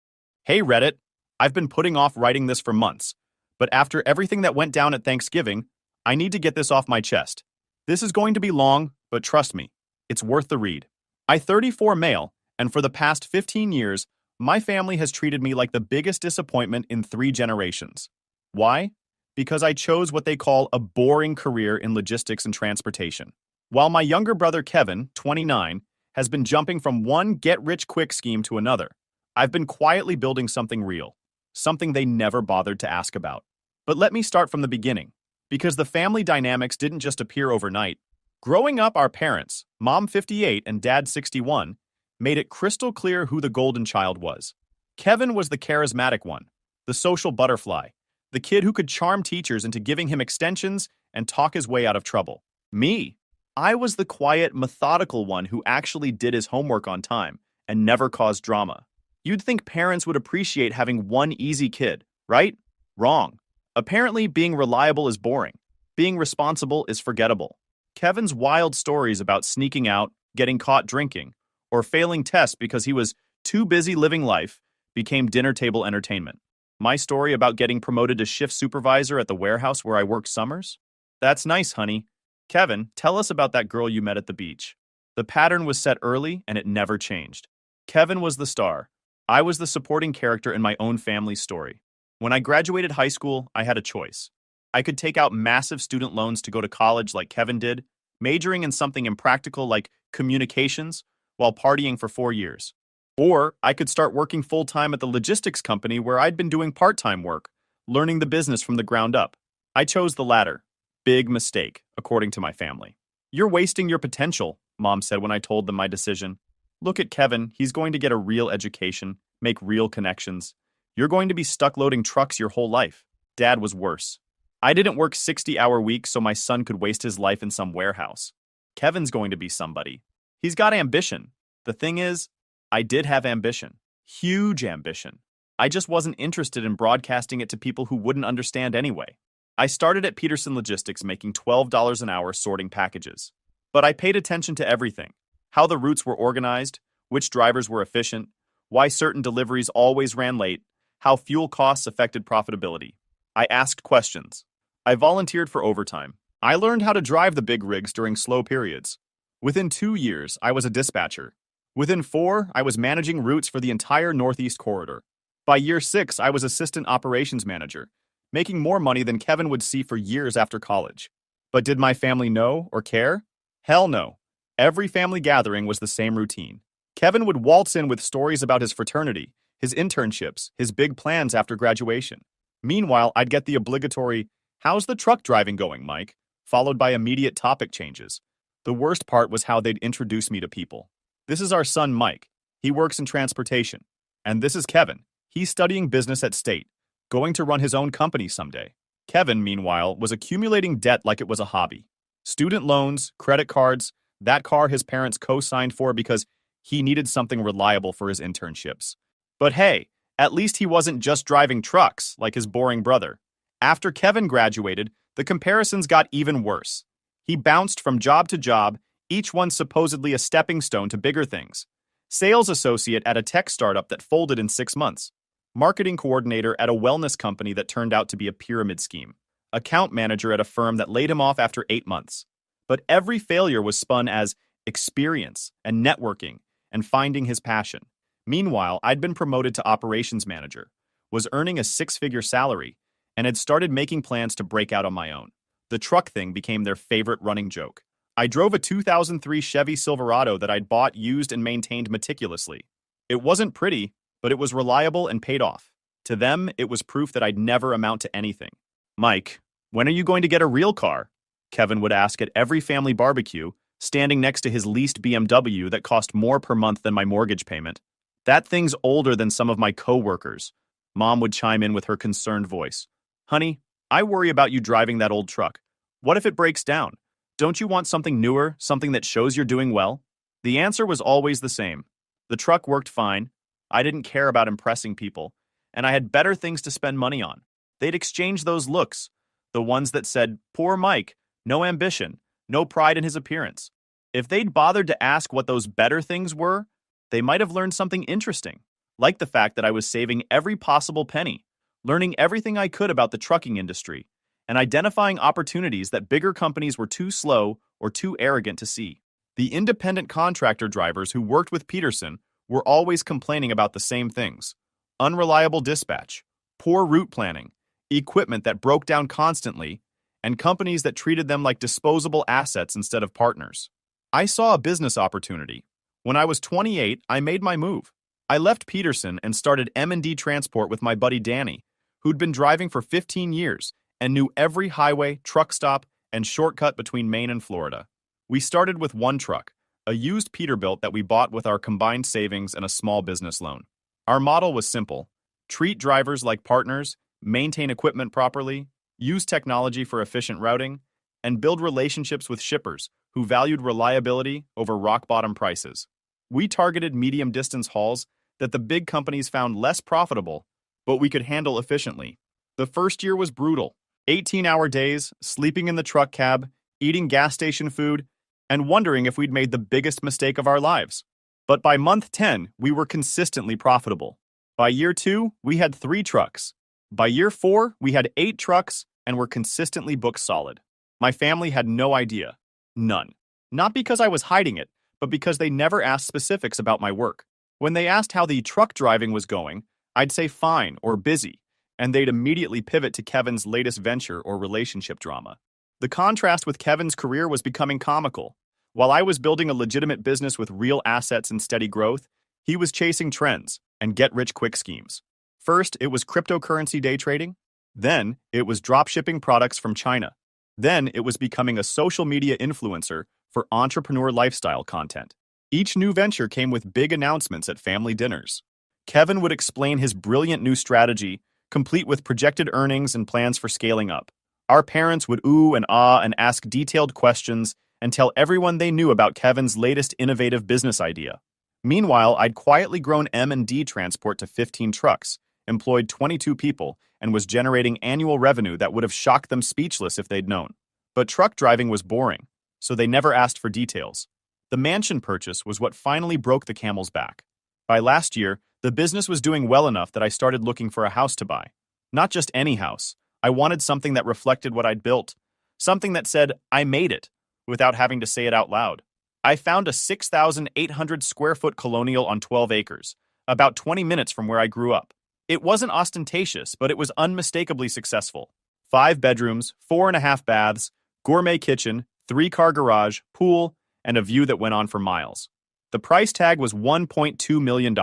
Hey Reddit, I've been putting off writing this for months, but after everything that went down at Thanksgiving, I need to get this off my chest. This is going to be long, but trust me, it's worth the read. I'm 34 male, and for the past 15 years, my family has treated me like the biggest disappointment in 3 generations. Why? Because I chose what they call a boring career in logistics and transportation. While my younger brother Kevin, 29, has been jumping from one get-rich-quick scheme to another, I've been quietly building something real, something they never bothered to ask about. But let me start from the beginning, because the family dynamics didn't just appear overnight. Growing up, our parents, Mom 58 and Dad 61, made it crystal clear who the golden child was. Kevin was the charismatic one, the social butterfly, the kid who could charm teachers into giving him extensions and talk his way out of trouble. Me, I was the quiet, methodical one who actually did his homework on time and never caused drama. You'd think parents would appreciate having one easy kid, right? Wrong. Apparently, being reliable is boring. Being responsible is forgettable. Kevin's wild stories about sneaking out, getting caught drinking, or failing tests because he was too busy living life became dinner table entertainment. My story about getting promoted to shift supervisor at the warehouse where I worked summers? That's nice, honey. Kevin, tell us about that girl you met at the beach. The pattern was set early and it never changed. Kevin was the star. I was the supporting character in my own family's story. When I graduated high school, I had a choice. I could take out massive student loans to go to college like Kevin did, majoring in something impractical like communications while partying for 4 years. Or I could start working full-time at the logistics company where I'd been doing part-time work, learning the business from the ground up. I chose the latter. Big mistake, according to my family. You're wasting your potential, Mom said when I told them my decision. Look at Kevin, he's going to get a real education, make real connections. You're going to be stuck loading trucks your whole life. Dad was worse. I didn't work 60-hour weeks so my son could waste his life in some warehouse. Kevin's going to be somebody. He's got ambition. The thing is, I did have ambition. Huge ambition. I just wasn't interested in broadcasting it to people who wouldn't understand anyway. I started at Peterson Logistics making $12 an hour sorting packages. But I paid attention to everything. How the routes were organized, which drivers were efficient, why certain deliveries always ran late, how fuel costs affected profitability. I asked questions. I volunteered for overtime. I learned how to drive the big rigs during slow periods. Within 2 years, I was a dispatcher. Within 4, I was managing routes for the entire Northeast corridor. By year 6, I was assistant operations manager, making more money than Kevin would see for years after college. But did my family know or care? Hell no. Every family gathering was the same routine. Kevin would waltz in with stories about his fraternity, his internships, his big plans after graduation. Meanwhile, I'd get the obligatory, "How's the truck driving going, Mike?" followed by immediate topic changes. The worst part was how they'd introduce me to people. This is our son, Mike. He works in transportation. And this is Kevin. He's studying business at State, going to run his own company someday. Kevin, meanwhile, was accumulating debt like it was a hobby. Student loans, credit cards, that car his parents co-signed for because he needed something reliable for his internships. But hey, at least he wasn't just driving trucks like his boring brother. After Kevin graduated, the comparisons got even worse. He bounced from job to job, each one supposedly a stepping stone to bigger things. Sales associate at a tech startup that folded in 6 months. Marketing coordinator at a wellness company that turned out to be a pyramid scheme. Account manager at a firm that laid him off after 8 months. But every failure was spun as experience and networking and finding his passion. Meanwhile, I'd been promoted to operations manager, was earning a 6-figure salary, and had started making plans to break out on my own. The truck thing became their favorite running joke. I drove a 2003 Chevy Silverado that I'd bought, used, and maintained meticulously. It wasn't pretty, but it was reliable and paid off. To them, it was proof that I'd never amount to anything. "Mike, when are you going to get a real car?" Kevin would ask at every family barbecue, standing next to his leased BMW that cost more per month than my mortgage payment. "That thing's older than some of my co-workers." Mom would chime in with her concerned voice. "Honey, I worry about you driving that old truck. What if it breaks down? Don't you want something newer, something that shows you're doing well?" The answer was always the same. The truck worked fine. I didn't care about impressing people, and I had better things to spend money on. They'd exchange those looks, the ones that said, "Poor Mike, no ambition, no pride in his appearance." If they'd bothered to ask what those better things were, they might have learned something interesting, like the fact that I was saving every possible penny, learning everything I could about the trucking industry, and identifying opportunities that bigger companies were too slow or too arrogant to see. The independent contractor drivers who worked with Peterson were always complaining about the same things: unreliable dispatch, poor route planning, equipment that broke down constantly, and companies that treated them like disposable assets instead of partners. I saw a business opportunity. When I was 28, I made my move. I left Peterson and started M&D Transport with my buddy Danny, who'd been driving for 15 years and knew every highway, truck stop, and shortcut between Maine and Florida. We started with one truck, a used Peterbilt that we bought with our combined savings and a small business loan. Our model was simple: treat drivers like partners, maintain equipment properly, use technology for efficient routing, and build relationships with shippers who valued reliability over rock-bottom prices. We targeted medium-distance hauls that the big companies found less profitable, but we could handle efficiently. The first year was brutal. 18-hour days, sleeping in the truck cab, eating gas station food, and wondering if we'd made the biggest mistake of our lives. But by month 10, we were consistently profitable. By year 2, we had 3 trucks. By year 4, we had 8 trucks and were consistently booked solid. My family had no idea. None. Not because I was hiding it, but because they never asked specifics about my work. When they asked how the truck driving was going, I'd say fine or busy, and they'd immediately pivot to Kevin's latest venture or relationship drama. The contrast with Kevin's career was becoming comical. While I was building a legitimate business with real assets and steady growth, he was chasing trends and get-rich-quick schemes. First, it was cryptocurrency day trading. Then, it was dropshipping products from China. Then, it was becoming a social media influencer for entrepreneur lifestyle content. Each new venture came with big announcements at family dinners. Kevin would explain his brilliant new strategy, complete with projected earnings and plans for scaling up. Our parents would ooh and ah and ask detailed questions and tell everyone they knew about Kevin's latest innovative business idea. Meanwhile, I'd quietly grown M&D Transport to 15 trucks, employed 22 people, and was generating annual revenue that would have shocked them speechless if they'd known. But truck driving was boring, so they never asked for details. The mansion purchase was what finally broke the camel's back. By last year, the business was doing well enough that I started looking for a house to buy. Not just any house. I wanted something that reflected what I'd built. Something that said, I made it, without having to say it out loud. I found a 6,800 square foot colonial on 12 acres, about 20 minutes from where I grew up. It wasn't ostentatious, but it was unmistakably successful. 5 bedrooms, 4.5 baths, gourmet kitchen, 3-car garage, pool, and a view that went on for miles. The price tag was $1.2 million.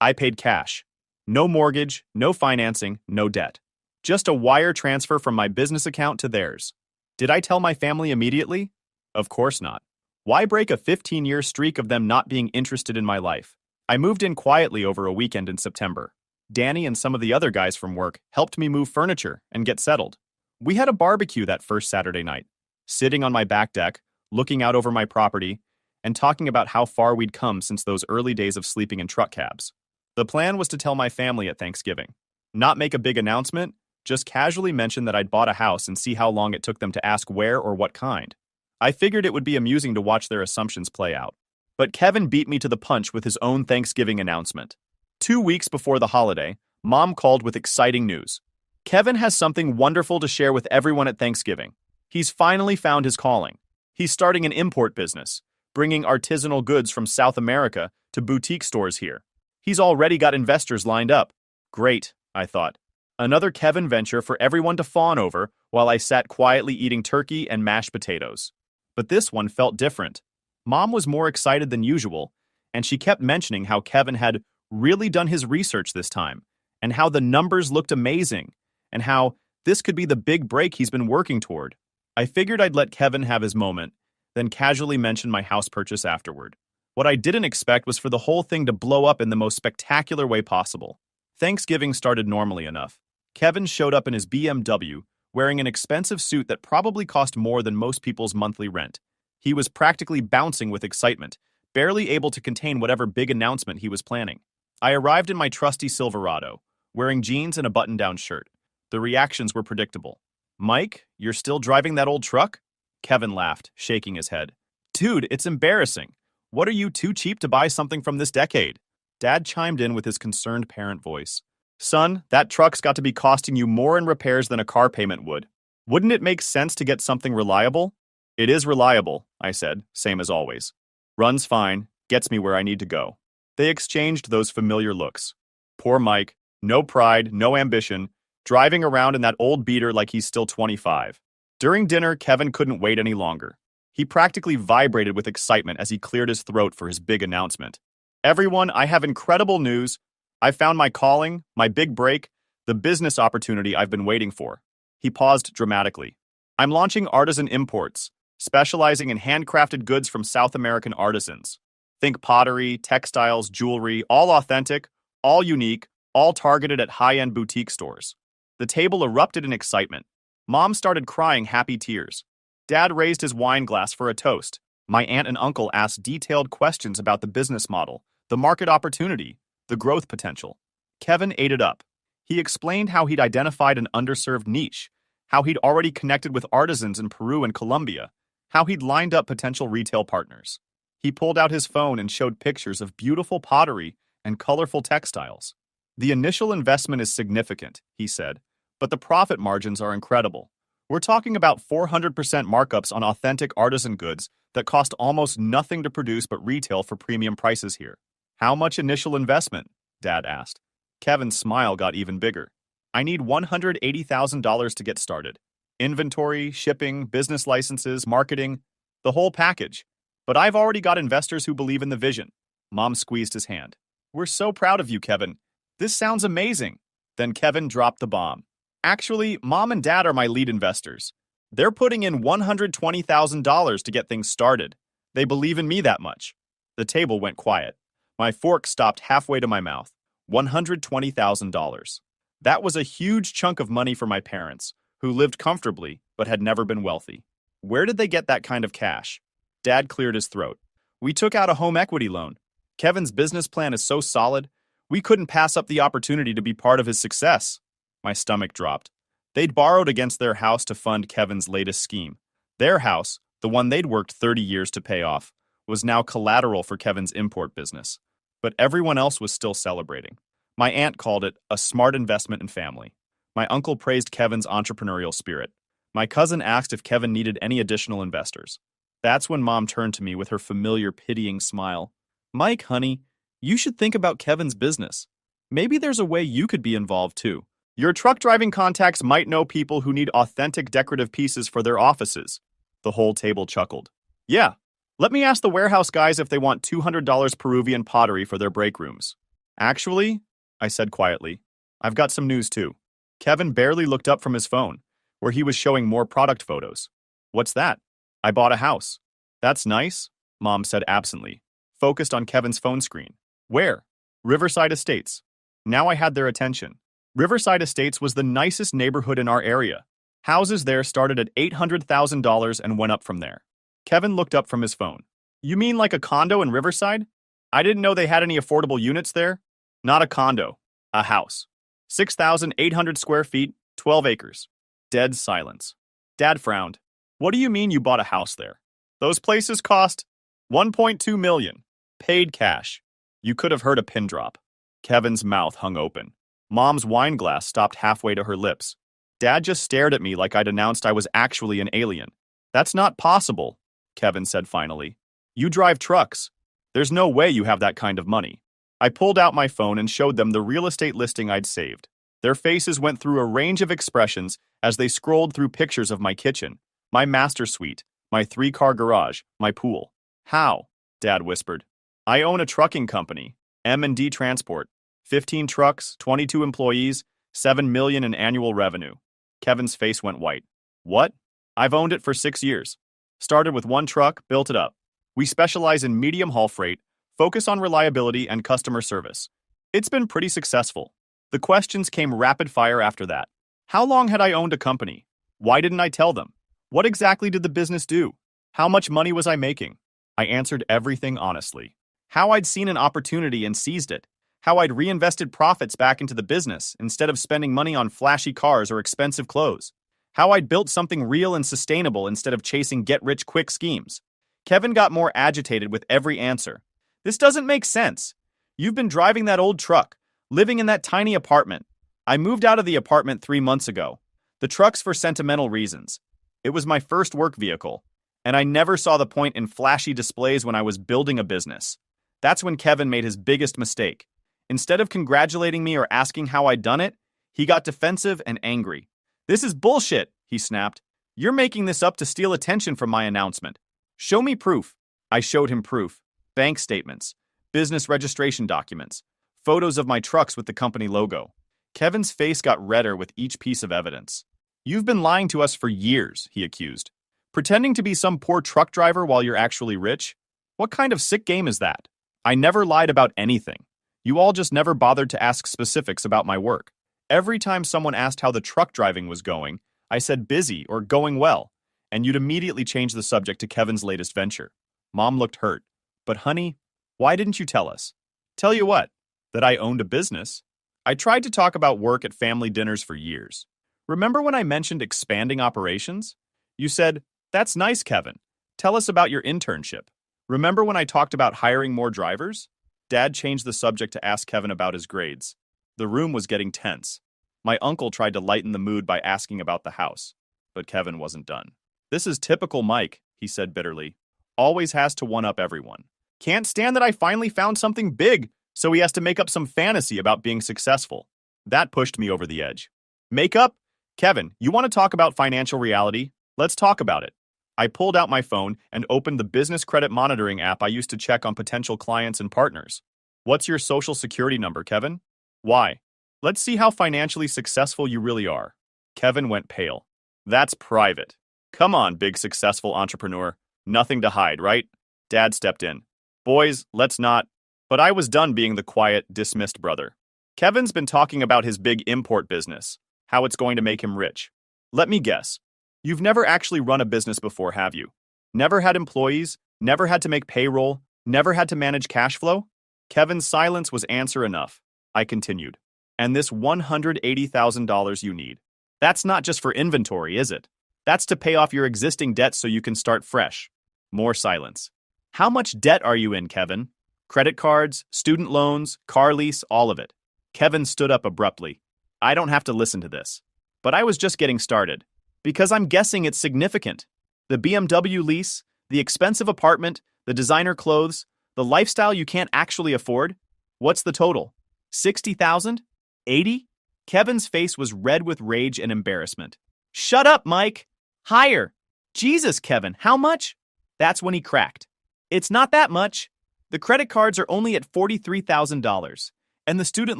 I paid cash. No mortgage, no financing, no debt. Just a wire transfer from my business account to theirs. Did I tell my family immediately? Of course not. Why break a 15-year streak of them not being interested in my life? I moved in quietly over a weekend in September. Danny and some of the other guys from work helped me move furniture and get settled. We had a barbecue that first Saturday night, sitting on my back deck, looking out over my property, and talking about how far we'd come since those early days of sleeping in truck cabs. The plan was to tell my family at Thanksgiving. Not make a big announcement, just casually mention that I'd bought a house and see how long it took them to ask where or what kind. I figured it would be amusing to watch their assumptions play out. But Kevin beat me to the punch with his own Thanksgiving announcement. 2 weeks before the holiday, Mom called with exciting news. Kevin has something wonderful to share with everyone at Thanksgiving. He's finally found his calling. He's starting an import business, bringing artisanal goods from South America to boutique stores here. He's already got investors lined up. Great, I thought. Another Kevin venture for everyone to fawn over while I sat quietly eating turkey and mashed potatoes. But this one felt different. Mom was more excited than usual, and she kept mentioning how Kevin had really done his research this time, and how the numbers looked amazing, and how this could be the big break he's been working toward. I figured I'd let Kevin have his moment, then casually mention my house purchase afterward. What I didn't expect was for the whole thing to blow up in the most spectacular way possible. Thanksgiving started normally enough. Kevin showed up in his BMW, wearing an expensive suit that probably cost more than most people's monthly rent. He was practically bouncing with excitement, barely able to contain whatever big announcement he was planning. I arrived in my trusty Silverado, wearing jeans and a button-down shirt. The reactions were predictable. Mike, you're still driving that old truck? Kevin laughed, shaking his head. Dude, it's embarrassing. What are you, too cheap to buy something from this decade? Dad chimed in with his concerned parent voice. Son, that truck's got to be costing you more in repairs than a car payment would. Wouldn't it make sense to get something reliable? It is reliable, I said, same as always. Runs fine, gets me where I need to go. They exchanged those familiar looks. Poor Mike, no pride, no ambition, driving around in that old beater like he's still 25. During dinner, Kevin couldn't wait any longer. He practically vibrated with excitement as he cleared his throat for his big announcement. Everyone, I have incredible news. I found my calling, my big break, the business opportunity I've been waiting for. He paused dramatically. I'm launching Artisan Imports, specializing in handcrafted goods from South American artisans. Think pottery, textiles, jewelry, all authentic, all unique, all targeted at high-end boutique stores. The table erupted in excitement. Mom started crying happy tears. Dad raised his wine glass for a toast. My aunt and uncle asked detailed questions about the business model, the market opportunity, the growth potential. Kevin ate it up. He explained how he'd identified an underserved niche, how he'd already connected with artisans in Peru and Colombia, how he'd lined up potential retail partners. He pulled out his phone and showed pictures of beautiful pottery and colorful textiles. The initial investment is significant, he said, but the profit margins are incredible. We're talking about 400% markups on authentic artisan goods that cost almost nothing to produce but retail for premium prices here. How much initial investment? Dad asked. Kevin's smile got even bigger. I need $180,000 to get started. Inventory, shipping, business licenses, marketing, the whole package. But I've already got investors who believe in the vision. Mom squeezed his hand. We're so proud of you, Kevin. This sounds amazing. Then Kevin dropped the bomb. Actually, Mom and Dad are my lead investors. They're putting in $120,000 to get things started. They believe in me that much. The table went quiet. My fork stopped halfway to my mouth. $120,000. That was a huge chunk of money for my parents, who lived comfortably but had never been wealthy. Where did they get that kind of cash? Dad cleared his throat. We took out a home equity loan. Kevin's business plan is so solid, we couldn't pass up the opportunity to be part of his success. My stomach dropped. They'd borrowed against their house to fund Kevin's latest scheme. Their house, the one they'd worked 30 years to pay off, was now collateral for Kevin's import business. But everyone else was still celebrating. My aunt called it a smart investment in family. My uncle praised Kevin's entrepreneurial spirit. My cousin asked if Kevin needed any additional investors. That's when Mom turned to me with her familiar pitying smile. Mike, honey, you should think about Kevin's business. Maybe there's a way you could be involved too. Your truck driving contacts might know people who need authentic decorative pieces for their offices. The whole table chuckled. Yeah, let me ask the warehouse guys if they want $200 Peruvian pottery for their break rooms. Actually, I said quietly, I've got some news too. Kevin barely looked up from his phone, where he was showing more product photos. What's that? I bought a house. That's nice, Mom said absently, focused on Kevin's phone screen. Where? Riverside Estates. Now I had their attention. Riverside Estates was the nicest neighborhood in our area. Houses there started at $800,000 and went up from there. Kevin looked up from his phone. You mean like a condo in Riverside? I didn't know they had any affordable units there. Not a condo, a house. 6,800 square feet, 12 acres. Dead silence. Dad frowned. What do you mean you bought a house there? Those places cost $1.2 million. Paid cash. You could have heard a pin drop. Kevin's mouth hung open. Mom's wine glass stopped halfway to her lips. Dad just stared at me like I'd announced I was actually an alien. That's not possible, Kevin said finally. You drive trucks. There's no way you have that kind of money. I pulled out my phone and showed them the real estate listing I'd saved. Their faces went through a range of expressions as they scrolled through pictures of my kitchen, my master suite, my 3-car garage, my pool. How? Dad whispered. I own a trucking company, M&D Transport. 15 trucks, 22 employees, $7 million in annual revenue. Kevin's face went white. What? I've owned it for 6 years. Started with 1 truck, built it up. We specialize in medium haul freight, focus on reliability and customer service. It's been pretty successful. The questions came rapid fire after that. How long had I owned a company? Why didn't I tell them? What exactly did the business do? How much money was I making? I answered everything honestly. How I'd seen an opportunity and seized it. How I'd reinvested profits back into the business instead of spending money on flashy cars or expensive clothes. How I'd built something real and sustainable instead of chasing get-rich-quick schemes. Kevin got more agitated with every answer. This doesn't make sense. You've been driving that old truck, living in that tiny apartment. I moved out of the apartment 3 months ago. The truck's for sentimental reasons. It was my first work vehicle, and I never saw the point in flashy displays when I was building a business. That's when Kevin made his biggest mistake. Instead of congratulating me or asking how I'd done it, he got defensive and angry. This is bullshit, he snapped. You're making this up to steal attention from my announcement. Show me proof. I showed him proof. Bank statements, business registration documents, photos of my trucks with the company logo. Kevin's face got redder with each piece of evidence. You've been lying to us for years, he accused. Pretending to be some poor truck driver while you're actually rich? What kind of sick game is that? I never lied about anything. You all just never bothered to ask specifics about my work. Every time someone asked how the truck driving was going, I said busy or going well, and you'd immediately change the subject to Kevin's latest venture. Mom looked hurt. But honey, why didn't you tell us? Tell you what, that I owned a business. I tried to talk about work at family dinners for years. Remember when I mentioned expanding operations? You said, that's nice, Kevin. Tell us about your internship. Remember when I talked about hiring more drivers? Dad changed the subject to ask Kevin about his grades. The room was getting tense. My uncle tried to lighten the mood by asking about the house, but Kevin wasn't done. This is typical Mike, he said bitterly. Always has to one-up everyone. Can't stand that I finally found something big, so he has to make up some fantasy about being successful. That pushed me over the edge. Makeup? Kevin, you want to talk about financial reality? Let's talk about it. I pulled out my phone and opened the business credit monitoring app I used to check on potential clients and partners. What's your social security number, Kevin? Why? Let's see how financially successful you really are. Kevin went pale. That's private. Come on, big successful entrepreneur. Nothing to hide, right? Dad stepped in. Boys, let's not. But I was done being the quiet, dismissed brother. Kevin's been talking about his big import business, how it's going to make him rich. Let me guess. You've never actually run a business before, have you? Never had employees, never had to make payroll, never had to manage cash flow? Kevin's silence was answer enough. I continued. And this $180,000 you need. That's not just for inventory, is it? That's to pay off your existing debt so you can start fresh. More silence. How much debt are you in, Kevin? Credit cards, student loans, car lease, all of it. Kevin stood up abruptly. I don't have to listen to this. But I was just getting started. Because I'm guessing it's significant. The BMW lease, the expensive apartment, the designer clothes, the lifestyle you can't actually afford. What's the total? 60,000? 80? Kevin's face was red with rage and embarrassment. Shut up, Mike! Higher! Jesus, Kevin, how much? That's when he cracked. It's not that much. The credit cards are only at $43,000, and the student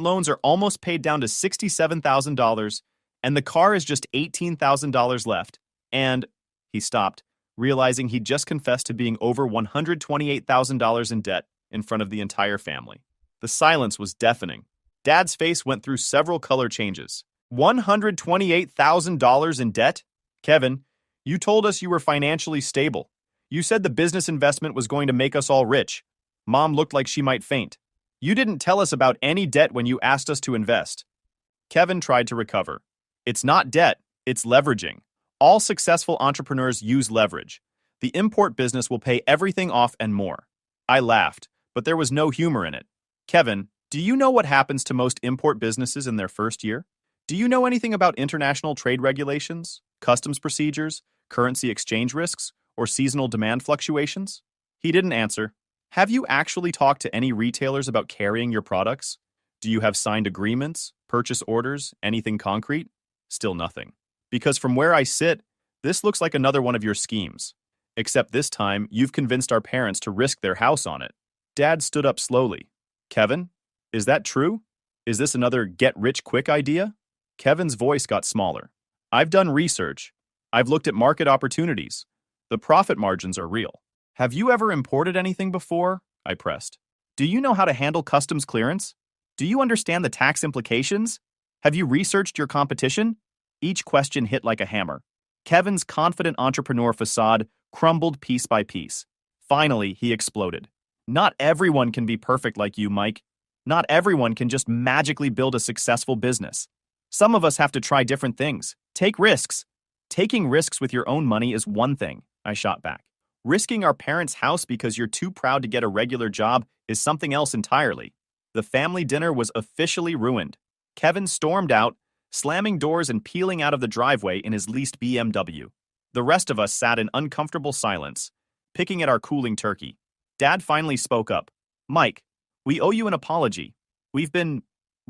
loans are almost paid down to $67,000, and the car is just $18,000 left, and he stopped, realizing he'd just confessed to being over $128,000 in debt in front of the entire family. The silence was deafening. Dad's face went through several color changes. $128,000 in debt? Kevin, you told us you were financially stable. You said the business investment was going to make us all rich. Mom looked like she might faint. You didn't tell us about any debt when you asked us to invest. Kevin tried to recover. It's not debt, it's leveraging. All successful entrepreneurs use leverage. The import business will pay everything off and more. I laughed, but there was no humor in it. Kevin, do you know what happens to most import businesses in their first year? Do you know anything about international trade regulations, customs procedures, currency exchange risks, or seasonal demand fluctuations? He didn't answer. Have you actually talked to any retailers about carrying your products? Do you have signed agreements, purchase orders, anything concrete? Still nothing. Because from where I sit, this looks like another one of your schemes. Except this time, you've convinced our parents to risk their house on it. Dad stood up slowly. Kevin, is that true? Is this another get-rich-quick idea? Kevin's voice got smaller. I've done research. I've looked at market opportunities. The profit margins are real. Have you ever imported anything before? I pressed. Do you know how to handle customs clearance? Do you understand the tax implications? Have you researched your competition? Each question hit like a hammer. Kevin's confident entrepreneur facade crumbled piece by piece. Finally, he exploded. Not everyone can be perfect like you, Mike. Not everyone can just magically build a successful business. Some of us have to try different things. Take risks. Taking risks with your own money is one thing, I shot back. Risking our parents' house because you're too proud to get a regular job is something else entirely. The family dinner was officially ruined. Kevin stormed out, slamming doors and peeling out of the driveway in his leased BMW. The rest of us sat in uncomfortable silence, picking at our cooling turkey. Dad finally spoke up. Mike, we owe you an apology. We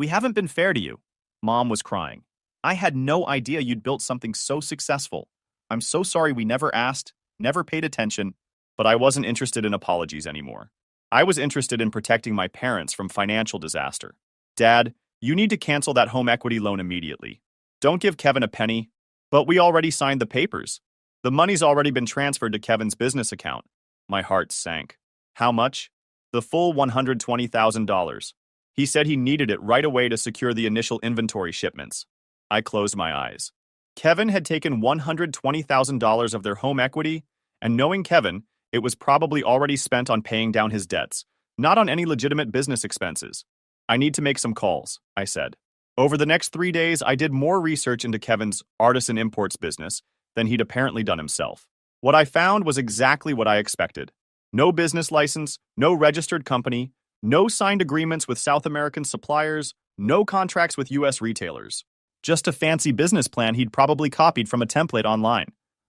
haven't been fair to you. Mom was crying. I had no idea you'd built something so successful. I'm so sorry we never asked, never paid attention, but I wasn't interested in apologies anymore. I was interested in protecting my parents from financial disaster. Dad, you need to cancel that home equity loan immediately. Don't give Kevin a penny. But we already signed the papers. The money's already been transferred to Kevin's business account. My heart sank. How much? The full $120,000. He said he needed it right away to secure the initial inventory shipments. I closed my eyes. Kevin had taken $120,000 of their home equity, and knowing Kevin, it was probably already spent on paying down his debts, not on any legitimate business expenses. I need to make some calls, I said. Over the next 3 days, I did more research into Kevin's artisan imports business than he'd apparently done himself. What I found was exactly what I expected. No business license, no registered company, no signed agreements with South American suppliers, no contracts with U.S. retailers. Just a fancy business plan he'd probably copied from a template online.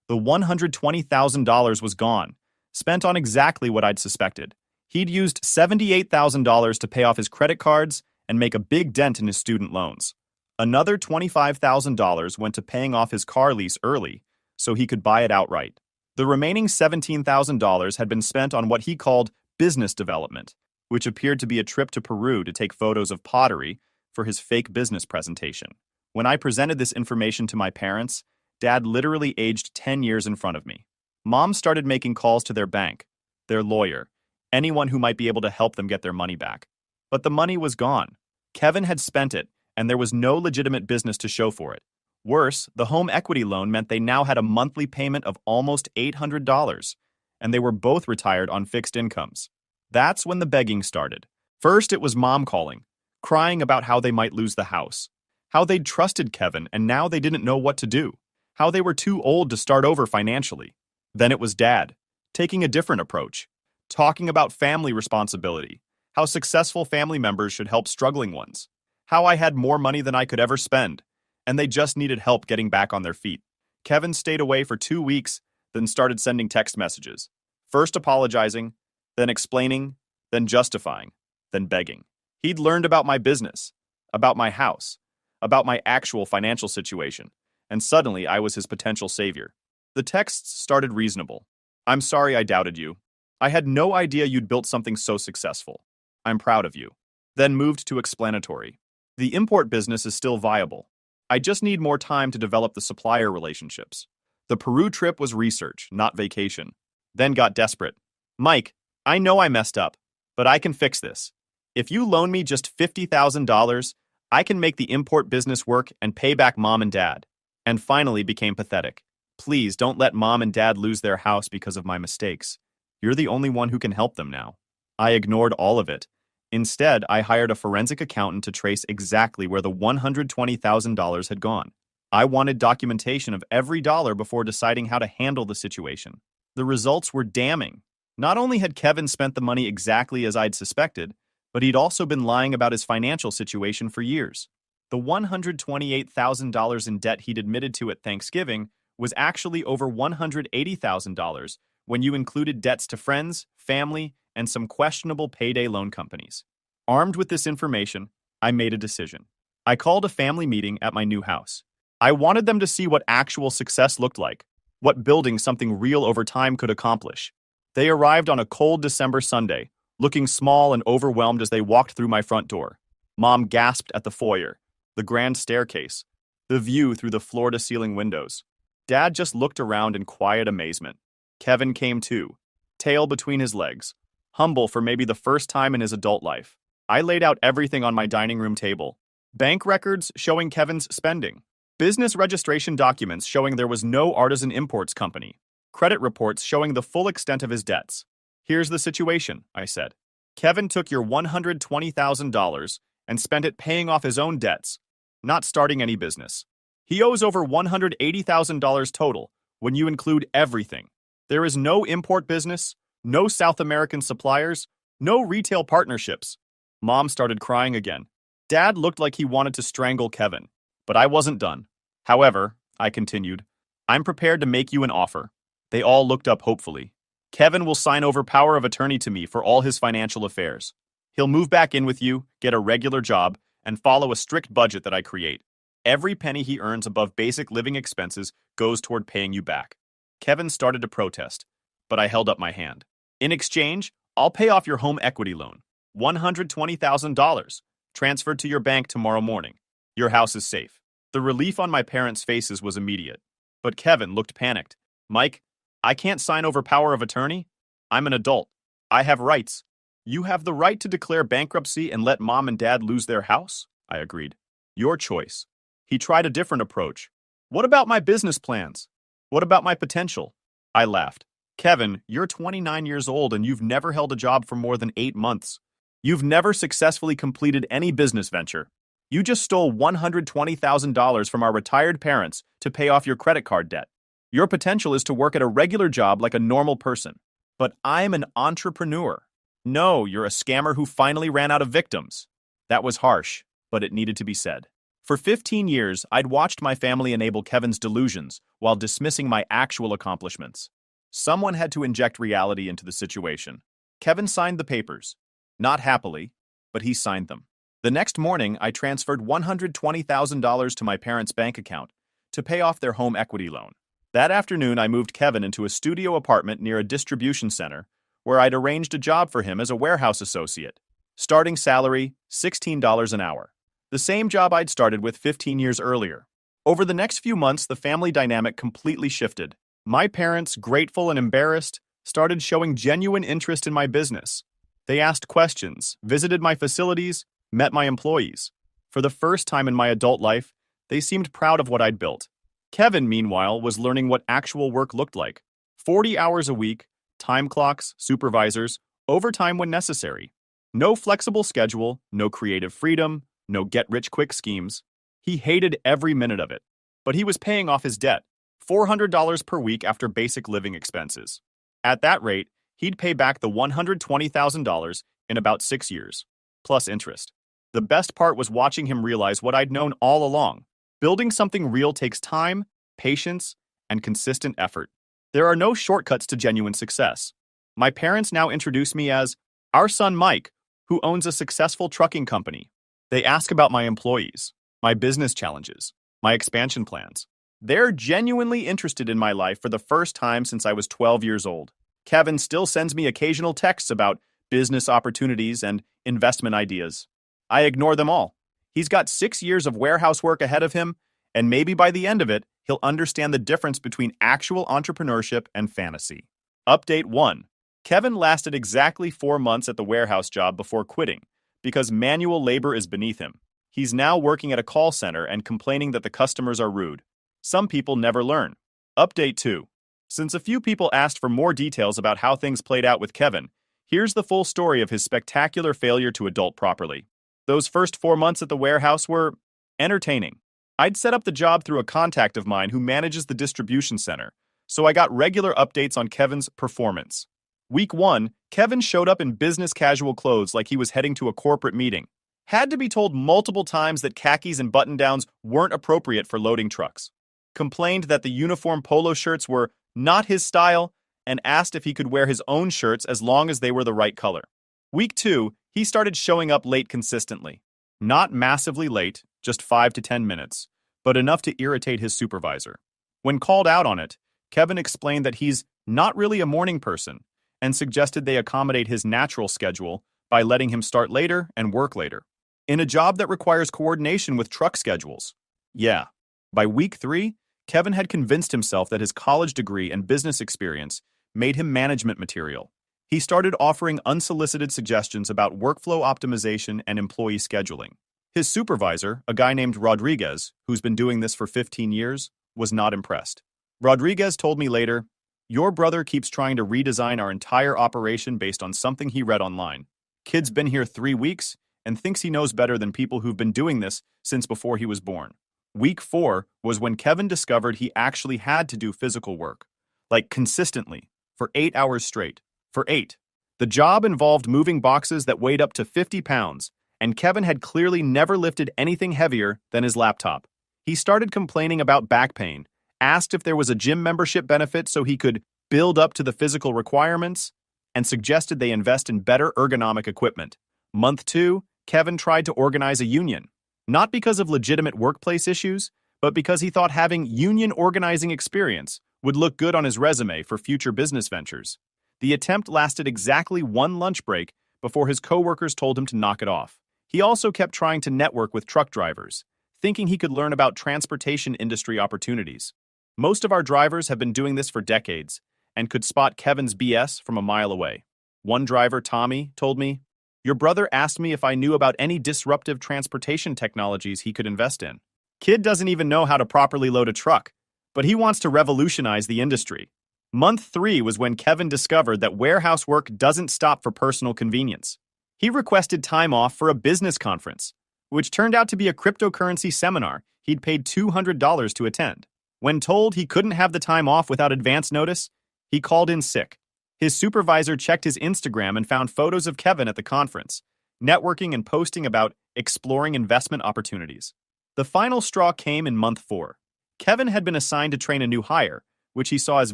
The $120,000 was gone, spent on exactly what I'd suspected. He'd used $78,000 to pay off his credit cards and make a big dent in his student loans. Another $25,000 went to paying off his car lease early so he could buy it outright. The remaining $17,000 had been spent on what he called business development, which appeared to be a trip to Peru to take photos of pottery for his fake business presentation. When I presented this information to my parents, Dad literally aged 10 years in front of me. Mom started making calls to their bank, their lawyer, anyone who might be able to help them get their money back. But the money was gone. Kevin had spent it, and there was no legitimate business to show for it. Worse, the home equity loan meant they now had a monthly payment of almost $800, and they were both retired on fixed incomes. That's when the begging started. First, it was Mom calling, crying about how they might lose the house, how they'd trusted Kevin and now they didn't know what to do, how they were too old to start over financially. Then it was Dad, taking a different approach, talking about family responsibility, how successful family members should help struggling ones, how I had more money than I could ever spend, and they just needed help getting back on their feet. Kevin stayed away for 2 weeks, then started sending text messages, first apologizing, then explaining, then justifying, then begging. He'd learned about my business, about my house, about my actual financial situation, and suddenly I was his potential savior. The texts started reasonable. "I'm sorry I doubted you. I had no idea you'd built something so successful. I'm proud of you." Then moved to explanatory. "The import business is still viable. I just need more time to develop the supplier relationships." The Peru trip was research, not vacation. Then got desperate. "Mike, I know I messed up, but I can fix this. If you loan me just $50,000, I can make the import business work and pay back Mom and Dad." And finally became pathetic. "Please don't let Mom and Dad lose their house because of my mistakes. You're the only one who can help them now." I ignored all of it. Instead, I hired a forensic accountant to trace exactly where the $120,000 had gone. I wanted documentation of every dollar before deciding how to handle the situation. The results were damning. Not only had Kevin spent the money exactly as I'd suspected, but he'd also been lying about his financial situation for years. The $128,000 in debt he'd admitted to at Thanksgiving was actually over $180,000 when you included debts to friends, family, and some questionable payday loan companies. Armed with this information, I made a decision. I called a family meeting at my new house. I wanted them to see what actual success looked like, what building something real over time could accomplish. They arrived on a cold December Sunday, looking small and overwhelmed as they walked through my front door. Mom gasped at the foyer, the grand staircase, the view through the floor-to-ceiling windows. Dad just looked around in quiet amazement. Kevin came too, tail between his legs, humble for maybe the first time in his adult life. I laid out everything on my dining room table. Bank records showing Kevin's spending. Business registration documents showing there was no artisan imports company. Credit reports showing the full extent of his debts. "Here's the situation," I said. "Kevin took your $120,000 and spent it paying off his own debts, not starting any business. He owes over $180,000 total when you include everything. There is no import business, no South American suppliers, no retail partnerships." Mom started crying again. Dad looked like he wanted to strangle Kevin, but I wasn't done. "However," I continued, "I'm prepared to make you an offer." They all looked up hopefully. "Kevin will sign over power of attorney to me for all his financial affairs. He'll move back in with you, get a regular job, and follow a strict budget that I create. Every penny he earns above basic living expenses goes toward paying you back." Kevin started to protest, but I held up my hand. "In exchange, I'll pay off your home equity loan. $120,000, transferred to your bank tomorrow morning. Your house is safe." The relief on my parents' faces was immediate, but Kevin looked panicked. "Mike, I can't sign over power of attorney. I'm an adult. I have rights." "You have the right to declare bankruptcy and let Mom and Dad lose their house," I agreed. "Your choice." He tried a different approach. "What about my business plans? What about my potential?" I laughed. "Kevin, you're 29 years old and you've never held a job for more than 8 months. You've never successfully completed any business venture. You just stole $120,000 from our retired parents to pay off your credit card debt. Your potential is to work at a regular job like a normal person. But I'm an entrepreneur. No, you're a scammer who finally ran out of victims." That was harsh, but it needed to be said. For 15 years, I'd watched my family enable Kevin's delusions while dismissing my actual accomplishments. Someone had to inject reality into the situation. Kevin signed the papers. Not happily, but he signed them. The next morning, I transferred $120,000 to my parents' bank account to pay off their home equity loan. That afternoon, I moved Kevin into a studio apartment near a distribution center where I'd arranged a job for him as a warehouse associate. Starting salary, $16 an hour. The same job I'd started with 15 years earlier. Over the next few months, the family dynamic completely shifted. My parents, grateful and embarrassed, started showing genuine interest in my business. They asked questions, visited my facilities, met my employees. For the first time in my adult life, they seemed proud of what I'd built. Kevin, meanwhile, was learning what actual work looked like. 40 hours a week, time clocks, supervisors, overtime when necessary. No flexible schedule, no creative freedom, no get-rich-quick schemes. He hated every minute of it. But he was paying off his debt, $400 per week after basic living expenses. At that rate, he'd pay back the $120,000 in about 6 years, plus interest. The best part was watching him realize what I'd known all along. Building something real takes time, patience, and consistent effort. There are no shortcuts to genuine success. My parents now introduce me as our son Mike, who owns a successful trucking company. They ask about my employees, my business challenges, my expansion plans. They're genuinely interested in my life for the first time since I was 12 years old. Kevin still sends me occasional texts about business opportunities and investment ideas. I ignore them all. He's got 6 years of warehouse work ahead of him, and maybe by the end of it, he'll understand the difference between actual entrepreneurship and fantasy. Update 1. Kevin lasted exactly 4 months at the warehouse job before quitting, because manual labor is beneath him. He's now working at a call center and complaining that the customers are rude. Some people never learn. Update 2. Since a few people asked for more details about how things played out with Kevin, here's the full story of his spectacular failure to adult properly. Those first 4 months at the warehouse were entertaining. I'd set up the job through a contact of mine who manages the distribution center, so I got regular updates on Kevin's performance. Week 1, Kevin showed up in business casual clothes like he was heading to a corporate meeting. Had to be told multiple times that khakis and button-downs weren't appropriate for loading trucks. Complained that the uniform polo shirts were not his style and asked if he could wear his own shirts as long as they were the right color. Week 2, he started showing up late consistently. Not massively late, just 5 to 10 minutes, but enough to irritate his supervisor. When called out on it, Kevin explained that he's not really a morning person and suggested they accommodate his natural schedule by letting him start later and work later. In a job that requires coordination with truck schedules. Yeah. By week 3, Kevin had convinced himself that his college degree and business experience made him management material. He started offering unsolicited suggestions about workflow optimization and employee scheduling. His supervisor, a guy named Rodriguez, who's been doing this for 15 years, was not impressed. Rodriguez told me later, "Your brother keeps trying to redesign our entire operation based on something he read online. Kid's been here 3 weeks and thinks he knows better than people who've been doing this since before he was born." Week 4 was when Kevin discovered he actually had to do physical work, like consistently, for 8 hours straight. For 8. The job involved moving boxes that weighed up to 50 pounds, and Kevin had clearly never lifted anything heavier than his laptop. He started complaining about back pain, asked if there was a gym membership benefit so he could build up to the physical requirements, and suggested they invest in better ergonomic equipment. Month 2, Kevin tried to organize a union. Not because of legitimate workplace issues, but because he thought having union organizing experience would look good on his resume for future business ventures. The attempt lasted exactly 1 lunch break before his coworkers told him to knock it off. He also kept trying to network with truck drivers, thinking he could learn about transportation industry opportunities. Most of our drivers have been doing this for decades and could spot Kevin's BS from a mile away. One driver, Tommy, told me, "Your brother asked me if I knew about any disruptive transportation technologies he could invest in. Kid doesn't even know how to properly load a truck, but he wants to revolutionize the industry." Month 3 was when Kevin discovered that warehouse work doesn't stop for personal convenience. He requested time off for a business conference, which turned out to be a cryptocurrency seminar he'd paid $200 to attend. When told he couldn't have the time off without advance notice, he called in sick. His supervisor checked his Instagram and found photos of Kevin at the conference, networking and posting about exploring investment opportunities. The final straw came in month 4. Kevin had been assigned to train a new hire, which he saw as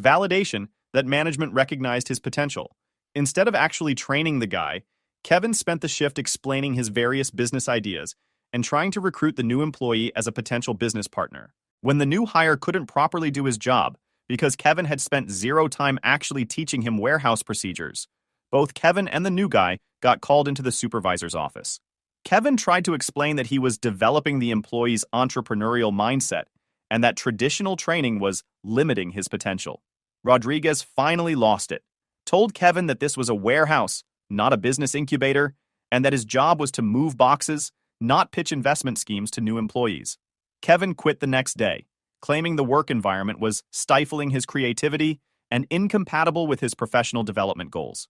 validation that management recognized his potential. Instead of actually training the guy, Kevin spent the shift explaining his various business ideas and trying to recruit the new employee as a potential business partner. When the new hire couldn't properly do his job because Kevin had spent zero time actually teaching him warehouse procedures, both Kevin and the new guy got called into the supervisor's office. Kevin tried to explain that he was developing the employee's entrepreneurial mindset and that traditional training was limiting his potential. Rodriguez finally lost it, told Kevin that this was a warehouse, not a business incubator, and that his job was to move boxes, not pitch investment schemes to new employees. Kevin quit the next day, claiming the work environment was stifling his creativity and incompatible with his professional development goals.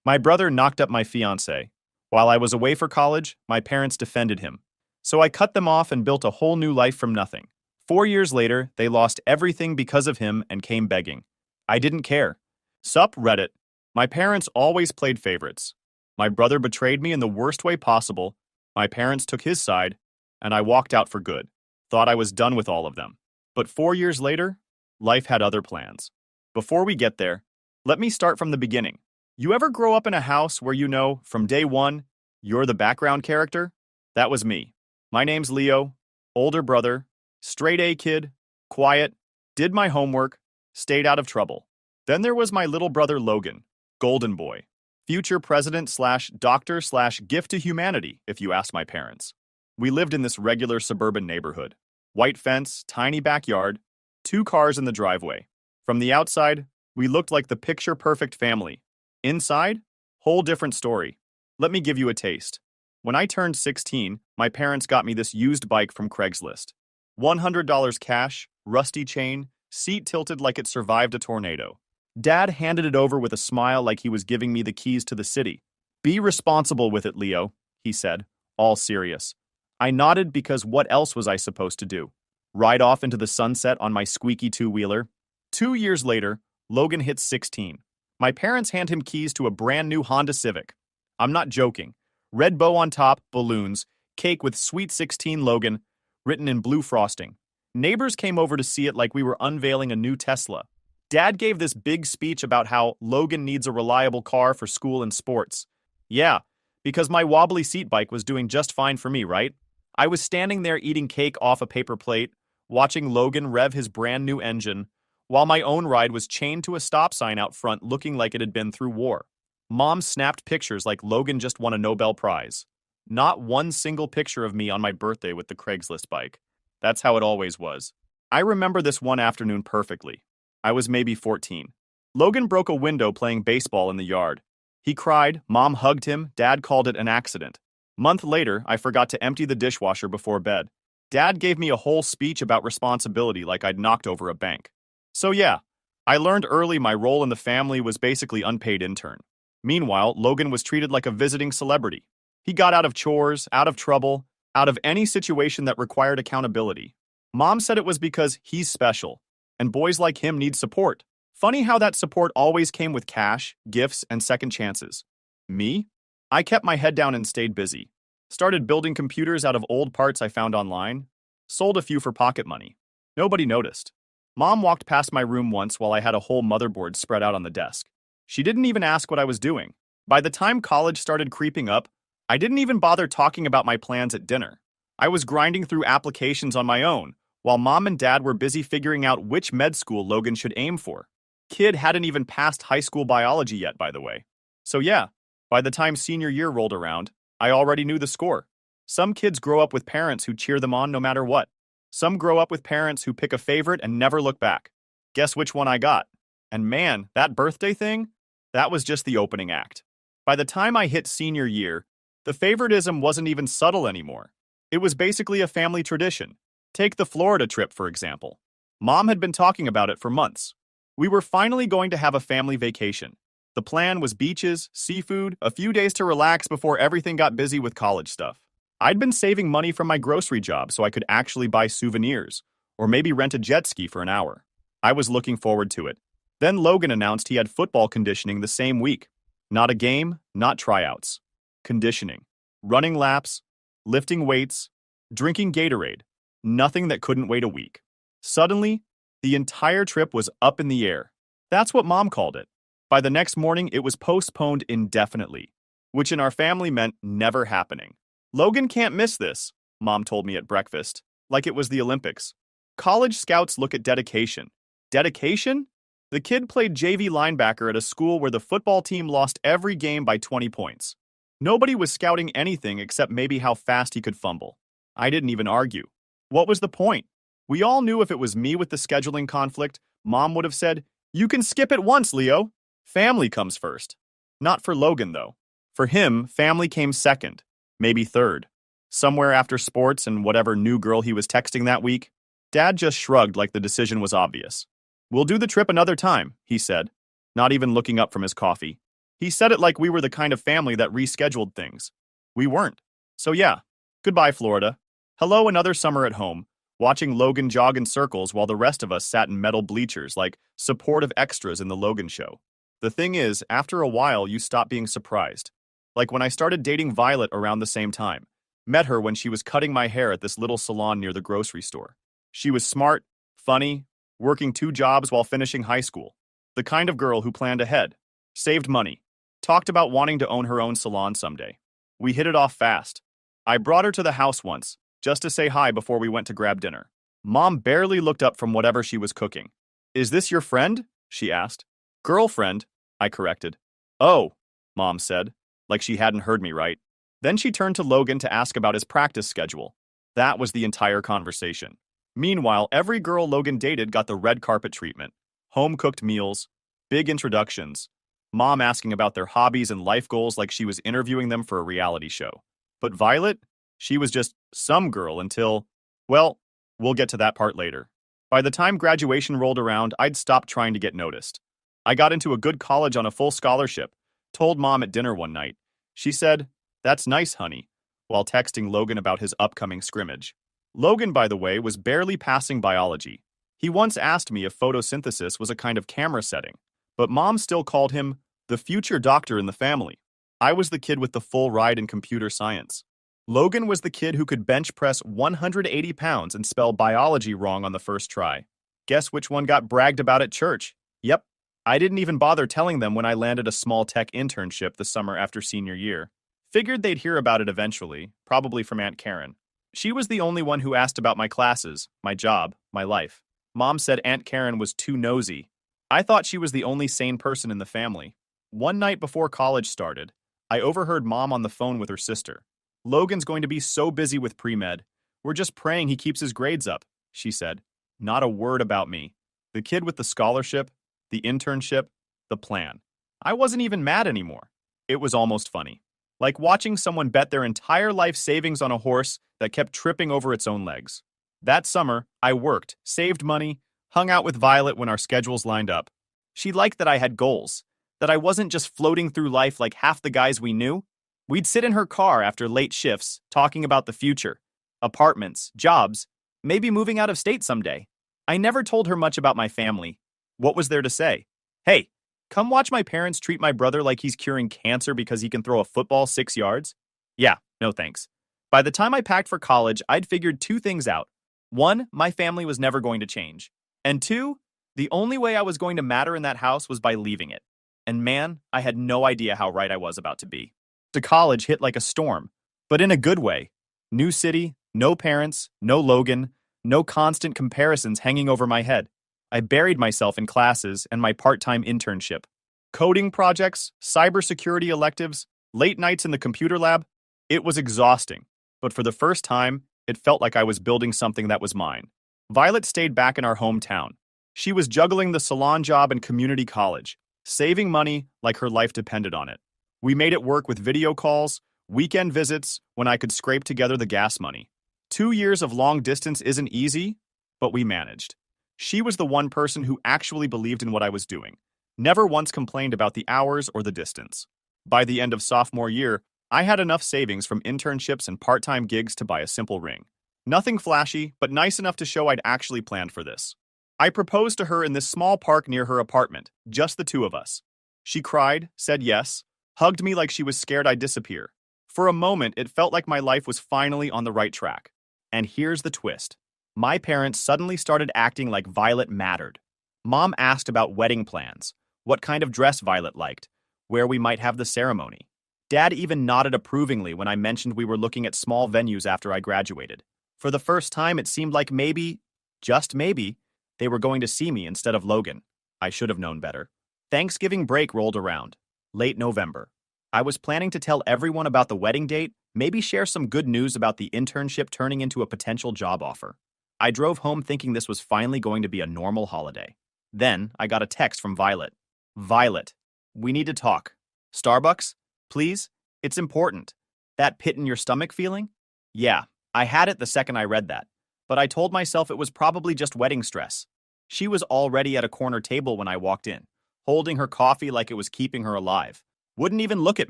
My brother knocked up my fiancée. While I was away for college, my parents defended him. So I cut them off and built a whole new life from nothing. 4 years later, they lost everything because of him and came begging. I didn't care. Sup, Reddit. My parents always played favorites. My brother betrayed me in the worst way possible. My parents took his side, and I walked out for good. Thought I was done with all of them. But 4 years later, life had other plans. Before we get there, let me start from the beginning. You ever grow up in a house where you know, from day one, you're the background character? That was me. My name's Leo, older brother, straight A kid, quiet, did my homework, stayed out of trouble. Then there was my little brother Logan, golden boy, future president/doctor/gift to humanity, if you ask my parents. We lived in this regular suburban neighborhood. White fence, tiny backyard, 2 cars in the driveway. From the outside, we looked like the picture-perfect family. Inside, whole different story. Let me give you a taste. When I turned 16, my parents got me this used bike from Craigslist. $100 cash, rusty chain, seat tilted like it survived a tornado. Dad handed it over with a smile like he was giving me the keys to the city. Be responsible with it, Leo, he said, all serious. I nodded because what else was I supposed to do? Ride off into the sunset on my squeaky 2-wheeler? 2 years later, Logan hits 16. My parents hand him keys to a brand new Honda Civic. I'm not joking. Red bow on top, balloons, cake with Sweet 16 Logan, written in blue frosting. Neighbors came over to see it like we were unveiling a new Tesla. Dad gave this big speech about how Logan needs a reliable car for school and sports. Yeah, because my wobbly seat bike was doing just fine for me, right? I was standing there eating cake off a paper plate, watching Logan rev his brand new engine, while my own ride was chained to a stop sign out front looking like it had been through war. Mom snapped pictures like Logan just won a Nobel Prize. Not one single picture of me on my birthday with the Craigslist bike. That's how it always was. I remember this one afternoon perfectly. I was maybe 14. Logan broke a window playing baseball in the yard. He cried, Mom hugged him, Dad called it an accident. Month later, I forgot to empty the dishwasher before bed. Dad gave me a whole speech about responsibility like I'd knocked over a bank. So yeah, I learned early my role in the family was basically unpaid intern. Meanwhile, Logan was treated like a visiting celebrity. He got out of chores, out of trouble, out of any situation that required accountability. Mom said it was because he's special, and boys like him need support. Funny how that support always came with cash, gifts, and second chances. Me? I kept my head down and stayed busy. Started building computers out of old parts I found online. Sold a few for pocket money. Nobody noticed. Mom walked past my room once while I had a whole motherboard spread out on the desk. She didn't even ask what I was doing. By the time college started creeping up, I didn't even bother talking about my plans at dinner. I was grinding through applications on my own, while Mom and Dad were busy figuring out which med school Logan should aim for. Kid hadn't even passed high school biology yet, by the way. So yeah, by the time senior year rolled around, I already knew the score. Some kids grow up with parents who cheer them on no matter what. Some grow up with parents who pick a favorite and never look back. Guess which one I got? And man, that birthday thing? That was just the opening act. By the time I hit senior year, the favoritism wasn't even subtle anymore. It was basically a family tradition. Take the Florida trip, for example. Mom had been talking about it for months. We were finally going to have a family vacation. The plan was beaches, seafood, a few days to relax before everything got busy with college stuff. I'd been saving money from my grocery job so I could actually buy souvenirs, or maybe rent a jet ski for an hour. I was looking forward to it. Then Logan announced he had football conditioning the same week. Not a game, not tryouts. Conditioning. Running laps, lifting weights, drinking Gatorade. Nothing that couldn't wait a week. Suddenly, the entire trip was up in the air. That's what Mom called it. By the next morning, it was postponed indefinitely. which in our family meant never happening. Logan can't miss this, Mom told me at breakfast, like it was the Olympics. College scouts look at dedication. Dedication? The kid played JV linebacker at a school where the football team lost every game by 20 points. Nobody was scouting anything except maybe how fast he could fumble. I didn't even argue. What was the point? We all knew if it was me with the scheduling conflict, Mom would have said, "You can skip it once, Leo." Family comes first. Not for Logan, though. For him, family came second, maybe third. Somewhere after sports and whatever new girl he was texting that week, Dad just shrugged like the decision was obvious. "We'll do the trip another time," he said, not even looking up from his coffee. He said it like we were the kind of family that rescheduled things. We weren't. So yeah, goodbye, Florida. Hello, another summer at home, watching Logan jog in circles while the rest of us sat in metal bleachers like supportive extras in the Logan show. The thing is, after a while, you stop being surprised. Like when I started dating Violet around the same time. Met her when she was cutting my hair at this little salon near the grocery store. She was smart, funny, working 2 jobs while finishing high school. The kind of girl who planned ahead, saved money, talked about wanting to own her own salon someday. We hit it off fast. I brought her to the house once, just to say hi before we went to grab dinner. Mom barely looked up from whatever she was cooking. "Is this your friend?" she asked. "Girlfriend," I corrected. "Oh," Mom said, like she hadn't heard me right. Then she turned to Logan to ask about his practice schedule. That was the entire conversation. Meanwhile, every girl Logan dated got the red carpet treatment. Home-cooked meals, big introductions, Mom asking about their hobbies and life goals like she was interviewing them for a reality show. But Violet? She was just some girl until, well, we'll get to that part later. By the time graduation rolled around, I'd stopped trying to get noticed. I got into a good college on a full scholarship, told Mom at dinner one night. She said, "That's nice, honey," while texting Logan about his upcoming scrimmage. Logan, by the way, was barely passing biology. He once asked me if photosynthesis was a kind of camera setting, but Mom still called him the future doctor in the family. I was the kid with the full ride in computer science. Logan was the kid who could bench press 180 pounds and spell biology wrong on the first try. Guess which one got bragged about at church? Yep, I didn't even bother telling them when I landed a small tech internship the summer after senior year. Figured they'd hear about it eventually, probably from Aunt Karen. She was the only one who asked about my classes, my job, my life. Mom said Aunt Karen was too nosy. I thought she was the only sane person in the family. One night before college started, I overheard Mom on the phone with her sister. "Logan's going to be so busy with pre-med. We're just praying he keeps his grades up," she said. Not a word about me. The kid with the scholarship, the internship, the plan. I wasn't even mad anymore. It was almost funny. Like watching someone bet their entire life savings on a horse that kept tripping over its own legs. That summer, I worked, saved money, hung out with Violet when our schedules lined up. She liked that I had goals, that I wasn't just floating through life like half the guys we knew. We'd sit in her car after late shifts, talking about the future, apartments, jobs, maybe moving out of state someday. I never told her much about my family. What was there to say? Hey, come watch my parents treat my brother like he's curing cancer because he can throw a football 6 yards? Yeah, no thanks. By the time I packed for college, I'd figured 2 things out. 1, my family was never going to change. And 2, the only way I was going to matter in that house was by leaving it. And man, I had no idea how right I was about to be. To college hit like a storm, but in a good way. New city, no parents, no Logan, no constant comparisons hanging over my head. I buried myself in classes and my part-time internship. Coding projects, cybersecurity electives, late nights in the computer lab. It was exhausting, but for the first time, it felt like I was building something that was mine. Violet stayed back in our hometown. She was juggling the salon job and community college, saving money like her life depended on it. We made it work with video calls, weekend visits when I could scrape together the gas money. 2 years of long distance isn't easy, but we managed. She was the one person who actually believed in what I was doing, never once complained about the hours or the distance. By the end of sophomore year, I had enough savings from internships and part-time gigs to buy a simple ring. Nothing flashy, but nice enough to show I'd actually planned for this. I proposed to her in this small park near her apartment, just the 2 of us. She cried, said yes, hugged me like she was scared I'd disappear. For a moment, it felt like my life was finally on the right track. And here's the twist. My parents suddenly started acting like Violet mattered. Mom asked about wedding plans, what kind of dress Violet liked, where we might have the ceremony. Dad even nodded approvingly when I mentioned we were looking at small venues after I graduated. For the first time, it seemed like maybe, just maybe, they were going to see me instead of Logan. I should have known better. Thanksgiving break rolled around. Late November. I was planning to tell everyone about the wedding date, maybe share some good news about the internship turning into a potential job offer. I drove home thinking this was finally going to be a normal holiday. Then, I got a text from Violet. Violet, we need to talk. Starbucks? Please? It's important. That pit in your stomach feeling? Yeah, I had it the second I read that. But I told myself it was probably just wedding stress. She was already at a corner table when I walked in, holding her coffee like it was keeping her alive. Wouldn't even look at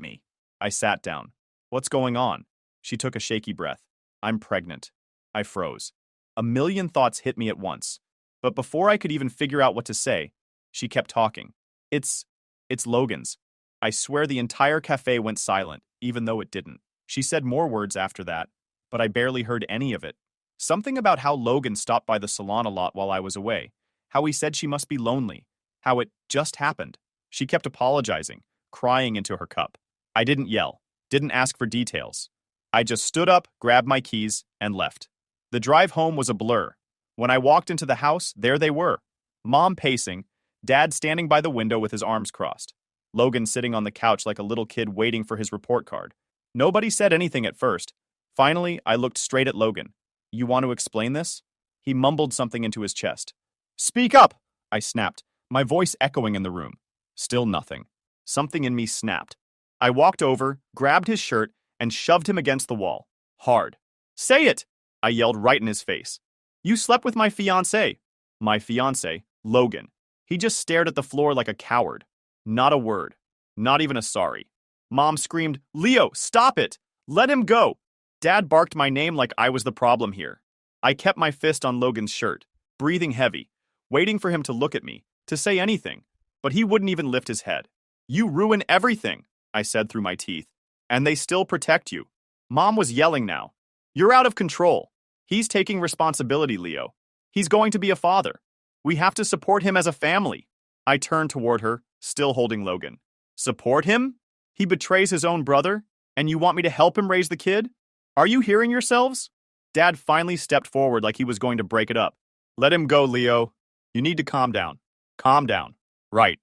me. I sat down. What's going on? She took a shaky breath. I'm pregnant. I froze. A million thoughts hit me at once. But before I could even figure out what to say, she kept talking. It's Logan's. I swear the entire cafe went silent, even though it didn't. She said more words after that, but I barely heard any of it. Something about how Logan stopped by the salon a lot while I was away, how he said she must be lonely, how it just happened. She kept apologizing, crying into her cup. I didn't yell, didn't ask for details. I just stood up, grabbed my keys, and left. The drive home was a blur. When I walked into the house, there they were. Mom pacing, Dad standing by the window with his arms crossed. Logan sitting on the couch like a little kid waiting for his report card. Nobody said anything at first. Finally, I looked straight at Logan. You want to explain this? He mumbled something into his chest. Speak up! I snapped, my voice echoing in the room. Still nothing. Something in me snapped. I walked over, grabbed his shirt, and shoved him against the wall. Hard. Say it! I yelled right in his face. You slept with my fiancé. My fiancé, Logan. He just stared at the floor like a coward. Not a word. Not even a sorry. Mom screamed, Leo, stop it! Let him go! Dad barked my name like I was the problem here. I kept my fist on Logan's shirt, breathing heavy, waiting for him to look at me, to say anything, but he wouldn't even lift his head. You ruin everything, I said through my teeth. And they still protect you. Mom was yelling now. You're out of control. He's taking responsibility, Leo. He's going to be a father. We have to support him as a family. I turned toward her, still holding Logan. Support him? He betrays his own brother, and you want me to help him raise the kid? Are you hearing yourselves? Dad finally stepped forward like he was going to break it up. Let him go, Leo. You need to calm down. Calm down. Right.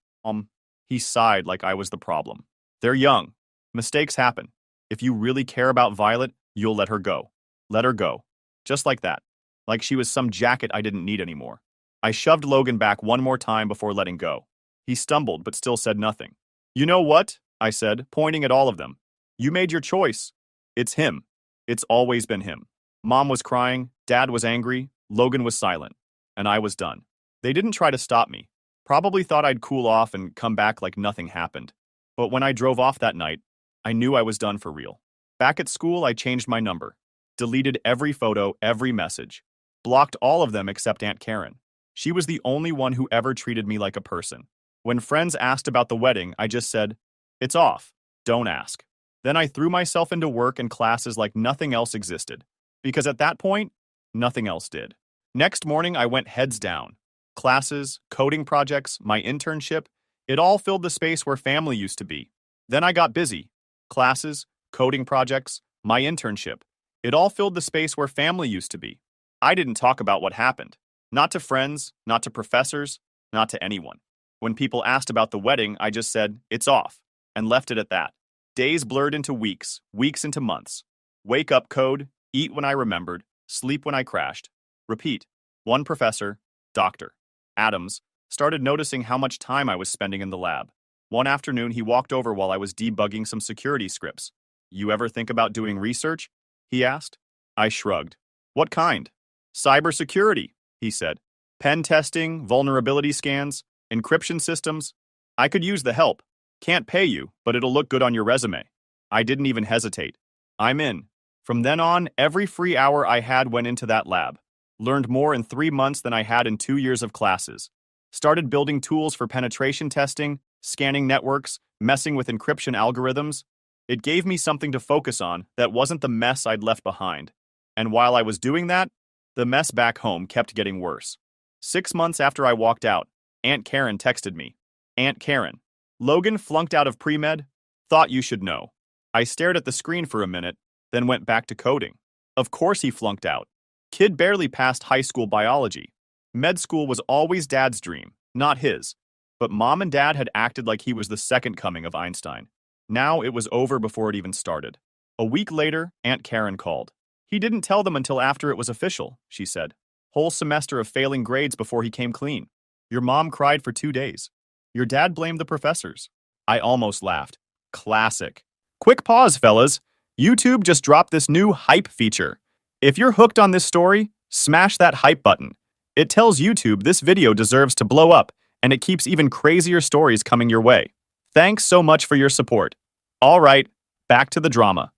He sighed like I was the problem. They're young. Mistakes happen. If you really care about Violet, you'll let her go. Let her go. Just like that. Like she was some jacket I didn't need anymore. I shoved Logan back one more time before letting go. He stumbled but still said nothing. You know what? I said, pointing at all of them. You made your choice. It's him. It's always been him. Mom was crying, Dad was angry, Logan was silent, and I was done. They didn't try to stop me. Probably thought I'd cool off and come back like nothing happened. But when I drove off that night, I knew I was done for real. Back at school, I changed my number, deleted every photo, every message, blocked all of them except Aunt Karen. She was the only one who ever treated me like a person. When friends asked about the wedding, I just said, it's off. Don't ask. Then I threw myself into work and classes like nothing else existed. Because at that point, nothing else did. Next morning, I went heads down. Classes, coding projects, my internship, it all filled the space where family used to be. Then I got busy. Classes, coding projects, my internship, it all filled the space where family used to be. I didn't talk about what happened. Not to friends, not to professors, not to anyone. When people asked about the wedding, I just said, it's off, and left it at that. Days blurred into weeks, weeks into months. Wake up, code, eat when I remembered, sleep when I crashed. Repeat. One professor, Dr. Adams, started noticing how much time I was spending in the lab. One afternoon, he walked over while I was debugging some security scripts. You ever think about doing research? He asked. I shrugged. What kind? Cybersecurity, he said. Pen testing, vulnerability scans, encryption systems. I could use the help. Can't pay you, but it'll look good on your resume. I didn't even hesitate. I'm in. From then on, every free hour I had went into that lab. Learned more in 3 months than I had in 2 years of classes. Started building tools for penetration testing, scanning networks, messing with encryption algorithms. It gave me something to focus on that wasn't the mess I'd left behind. And while I was doing that, the mess back home kept getting worse. 6 months after I walked out, Aunt Karen texted me. Aunt Karen, Logan flunked out of pre-med. Thought you should know. I stared at the screen for a minute, then went back to coding. Of course he flunked out. Kid barely passed high school biology. Med school was always Dad's dream, not his. But Mom and Dad had acted like he was the second coming of Einstein. Now it was over before it even started. A week later, Aunt Karen called. He didn't tell them until after it was official, she said. Whole semester of failing grades before he came clean. Your mom cried for 2 days. Your dad blamed the professors. I almost laughed. Classic. Quick pause, fellas. YouTube just dropped this new hype feature. If you're hooked on this story, smash that hype button. It tells YouTube this video deserves to blow up, and it keeps even crazier stories coming your way. Thanks so much for your support. All right, back to the drama.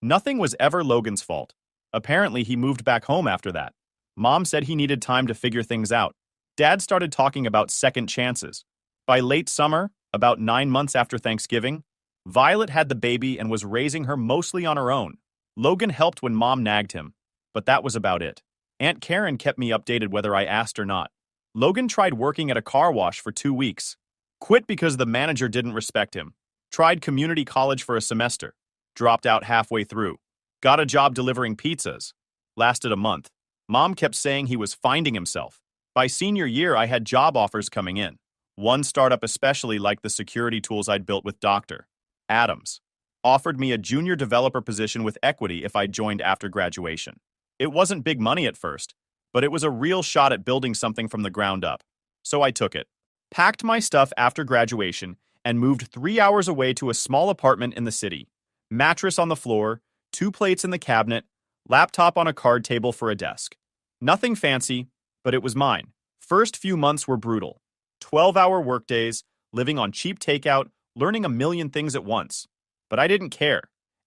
Nothing was ever Logan's fault. Apparently, he moved back home after that. Mom said he needed time to figure things out. Dad started talking about second chances. By late summer, about 9 months after Thanksgiving, Violet had the baby and was raising her mostly on her own. Logan helped when Mom nagged him, but that was about it. Aunt Karen kept me updated whether I asked or not. Logan tried working at a car wash for 2 weeks. Quit because the manager didn't respect him. Tried community college for a semester. Dropped out halfway through. Got a job delivering pizzas. Lasted a month. Mom kept saying he was finding himself. By senior year, I had job offers coming in. One startup especially liked the security tools I'd built with Dr. Adams. Offered me a junior developer position with equity if I joined after graduation. It wasn't big money at first, but it was a real shot at building something from the ground up. So I took it. Packed my stuff after graduation and moved 3 hours away to a small apartment in the city. Mattress on the floor, 2 plates in the cabinet, laptop on a card table for a desk. Nothing fancy, but it was mine. First few months were brutal. 12-hour workdays, living on cheap takeout, learning a million things at once. But I didn't care.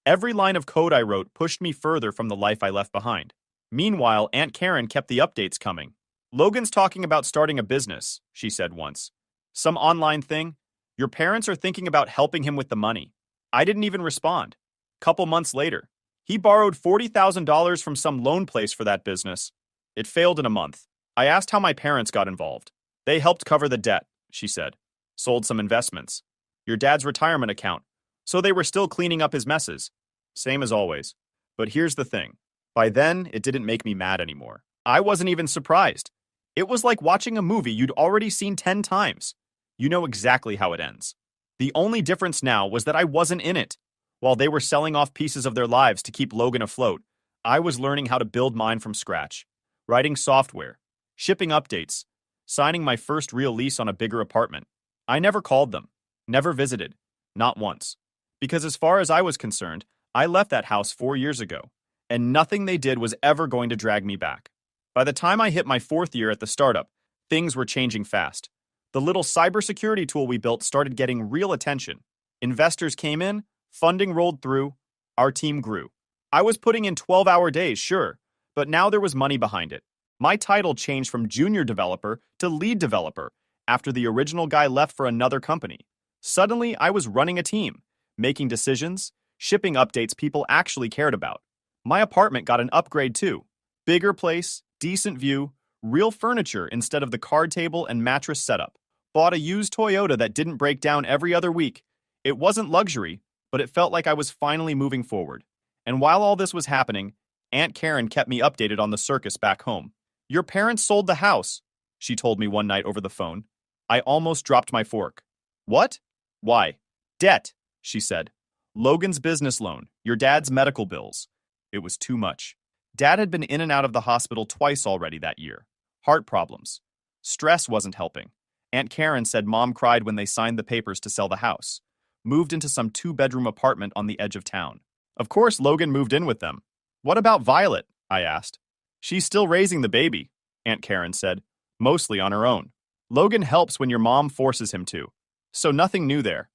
Every line of code I wrote pushed me further from the life I left behind. Meanwhile, Aunt Karen kept the updates coming. Logan's talking about starting a business, she said once. Some online thing? Your parents are thinking about helping him with the money. I didn't even respond. Couple months later, he borrowed $40,000 from some loan place for that business. It failed in a month. I asked how my parents got involved. They helped cover the debt, she said. Sold some investments. Your dad's retirement account. So they were still cleaning up his messes. Same as always. But here's the thing. By then, it didn't make me mad anymore. I wasn't even surprised. It was like watching a movie you'd already seen 10 times. You know exactly how it ends. The only difference now was that I wasn't in it. While they were selling off pieces of their lives to keep Logan afloat, I was learning how to build mine from scratch. Writing software. Shipping updates. Signing my first real lease on a bigger apartment. I never called them. Never visited. Not once. Because as far as I was concerned, I left that house 4 years ago, and nothing they did was ever going to drag me back. By the time I hit my 4th year at the startup, things were changing fast. The little cybersecurity tool we built started getting real attention. Investors came in, funding rolled through, our team grew. I was putting in 12-hour days, sure, but now there was money behind it. My title changed from junior developer to lead developer after the original guy left for another company. Suddenly, I was running a team, making decisions, shipping updates people actually cared about. My apartment got an upgrade too. Bigger place, decent view, real furniture instead of the card table and mattress setup. Bought a used Toyota that didn't break down every other week. It wasn't luxury, but it felt like I was finally moving forward. And while all this was happening, Aunt Karen kept me updated on the circus back home. Your parents sold the house, she told me one night over the phone. I almost dropped my fork. What? Why? Debt, she said. Logan's business loan, your dad's medical bills. It was too much. Dad had been in and out of the hospital twice already that year. Heart problems. Stress wasn't helping. Aunt Karen said Mom cried when they signed the papers to sell the house. Moved into some 2-bedroom apartment on the edge of town. Of course, Logan moved in with them. What about Violet? I asked. She's still raising the baby, Aunt Karen said, mostly on her own. Logan helps when your mom forces him to. So nothing new there.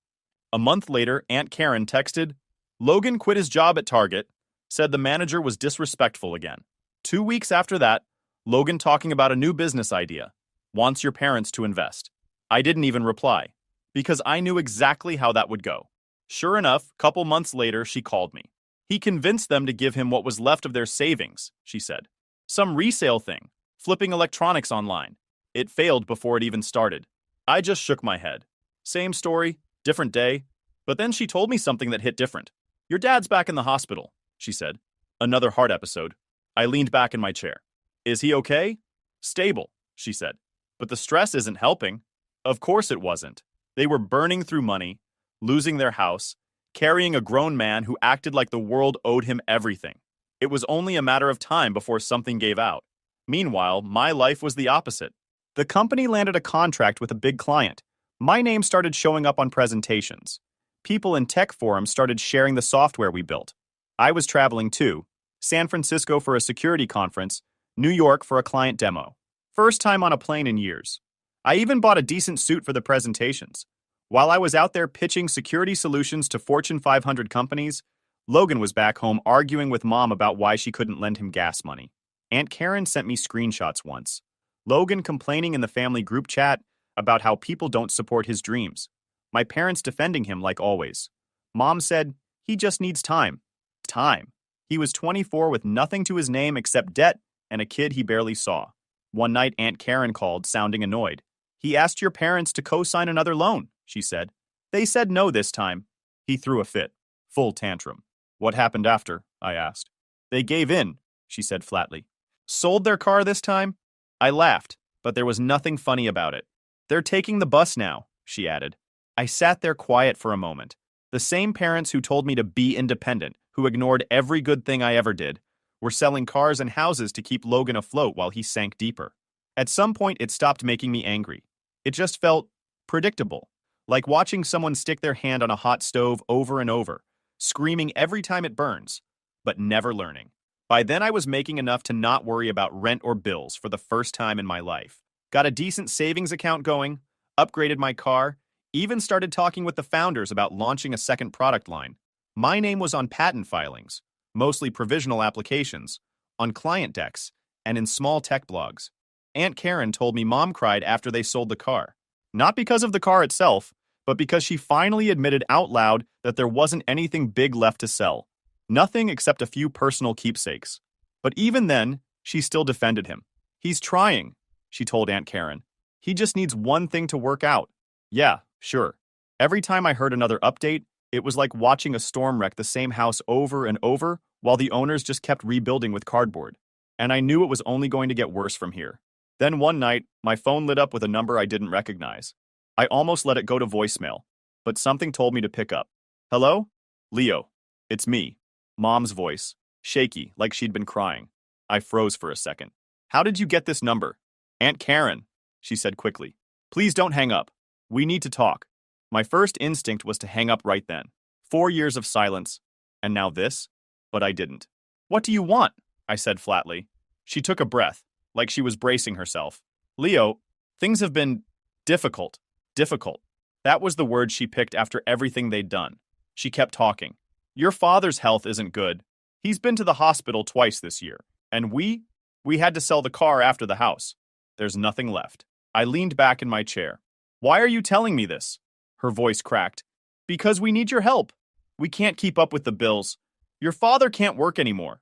A month later, Aunt Karen texted, Logan quit his job at Target, said the manager was disrespectful again. 2 weeks after that, Logan talking about a new business idea. Wants your parents to invest. I didn't even reply, because I knew exactly how that would go. Sure enough, couple months later, she called me. He convinced them to give him what was left of their savings, she said. Some resale thing, flipping electronics online. It failed before it even started. I just shook my head. Same story, different day. But then she told me something that hit different. Your dad's back in the hospital, she said. Another heart episode. I leaned back in my chair. Is he okay? Stable, she said. But the stress isn't helping. Of course it wasn't. They were burning through money, losing their house, carrying a grown man who acted like the world owed him everything. It was only a matter of time before something gave out. Meanwhile, my life was the opposite. The company landed a contract with a big client. My name started showing up on presentations. People in tech forums started sharing the software we built. I was traveling too. San Francisco for a security conference, New York for a client demo. First time on a plane in years. I even bought a decent suit for the presentations. While I was out there pitching security solutions to Fortune 500 companies, Logan was back home arguing with Mom about why she couldn't lend him gas money. Aunt Karen sent me screenshots once. Logan complaining in the family group chat about how people don't support his dreams. My parents defending him like always. Mom said, he just needs time. Time. He was 24 with nothing to his name except debt and a kid he barely saw. One night Aunt Karen called, sounding annoyed. He asked your parents to co-sign another loan, she said. They said no this time. He threw a fit. Full tantrum. What happened after? I asked. They gave in, she said flatly. Sold their car this time? I laughed, but there was nothing funny about it. They're taking the bus now, she added. I sat there quiet for a moment. The same parents who told me to be independent, who ignored every good thing I ever did, were selling cars and houses to keep Logan afloat while he sank deeper. At some point, it stopped making me angry. It just felt predictable, like watching someone stick their hand on a hot stove over and over, screaming every time it burns, but never learning. By then, I was making enough to not worry about rent or bills for the first time in my life. Got a decent savings account going, upgraded my car, even started talking with the founders about launching a second product line. My name was on patent filings, mostly provisional applications, on client decks, and in small tech blogs. Aunt Karen told me Mom cried after they sold the car. Not because of the car itself, but because she finally admitted out loud that there wasn't anything big left to sell. Nothing except a few personal keepsakes. But even then, she still defended him. He's trying, she told Aunt Karen. He just needs one thing to work out. Yeah, sure. Every time I heard another update, it was like watching a storm wreck the same house over and over while the owners just kept rebuilding with cardboard. And I knew it was only going to get worse from here. Then one night, my phone lit up with a number I didn't recognize. I almost let it go to voicemail, but something told me to pick up. Hello? Leo. It's me. Mom's voice, shaky, like she'd been crying. I froze for a second. How did you get this number? Aunt Karen, she said quickly. Please don't hang up. We need to talk. My first instinct was to hang up right then. 4 years of silence, and now this? But I didn't. What do you want? I said flatly. She took a breath, like she was bracing herself. Leo, things have been difficult. Difficult. That was the word she picked after everything they'd done. She kept talking. Your father's health isn't good. He's been to the hospital twice this year. And we had to sell the car after the house. There's nothing left. I leaned back in my chair. Why are you telling me this? Her voice cracked. Because we need your help. We can't keep up with the bills. Your father can't work anymore.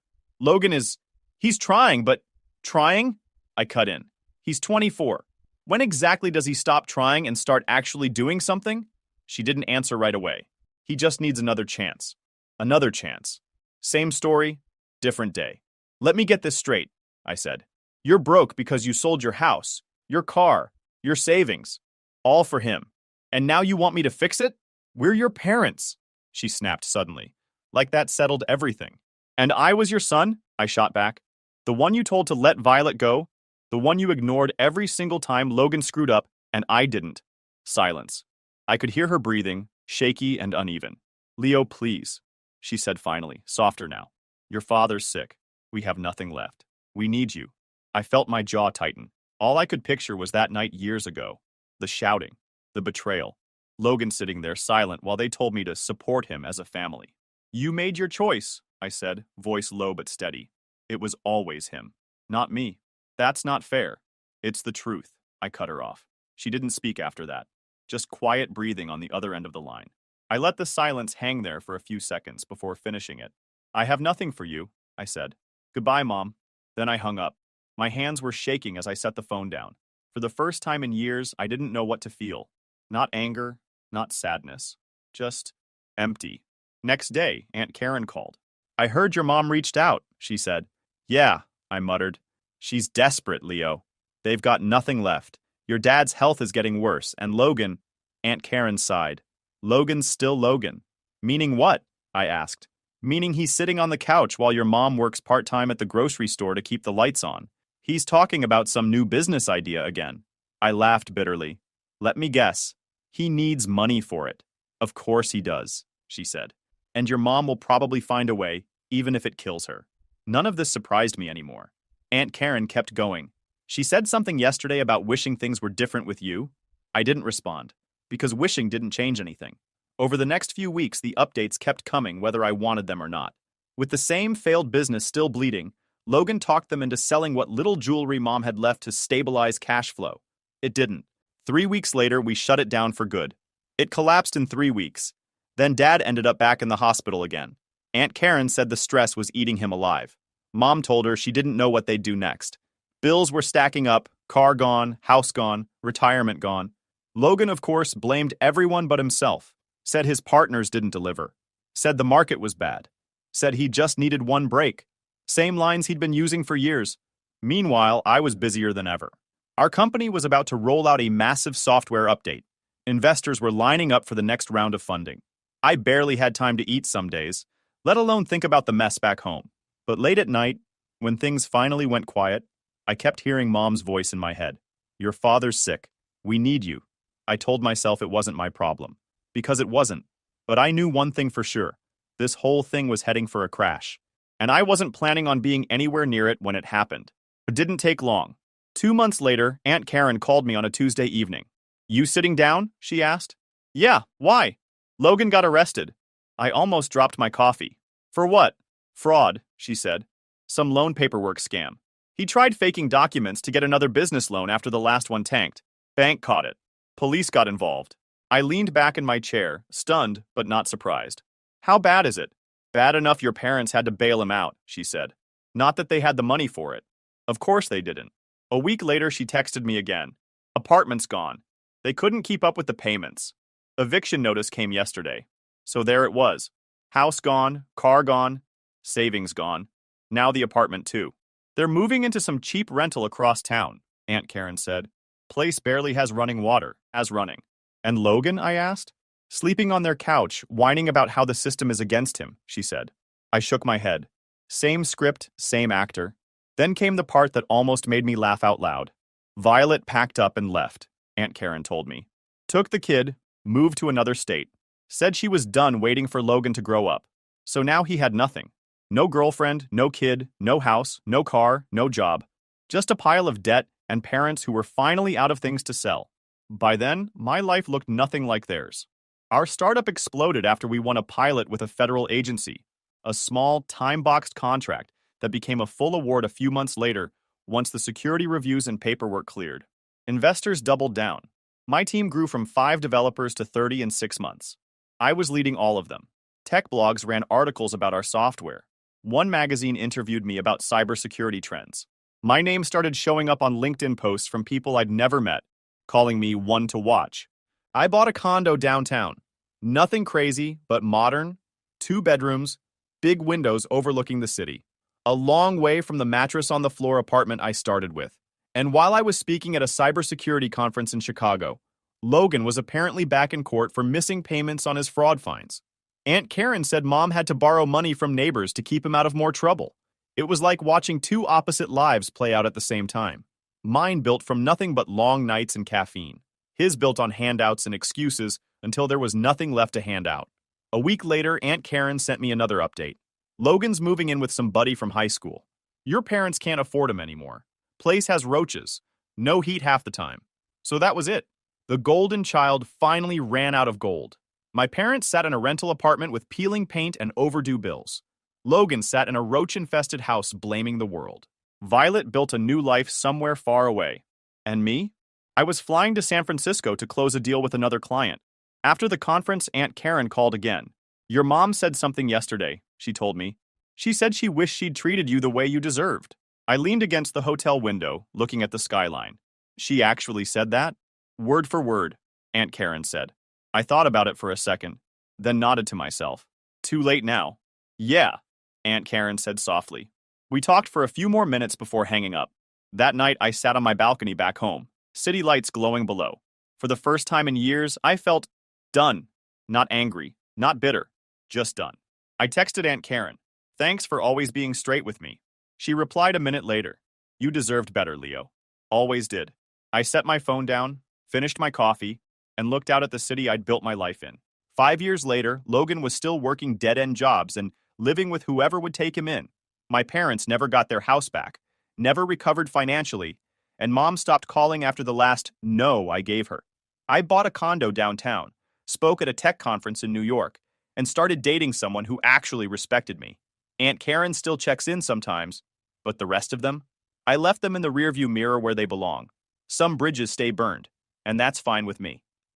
He's trying, but trying? I cut in. He's 24. When exactly does he stop trying and start actually doing something? She didn't answer right away. He just needs another chance. Another chance. Same story, different day. Let me get this straight, I said. You're broke because you sold your house, your car, your savings. All for him. And now you want me to fix it? We're your parents, she snapped suddenly. Like that settled everything. And I was your son? I shot back. The one you told to let Violet go? The one you ignored every single time Logan screwed up, and I didn't. Silence. I could hear her breathing, shaky and uneven. Leo, please, she said finally, softer now. Your father's sick. We have nothing left. We need you. I felt my jaw tighten. All I could picture was that night years ago. The shouting, the betrayal. Logan sitting there silent while they told me to support him as a family. You made your choice, I said, voice low but steady. It was always him, not me. That's not fair. It's the truth. I cut her off. She didn't speak after that. Just quiet breathing on the other end of the line. I let the silence hang there for a few seconds before finishing it. I have nothing for you, I said. Goodbye, Mom. Then I hung up. My hands were shaking as I set the phone down. For the first time in years, I didn't know what to feel. Not anger, not sadness. Just empty. Next day, Aunt Karen called. I heard your mom reached out, she said. Yeah, I muttered. She's desperate, Leo. They've got nothing left. Your dad's health is getting worse, and Logan... Aunt Karen sighed. Logan's still Logan. Meaning what? I asked. Meaning he's sitting on the couch while your mom works part-time at the grocery store to keep the lights on. He's talking about some new business idea again. I laughed bitterly. Let me guess. He needs money for it. Of course he does, she said. And your mom will probably find a way, even if it kills her. None of this surprised me anymore. Aunt Karen kept going. She said something yesterday about wishing things were different with you. I didn't respond, because wishing didn't change anything. Over the next few weeks, the updates kept coming whether I wanted them or not. With the same failed business still bleeding, Logan talked them into selling what little jewelry mom had left to stabilize cash flow. It didn't. 3 weeks later, we shut it down for good. It collapsed in 3 weeks. Then Dad ended up back in the hospital again. Aunt Karen said the stress was eating him alive. Mom told her she didn't know what they'd do next. Bills were stacking up, car gone, house gone, retirement gone. Logan, of course, blamed everyone but himself. Said his partners didn't deliver. Said the market was bad. Said he just needed one break. Same lines he'd been using for years. Meanwhile, I was busier than ever. Our company was about to roll out a massive software update. Investors were lining up for the next round of funding. I barely had time to eat some days, let alone think about the mess back home. But late at night, when things finally went quiet, I kept hearing Mom's voice in my head. Your father's sick. We need you. I told myself it wasn't my problem. Because it wasn't. But I knew one thing for sure. This whole thing was heading for a crash. And I wasn't planning on being anywhere near it when it happened. It didn't take long. 2 months later, Aunt Karen called me on a Tuesday evening. You sitting down? She asked. Yeah, why? Logan got arrested. I almost dropped my coffee. For what? Fraud, she said. Some loan paperwork scam. He tried faking documents to get another business loan after the last one tanked. Bank caught it. Police got involved. I leaned back in my chair, stunned but not surprised. How bad is it? Bad enough your parents had to bail him out, she said. Not that they had the money for it. Of course they didn't. A week later, she texted me again. Apartment's gone. They couldn't keep up with the payments. Eviction notice came yesterday. So there it was. House gone, car gone, savings gone. Now the apartment too. They're moving into some cheap rental across town, Aunt Karen said. Place barely has running water, as running. And Logan, I asked? Sleeping on their couch, whining about how the system is against him, she said. I shook my head. Same script, same actor. Then came the part that almost made me laugh out loud. Violet packed up and left, Aunt Karen told me. Took the kid, moved to another state. Said she was done waiting for Logan to grow up. So now he had nothing. No girlfriend, no kid, no house, no car, no job. Just a pile of debt and parents who were finally out of things to sell. By then, my life looked nothing like theirs. Our startup exploded after we won a pilot with a federal agency, a small, time-boxed contract that became a full award a few months later once the security reviews and paperwork cleared. Investors doubled down. My team grew from 5 developers to 30 in 6 months. I was leading all of them. Tech blogs ran articles about our software. One magazine interviewed me about cybersecurity trends. My name started showing up on LinkedIn posts from people I'd never met, calling me one to watch. I bought a condo downtown. Nothing crazy, but modern, 2 bedrooms, big windows overlooking the city. A long way from the mattress-on-the-floor apartment I started with. And while I was speaking at a cybersecurity conference in Chicago, Logan was apparently back in court for missing payments on his fraud fines. Aunt Karen said Mom had to borrow money from neighbors to keep him out of more trouble. It was like watching 2 opposite lives play out at the same time. Mine built from nothing but long nights and caffeine. His built on handouts and excuses until there was nothing left to hand out. A week later, Aunt Karen sent me another update. Logan's moving in with some buddy from high school. Your parents can't afford him anymore. Place has roaches. No heat half the time. So that was it. The golden child finally ran out of gold. My parents sat in a rental apartment with peeling paint and overdue bills. Logan sat in a roach-infested house blaming the world. Violet built a new life somewhere far away. And me? I was flying to San Francisco to close a deal with another client. After the conference, Aunt Karen called again. Your mom said something yesterday, she told me. She said she wished she'd treated you the way you deserved. I leaned against the hotel window, looking at the skyline. She actually said that? Word for word, Aunt Karen said. I thought about it for a second, then nodded to myself. Too late now. Yeah, Aunt Karen said softly. We talked for a few more minutes before hanging up. That night, I sat on my balcony back home, city lights glowing below. For the first time in years, I felt done. Not angry, not bitter, just done. I texted Aunt Karen. Thanks for always being straight with me. She replied a minute later. You deserved better, Leo. Always did. I set my phone down, finished my coffee, and looked out at the city I'd built my life in. 5 years later, Logan was still working dead-end jobs and living with whoever would take him in. My parents never got their house back, never recovered financially, and Mom stopped calling after the last no I gave her. I bought a condo downtown, spoke at a tech conference in New York, and started dating someone who actually respected me. Aunt Karen still checks in sometimes, but the rest of them? I left them in the rearview mirror where they belong. Some bridges stay burned, and that's fine with me.